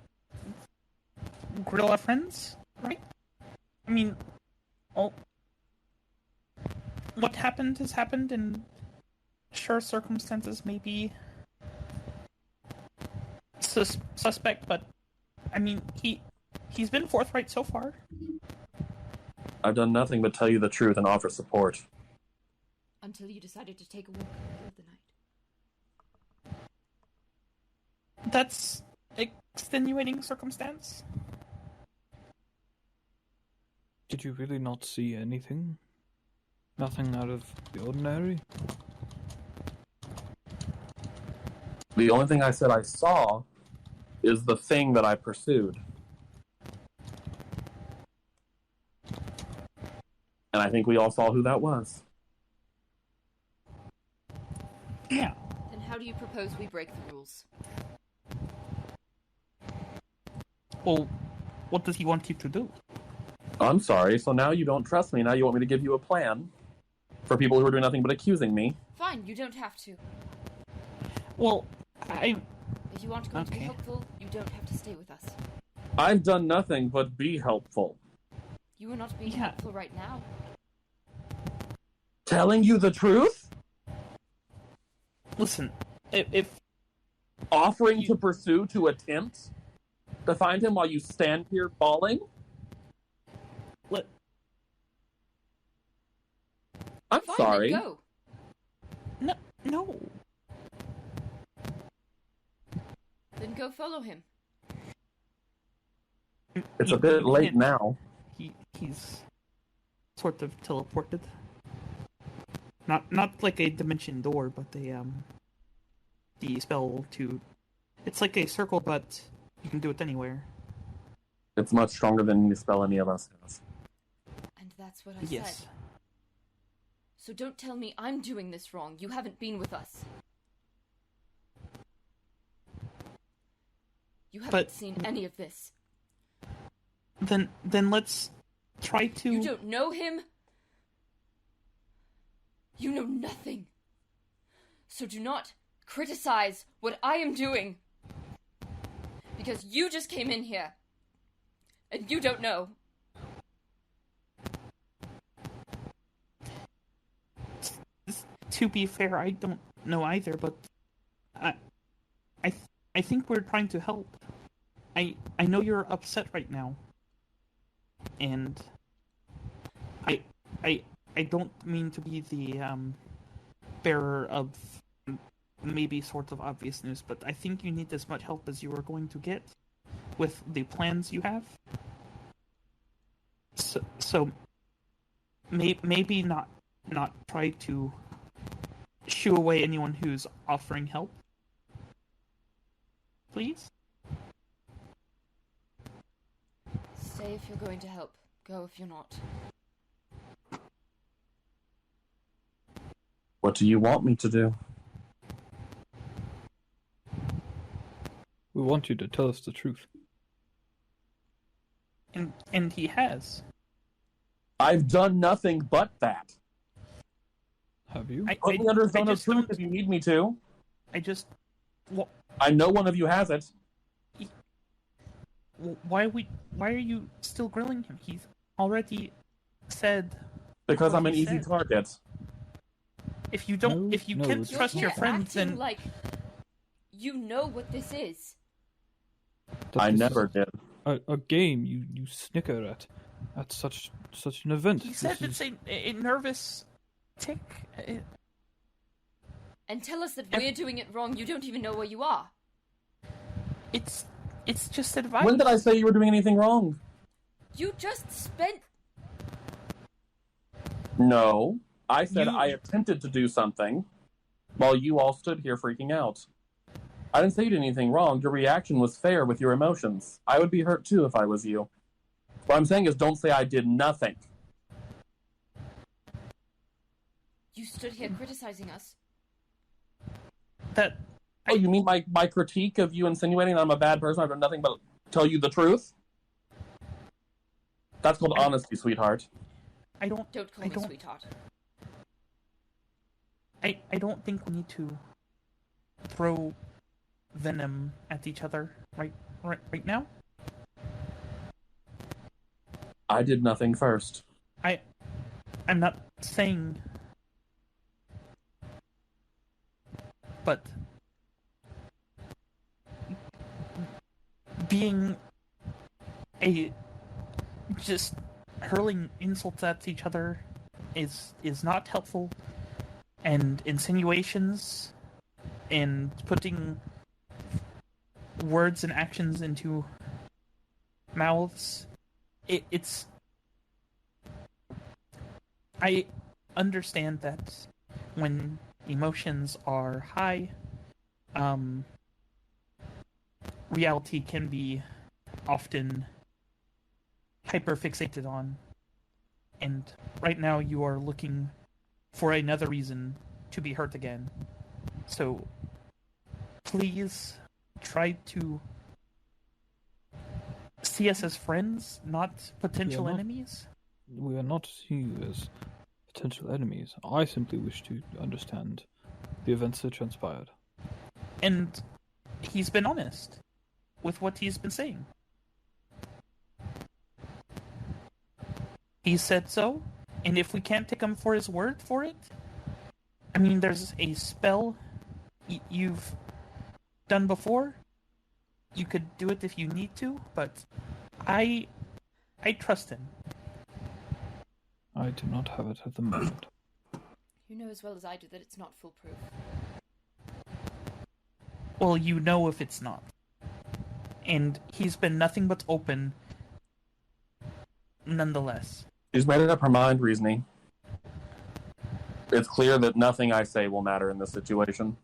S2: grill our friends, right? I mean, Oh, what happened has happened, and sure, circumstances may be suspect, but I mean, he's been forthright so far.
S1: I've done nothing but tell you the truth and offer support.
S6: Until you decided to take a walk in the middle of the night.
S2: That's extenuating circumstance.
S3: Did you really not see anything? Nothing out of the ordinary?
S1: The only thing I said I saw is the thing that I pursued. And I think we all saw who that was.
S2: Yeah.
S6: Then how do you propose we break the rules?
S2: Well, what does he want you to do?
S1: I'm sorry, so now you don't trust me. Now you want me to give you a plan for people who are doing nothing but accusing me.
S6: Fine, you don't have to.
S2: Well,
S6: If you aren't going to be
S2: Okay.
S6: helpful, you don't have to stay with us.
S1: I've done nothing but be helpful.
S6: You are not being
S2: Yeah.
S6: helpful right now.
S1: Telling you the truth?
S2: listen, if
S1: Offering to pursue, to attempt to find him while you stand here bawling?
S2: let
S1: I'm
S6: Fine,
S1: sorry.
S6: then go.
S2: no,
S6: Then go follow him.
S1: It's
S2: you-
S1: a bit
S2: you
S1: late
S2: can't-
S1: now.
S2: He's sort of teleported. Not like a dimension door, but the spell to. It's like a circle, but you can do it anywhere.
S1: It's much stronger than any spell any of us has.
S6: And that's what I
S2: Yes.
S6: said. So don't tell me I'm doing this wrong. You haven't been with us. You haven't
S2: But-
S6: seen any of this.
S2: Then let's try to.
S6: You don't know him. You know nothing. So do not criticize what I am doing. Because you just came in here. And you don't know.
S2: To be fair, I don't know either, but I think we're trying to help. I know you're upset right now, and I don't mean to be the bearer of maybe sort of obvious news, but I think you need as much help as you are going to get with the plans you have. So maybe not try to shoo away anyone who's offering help. Please?
S6: Stay if you're going to help. Go if you're not.
S1: What do you want me to do?
S3: We want you to tell us the truth.
S2: And he has.
S1: I've done nothing but that.
S3: Have you?
S1: Put me under a zone of
S2: just
S1: truth
S2: don't-
S1: if you need me to.
S2: I just.
S1: I know one of you has it.
S2: Why are you still grilling him? He's already said.
S1: Because
S2: What
S1: I'm an
S2: he
S1: easy
S2: said.
S1: target.
S2: If you don't,
S3: No,
S2: if you
S3: no,
S2: can't
S3: it's
S2: trust
S3: not.
S2: your
S6: You're
S2: friends,
S6: acting
S2: then
S6: like you know what this is.
S3: That
S1: I
S3: this
S1: never
S3: is
S1: did.
S3: a game you snicker at such an event.
S2: he said
S3: This
S2: it's
S3: is-
S2: a nervous tick.
S6: And tell us that we're doing it wrong. You don't even know where you are.
S2: It's just advice.
S1: When did I say you were doing anything wrong?
S6: You just spent.
S1: No. I said
S2: You-
S1: I attempted to do something while you all stood here freaking out. I didn't say you did anything wrong. Your reaction was fair with your emotions. I would be hurt too if I was you. What I'm saying is don't say I did nothing.
S6: You stood here criticizing us.
S2: that?
S1: Oh, you mean my critique of you insinuating I'm a bad person? I've done nothing but tell you the truth? That's called honesty, sweetheart.
S2: I don't.
S6: Don't call
S2: I
S6: me
S2: don't.
S6: sweetheart.
S2: I don't think we need to throw venom at each other right now.
S1: I did nothing first.
S2: I'm not saying, but being just hurling insults at each other is not helpful, and insinuations and putting words and actions into mouths, it's I understand that when emotions are high, reality can be often hyper-fixated on, and right now you are looking for another reason to be hurt again. So please try to see us as friends, not potential enemies.
S3: We are not seeing you as potential enemies. I simply wish to understand the events that transpired.
S2: And he's been honest with what he's been saying. He said so, and if we can't take him for his word for it, I mean, there's a spell you've done before. You could do it if you need to, but I trust him.
S3: I do not have it at the moment.
S6: You know as well as I do that it's not foolproof.
S2: Well, you know if it's not. And he's been nothing but open nonetheless.
S1: She's made up her mind, reasoning. It's clear that nothing I say will matter in this situation.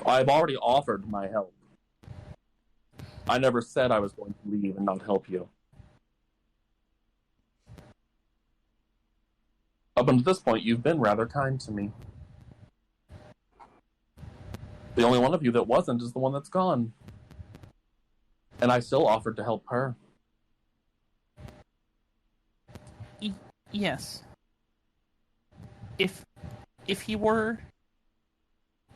S1: I've already offered my help. I never said I was going to leave and not help you. Up until this point, you've been rather kind to me. The only one of you that wasn't is the one that's gone. And I still offered to help her.
S2: Yes. If he were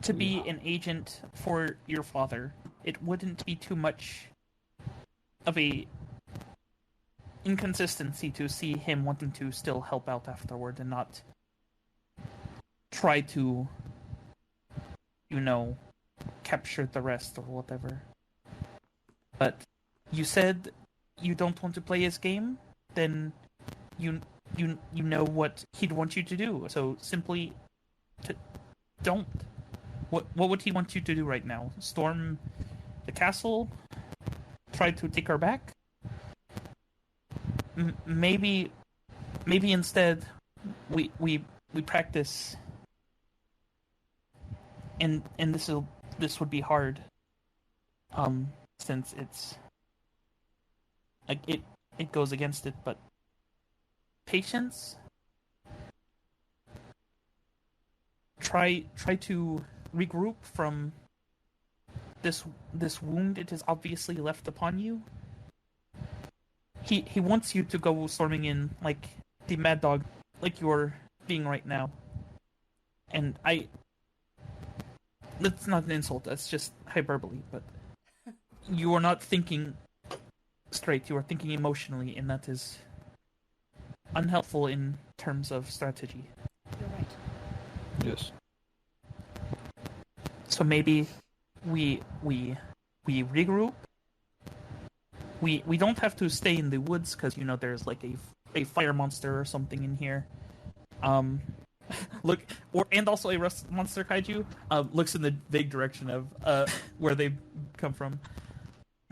S2: to be an agent for your father, it wouldn't be too much of a inconsistency to see him wanting to still help out afterward and not try to, capture the rest or whatever. But you said you don't want to play his game, then you know what he'd want you to do. So simply don't. What would he want you to do right now? Storm the castle? Try to take her back? Maybe instead we practice, and this would be hard, since it's like it goes against it, but patience. Try to regroup from this wound it has obviously left upon you. He wants you to go storming in like the mad dog, like you're being right now. And that's not an insult, that's just hyperbole, but you are not thinking straight, you are thinking emotionally, and that is unhelpful in terms of strategy.
S6: You're right.
S3: Yes.
S2: So maybe we regroup. We don't have to stay in the woods because there's like a fire monster or something in here. Look, and also a rust monster kaiju. Looks in the vague direction of where they come from.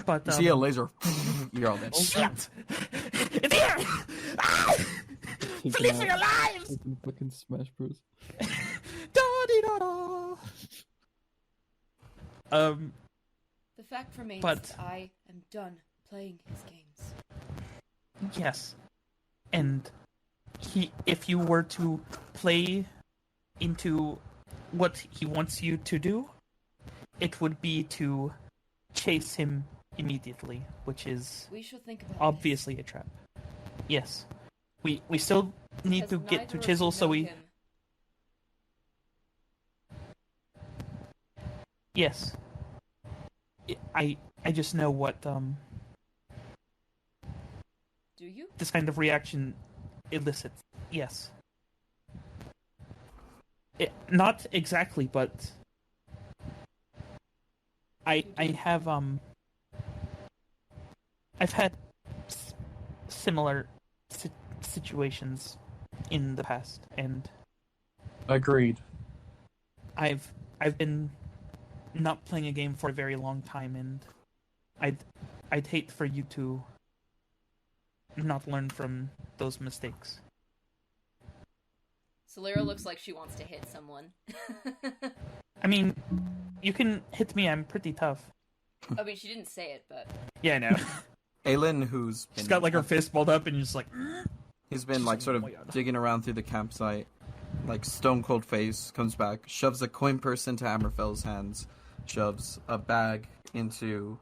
S2: But
S4: You see a laser. You're all dead.
S2: Shit! It's here! Ah! Felice, you're alive!
S3: Fucking Smash Bros.
S2: Da-dee-da-da!
S6: The fact remains
S2: But-
S6: that I am done playing his games.
S2: Yes. And if you were to play into what he wants you to do, it would be to chase him immediately, which is
S6: We shall think about
S2: obviously a trap. Yes. We still need
S6: this,
S2: to
S6: as
S2: get
S6: neither
S2: to
S6: of
S2: Chisel,
S6: you
S2: so
S6: know
S2: we...
S6: him.
S2: Yes. I just know what,
S6: Do you?
S2: this kind of reaction elicits. Yes. Not exactly, but I have I've had similar situations in the past, and
S1: Agreed.
S2: I've been not playing a game for a very long time, and I'd hate for you to not learn from those mistakes.
S6: Silyra looks like she wants to hit someone.
S2: I mean, you can hit me. I'm pretty tough.
S6: I mean, she didn't say it, but
S2: Yeah, I know.
S4: Aelin, who's
S2: She's
S4: been,
S2: got like her fist balled up, and you're just like,
S4: he's been like sort of
S2: Oh my God.
S4: digging around through the campsite, like stone cold face, comes back, shoves a coin purse into Hammerfell's hands, shoves a bag into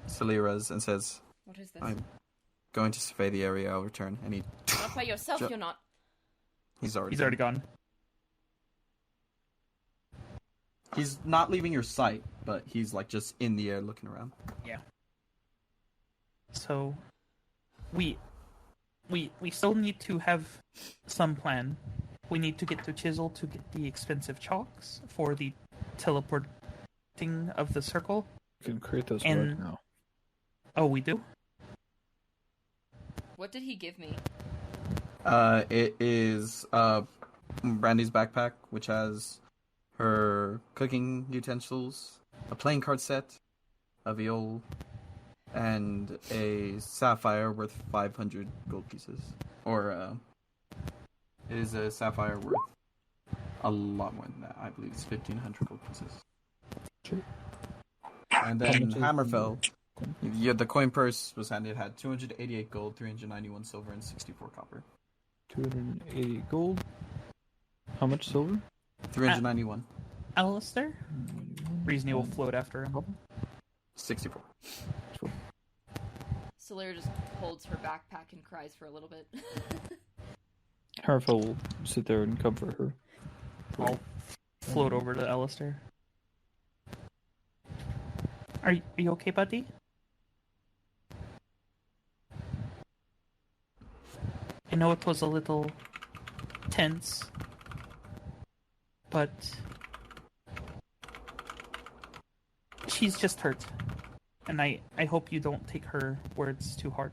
S4: Silyra's, and says,
S6: what is this?
S4: "I'm going to survey the area. I'll return." And
S6: Not by yourself,
S4: Ju-
S6: you're not.
S4: he's already
S2: gone.
S4: He's not leaving your sight, but he's like just in the air looking around.
S2: So, we still need to have some plan. We need to get to Chisel to get the expensive chalks for the teleporting of the circle.
S3: You can create those
S2: And-
S3: right now.
S2: Oh, we do?
S6: What did he give me?
S4: It is Brandy's backpack, which has her cooking utensils, a playing card set, a viol, and a sapphire worth 500 gold pieces. Or, it is a sapphire worth a lot more than that. I believe it's 1,500 gold pieces.
S3: Sure.
S4: And
S3: How
S4: then
S3: much is
S4: Hammerfell, the coin purse was handed, had 288 gold, 391 silver, and 64 copper.
S3: 280 gold. How much silver?
S4: 391.
S2: Alistair? Reason will float after him.
S4: 64.
S6: Silyra just holds her backpack and cries for a little bit.
S3: Harfell will sit there and comfort her.
S2: I'll float over to Alistair. Are you okay, buddy? I know it was a little tense, but she's just hurt. And I hope you don't take her words too hard.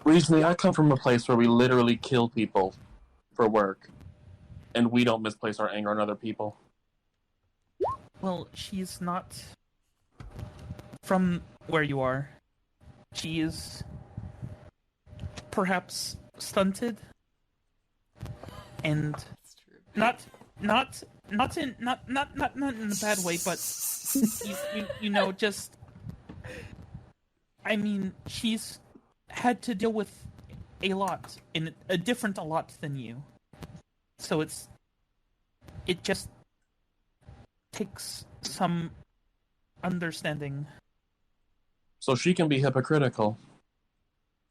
S1: Recently, I come from a place where we literally kill people for work, and we don't misplace our anger on other people.
S2: Well, she's not from where you are. She is perhaps stunted, and
S6: That's true.
S2: not in a bad way, but you know, just I mean, she's had to deal with a lot, in a different lot than you. So it just takes some understanding.
S1: So she can be hypocritical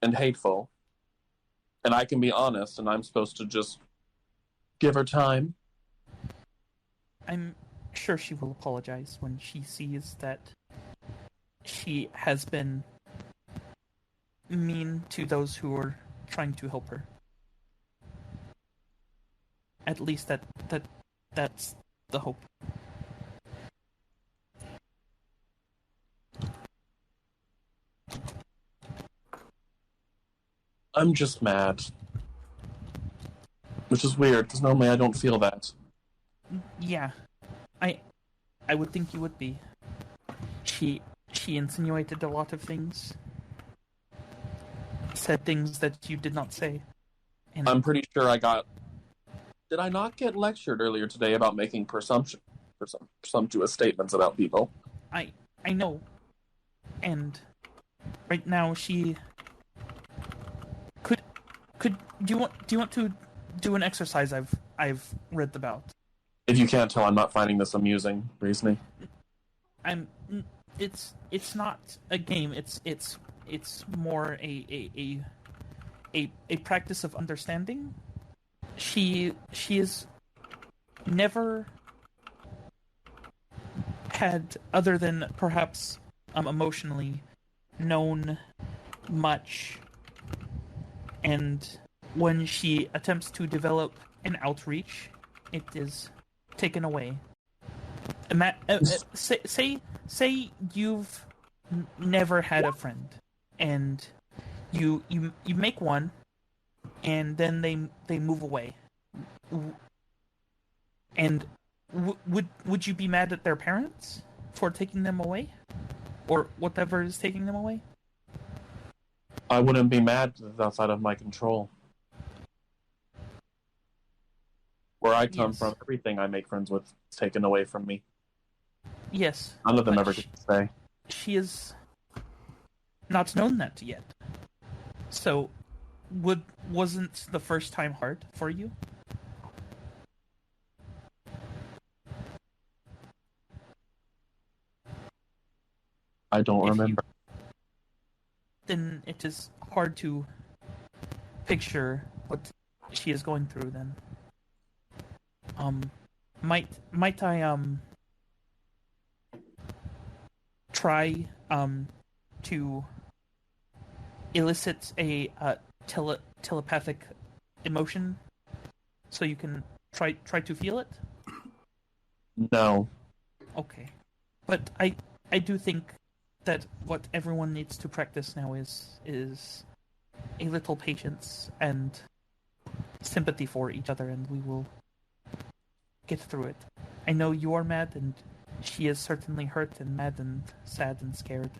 S1: and hateful, and I can be honest, and I'm supposed to just give her time.
S2: I'm sure she will apologize when she sees that she has been mean to those who are trying to help her. At least that's the hope.
S1: I'm just mad. Which is weird, because normally I don't feel that.
S2: Yeah, I would think you would be. She insinuated a lot of things, said things that you did not say. And
S1: I'm pretty sure I got... Did I not get lectured earlier today about making presumptuous statements about people?
S2: I know, and right now she could do you want to do an exercise I've read about?
S1: If you can't tell, I'm not finding this amusing, reasoning.
S2: It's not a game. It's more a practice of understanding. She is never had, other than perhaps emotionally, known much, and when she attempts to develop an outreach, it is taken away. Say you've never had a friend, and you make one, and then they move away. And would you be mad at their parents for taking them away, or whatever is taking them away?
S1: I wouldn't be mad if it's outside of my control. Where I come
S2: Yes.
S1: from, everything I make friends with is taken away from me.
S2: Yes.
S1: None of them
S2: but
S1: ever get to stay.
S2: She is not known that yet. So, wasn't the first time hard for you?
S1: I don't remember.
S2: Then it is hard to picture what she is going through then. Might I try to elicit a telepathic emotion so you can try to feel it?
S1: No.
S2: Okay. But I do think that what everyone needs to practice now is a little patience and sympathy for each other, and we will get through it. I know you are mad, and she is certainly hurt and mad and sad and scared.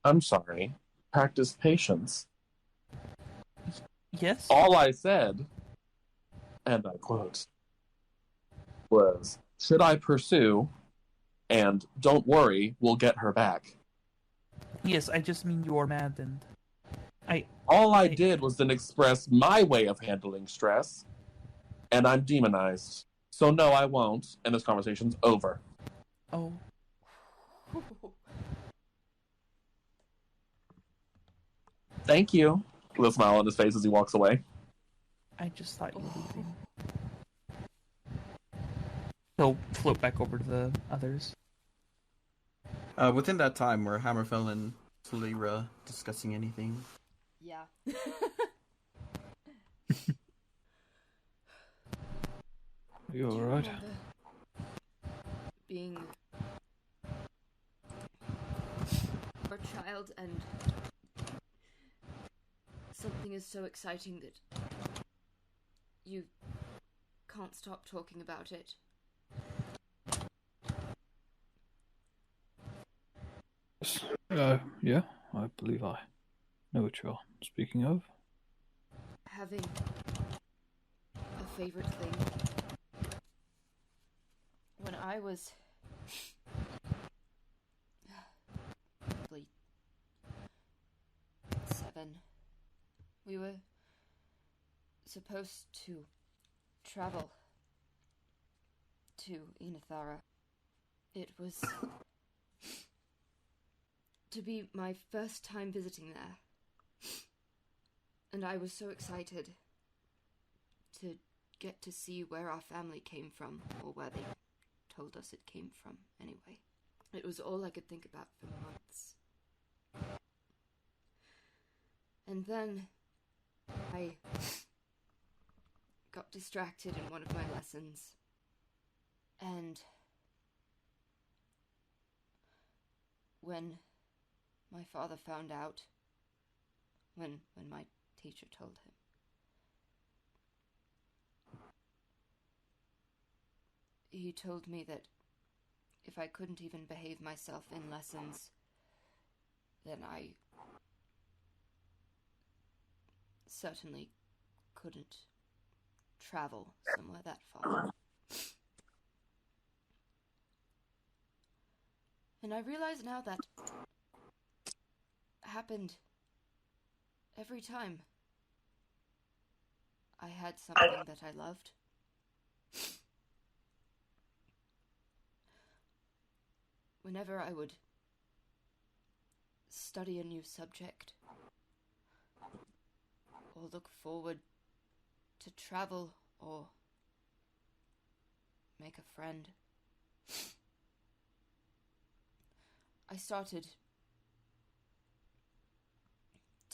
S1: I'm sorry. Practice patience.
S2: Yes?
S1: All I said, and I quote, was, should I pursue? And don't worry, we'll get her back.
S2: Yes, I just mean you are mad, and
S1: All I did was then express my way of handling stress, and I'm demonized. So no, I won't, and this conversation's over.
S2: Oh,
S1: Thank you. With a smile on his face as he walks away.
S2: I just thought you were leaving. He'll float back over to the others.
S4: Within that time, were Hammerfell and Silyra discussing anything?
S6: Yeah.
S3: You
S6: Do you
S3: alright?
S6: remember being a child and something is so exciting that you can't stop talking about it?
S3: Yeah, I believe I know what you're speaking of.
S6: Having a favorite thing. When I was probably 7, we were supposed to travel to Inithara. It was to be my first time visiting there. And I was so excited to get to see where our family came from, or where they told us it came from, anyway. It was all I could think about for months. And then I got distracted in one of my lessons, and when my father found out, when my teacher told him, he told me that if I couldn't even behave myself in lessons, then I certainly couldn't travel somewhere that far. And I realize now that happened every time I had something that I loved. Whenever I would study a new subject, or look forward to travel, or make a friend, I started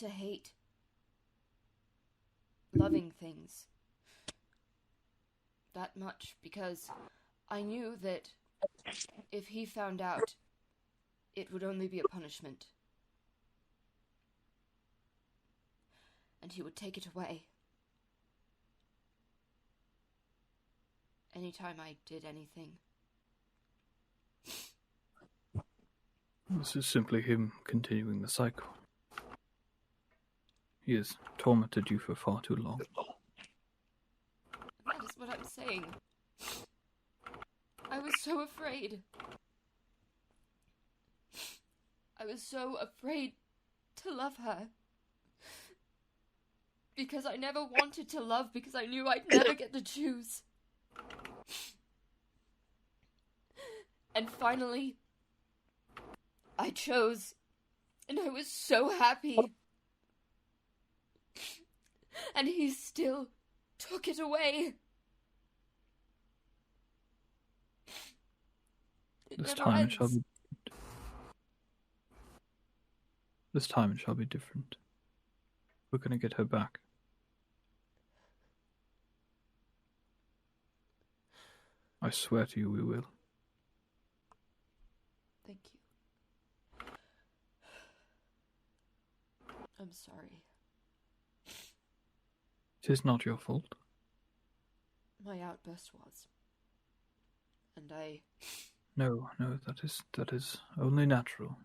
S6: to hate loving things that much, because I knew that if he found out, it would only be a punishment. And he would take it away. Anytime I did anything.
S3: This is simply him continuing the cycle. He has tormented you for far too long.
S6: That is what I'm saying. I was so afraid. I was so afraid to love her. Because I never wanted to love, because I knew I'd never get to choose. And finally, I chose, and I was so happy. And he still took it away.
S3: This time it shall be different. We're gonna get her back. I swear to you we will.
S6: Thank you. I'm sorry.
S3: It is not your fault.
S6: My outburst was. And I...
S3: No, that is only natural.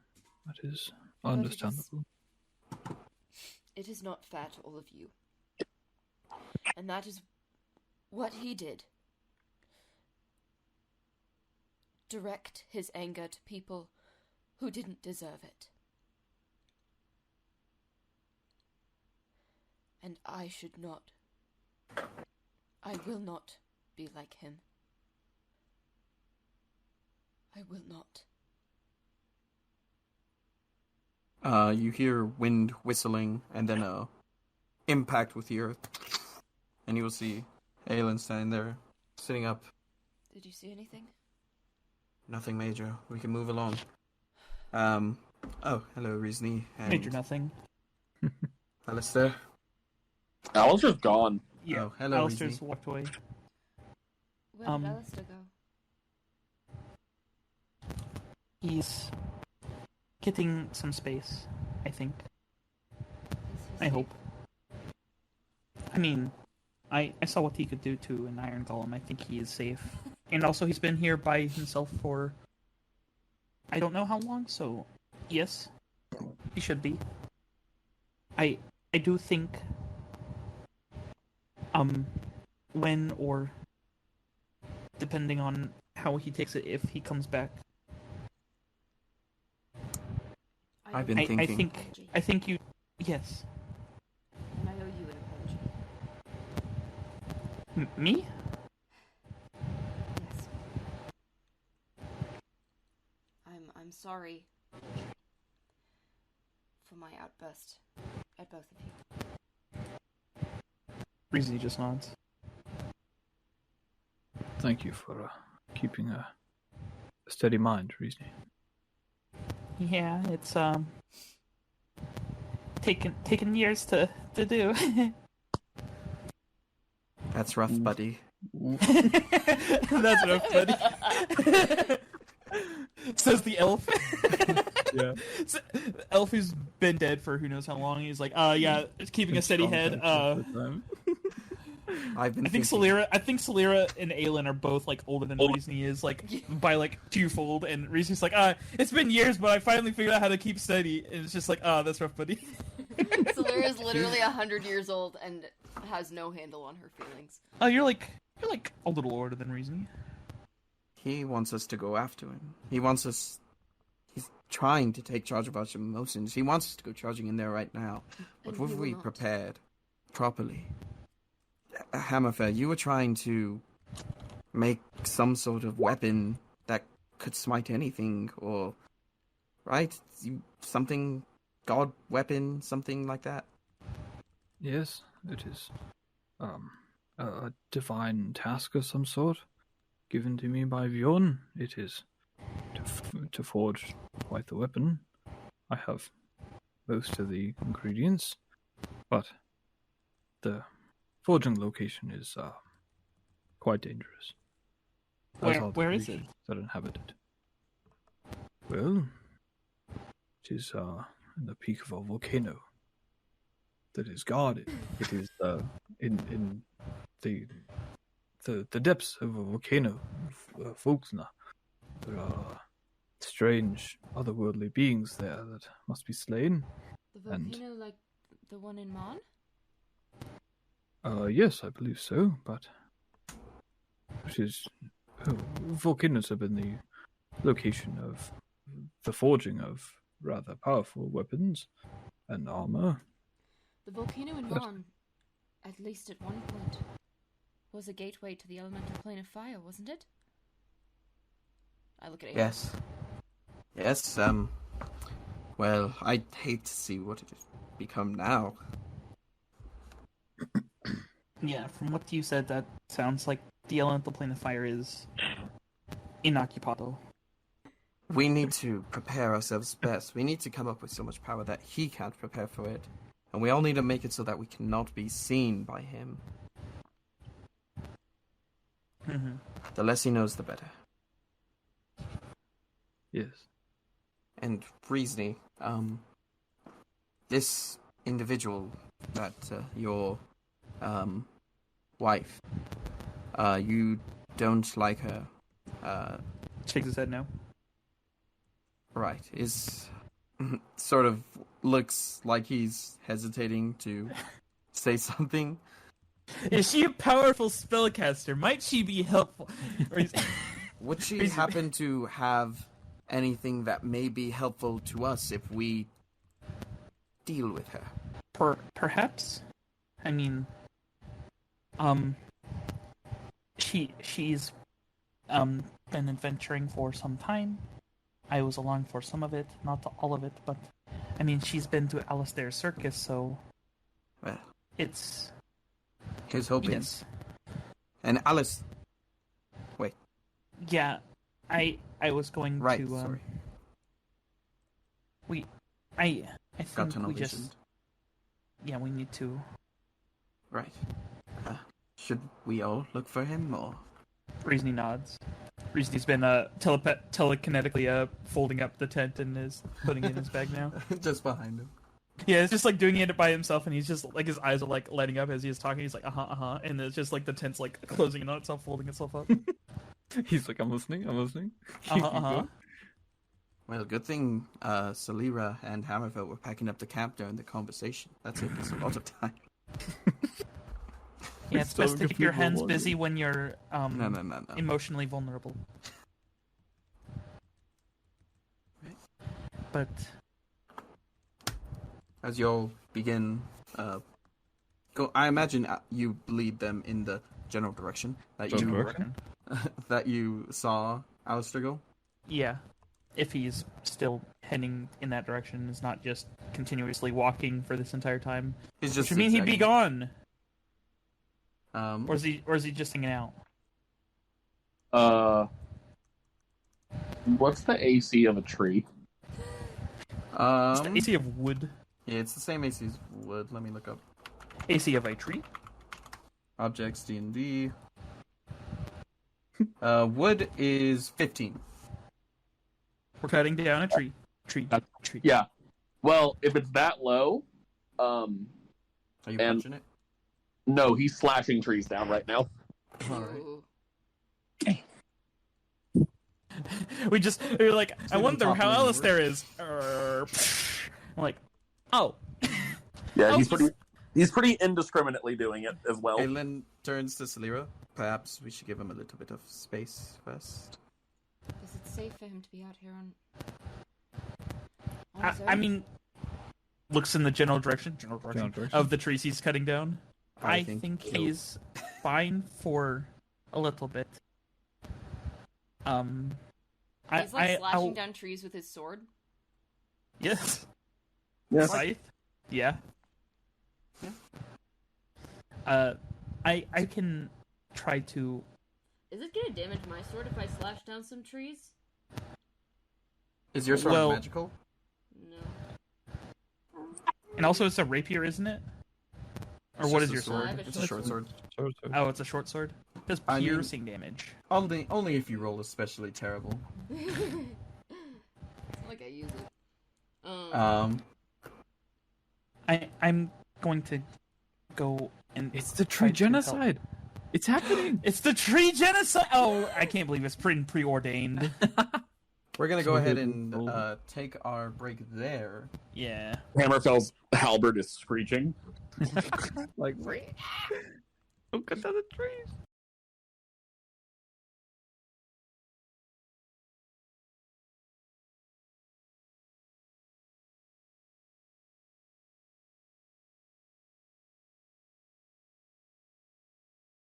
S3: That is understandable.
S6: It is not fair to all of you. And that is what he did. Direct his anger to people who didn't deserve it. And I should not. I will not be like him. I will not.
S4: You hear wind whistling and then a impact with the earth. And you will see Aelin standing there, sitting up.
S6: Did you see anything?
S4: Nothing major. We can move along. Oh, hello, Rizni. And
S2: Major nothing.
S4: Alistair.
S1: Alistair's gone.
S2: Yeah,
S4: Oh, hello,
S2: Alistair's
S4: Rizni.
S2: walked away.
S6: Where did Alistair go?
S2: He's getting some space, I think.
S6: Is he
S2: I
S6: safe?
S2: hope. I mean, I saw what he could do to an iron golem. I think he is safe. And also, he's been here by himself for I don't know how long, so yes, he should be. I do think when or depending on how he takes it, if he comes back,
S4: I've been thinking.
S2: I think you yes.
S6: And I owe you an apology.
S2: Me?
S6: Yes. I'm sorry for my outburst at both of you.
S2: Breezy just nods.
S3: Thank you for keeping a steady mind, Rizni.
S2: Yeah, it's taken years to do.
S4: That's rough, buddy.
S2: That's rough, buddy. Says the elf.
S3: Yeah.
S2: So, elf who's been dead for who knows how long. He's like, yeah, it's keeping a steady head.
S4: I've been
S2: I think Silyra and Aelin are both like older than Reezy is, like by like twofold, and Reezy's like, it's been years, but I finally figured out how to keep steady. And it's just like, that's rough, buddy.
S6: Silyra is literally 100 years old and has no handle on her feelings.
S2: Oh, you're like a little older than Reezy.
S4: He wants us to go after him. He's trying to take charge of our emotions. He wants us to go charging in there right now. But
S6: And
S4: what
S6: he
S4: if
S6: will
S4: we
S6: not.
S4: prepared properly? Hammerfell, you were trying to make some sort of weapon that could smite anything, or right? Something, god weapon, something like that.
S3: Yes, it is a divine task of some sort given to me by Bjorn. It is to forge quite the weapon. I have most of the ingredients, but the forging location is quite dangerous.
S2: Where is it?
S3: That inhabit it. Well, it is in the peak of a volcano that is guarded. It is in the depths of a volcano, Volksna. There are strange, otherworldly beings there that must be slain.
S6: The volcano, like the one in Mon?
S3: Yes, I believe so, but it is volcanoes have been the location of the forging of rather powerful weapons and armor.
S6: The volcano in Mon, at least at one point, was a gateway to the elemental plane of fire, wasn't it? I look at it.
S4: Yes. Yes, well, I'd hate to see what it has become now.
S2: Yeah, from what you said, that sounds like the elemental plane of fire is inoccupado.
S4: We need to prepare ourselves best. We need to come up with so much power that he can't prepare for it. And we all need to make it so that we cannot be seen by him.
S2: Mm-hmm.
S4: The less he knows, the better.
S3: Yes.
S4: And Reesney, this individual that your wife, you don't like her.
S2: Shakes his head no.
S4: Right, is sort of looks like he's hesitating to say something.
S2: Is she a powerful spellcaster? Might she be helpful?
S4: Would she happen to have anything that may be helpful to us if we deal with her?
S2: Perhaps. I mean, she's been adventuring for some time. I was along for some of it, not all of it, but I mean, she's been to Alistair's circus, so
S4: Well,
S2: it's
S4: here's hoping.
S2: yes.
S4: And Alice, wait,
S2: Yeah, I was going
S4: right?
S2: to
S4: Sorry,
S2: I
S4: got
S2: think
S4: tunnel
S2: we just
S4: visioned.
S2: we need to.
S4: Right. Should we all look for him, or?
S2: Reasoning nods. Reasoning has been telekinetically folding up the tent and is putting it in his bag now.
S4: Just behind him.
S2: Yeah, it's just like doing it by himself, and he's just like his eyes are like lighting up as he's talking. He's like and it's just like the tent's like closing in on itself, folding itself up.
S3: He's like, I'm listening.
S4: Well, good thing Silyra and Hammerfell were packing up the camp during the conversation. That saved us a lot of time.
S2: Yeah, it's best to keep your hands busy when you're
S4: No.
S2: emotionally vulnerable. But
S4: As you all begin, go. I imagine you lead them in the general direction that you
S3: Direction?
S4: that you saw Alistair go.
S2: yeah, if he's still heading in that direction, is not just continuously walking for this entire time,
S4: It's just
S2: which would mean he'd be
S4: zigzagging.
S2: gone,
S4: Um,
S2: or is he just hanging out?
S1: What's the AC of a tree?
S2: It's the AC of wood.
S4: Yeah, it's the same AC as wood. Let me look up
S2: AC of a tree.
S4: objects D&D. Wood is 15.
S2: We're cutting down a tree. Tree.
S1: Yeah. Well, if it's that low,
S4: Are you
S1: And-
S4: watching it?
S1: no, he's slashing trees down right now.
S4: All right.
S6: Ooh.
S2: We're like, I
S4: even
S2: wonder how
S4: toppling over.
S2: Alistair is. I'm like, oh.
S1: Yeah,
S2: Oh,
S1: he's pretty indiscriminately doing it as well.
S4: Aelin turns to Silyra. Perhaps we should give him a little bit of space first.
S6: Is it safe for him to be out here on his
S2: I
S6: own?
S2: mean, looks in the general direction of the trees he's cutting down. I think
S4: so.
S2: he's fine for a little bit.
S6: He's like slashing down trees with his sword.
S2: Yes.
S1: Yes.
S2: Scythe? Yeah. I can try to.
S6: Is it gonna damage my sword if I slash down some trees?
S4: Is your sword
S2: Well-
S6: No.
S4: magical?
S2: And also, it's a rapier, isn't it? Or
S4: It's
S2: what
S4: just
S2: is your
S4: a sword.
S2: sword?
S4: It's a short sword.
S2: Oh, it's a short sword. It does
S4: I mean-
S2: piercing damage.
S4: Only if you roll especially terrible.
S6: It's not like I use it.
S2: I'm going to go and
S3: It's the
S2: try
S3: tree
S2: to help.
S3: genocide. It's happening.
S2: It's the tree genocide. Oh, I can't believe it's preordained.
S4: We're gonna go
S3: So
S4: ahead
S3: good.
S4: and take our break there.
S2: Yeah.
S1: Hammerfell's halberd is screeching.
S3: Like, don't cut down the trees.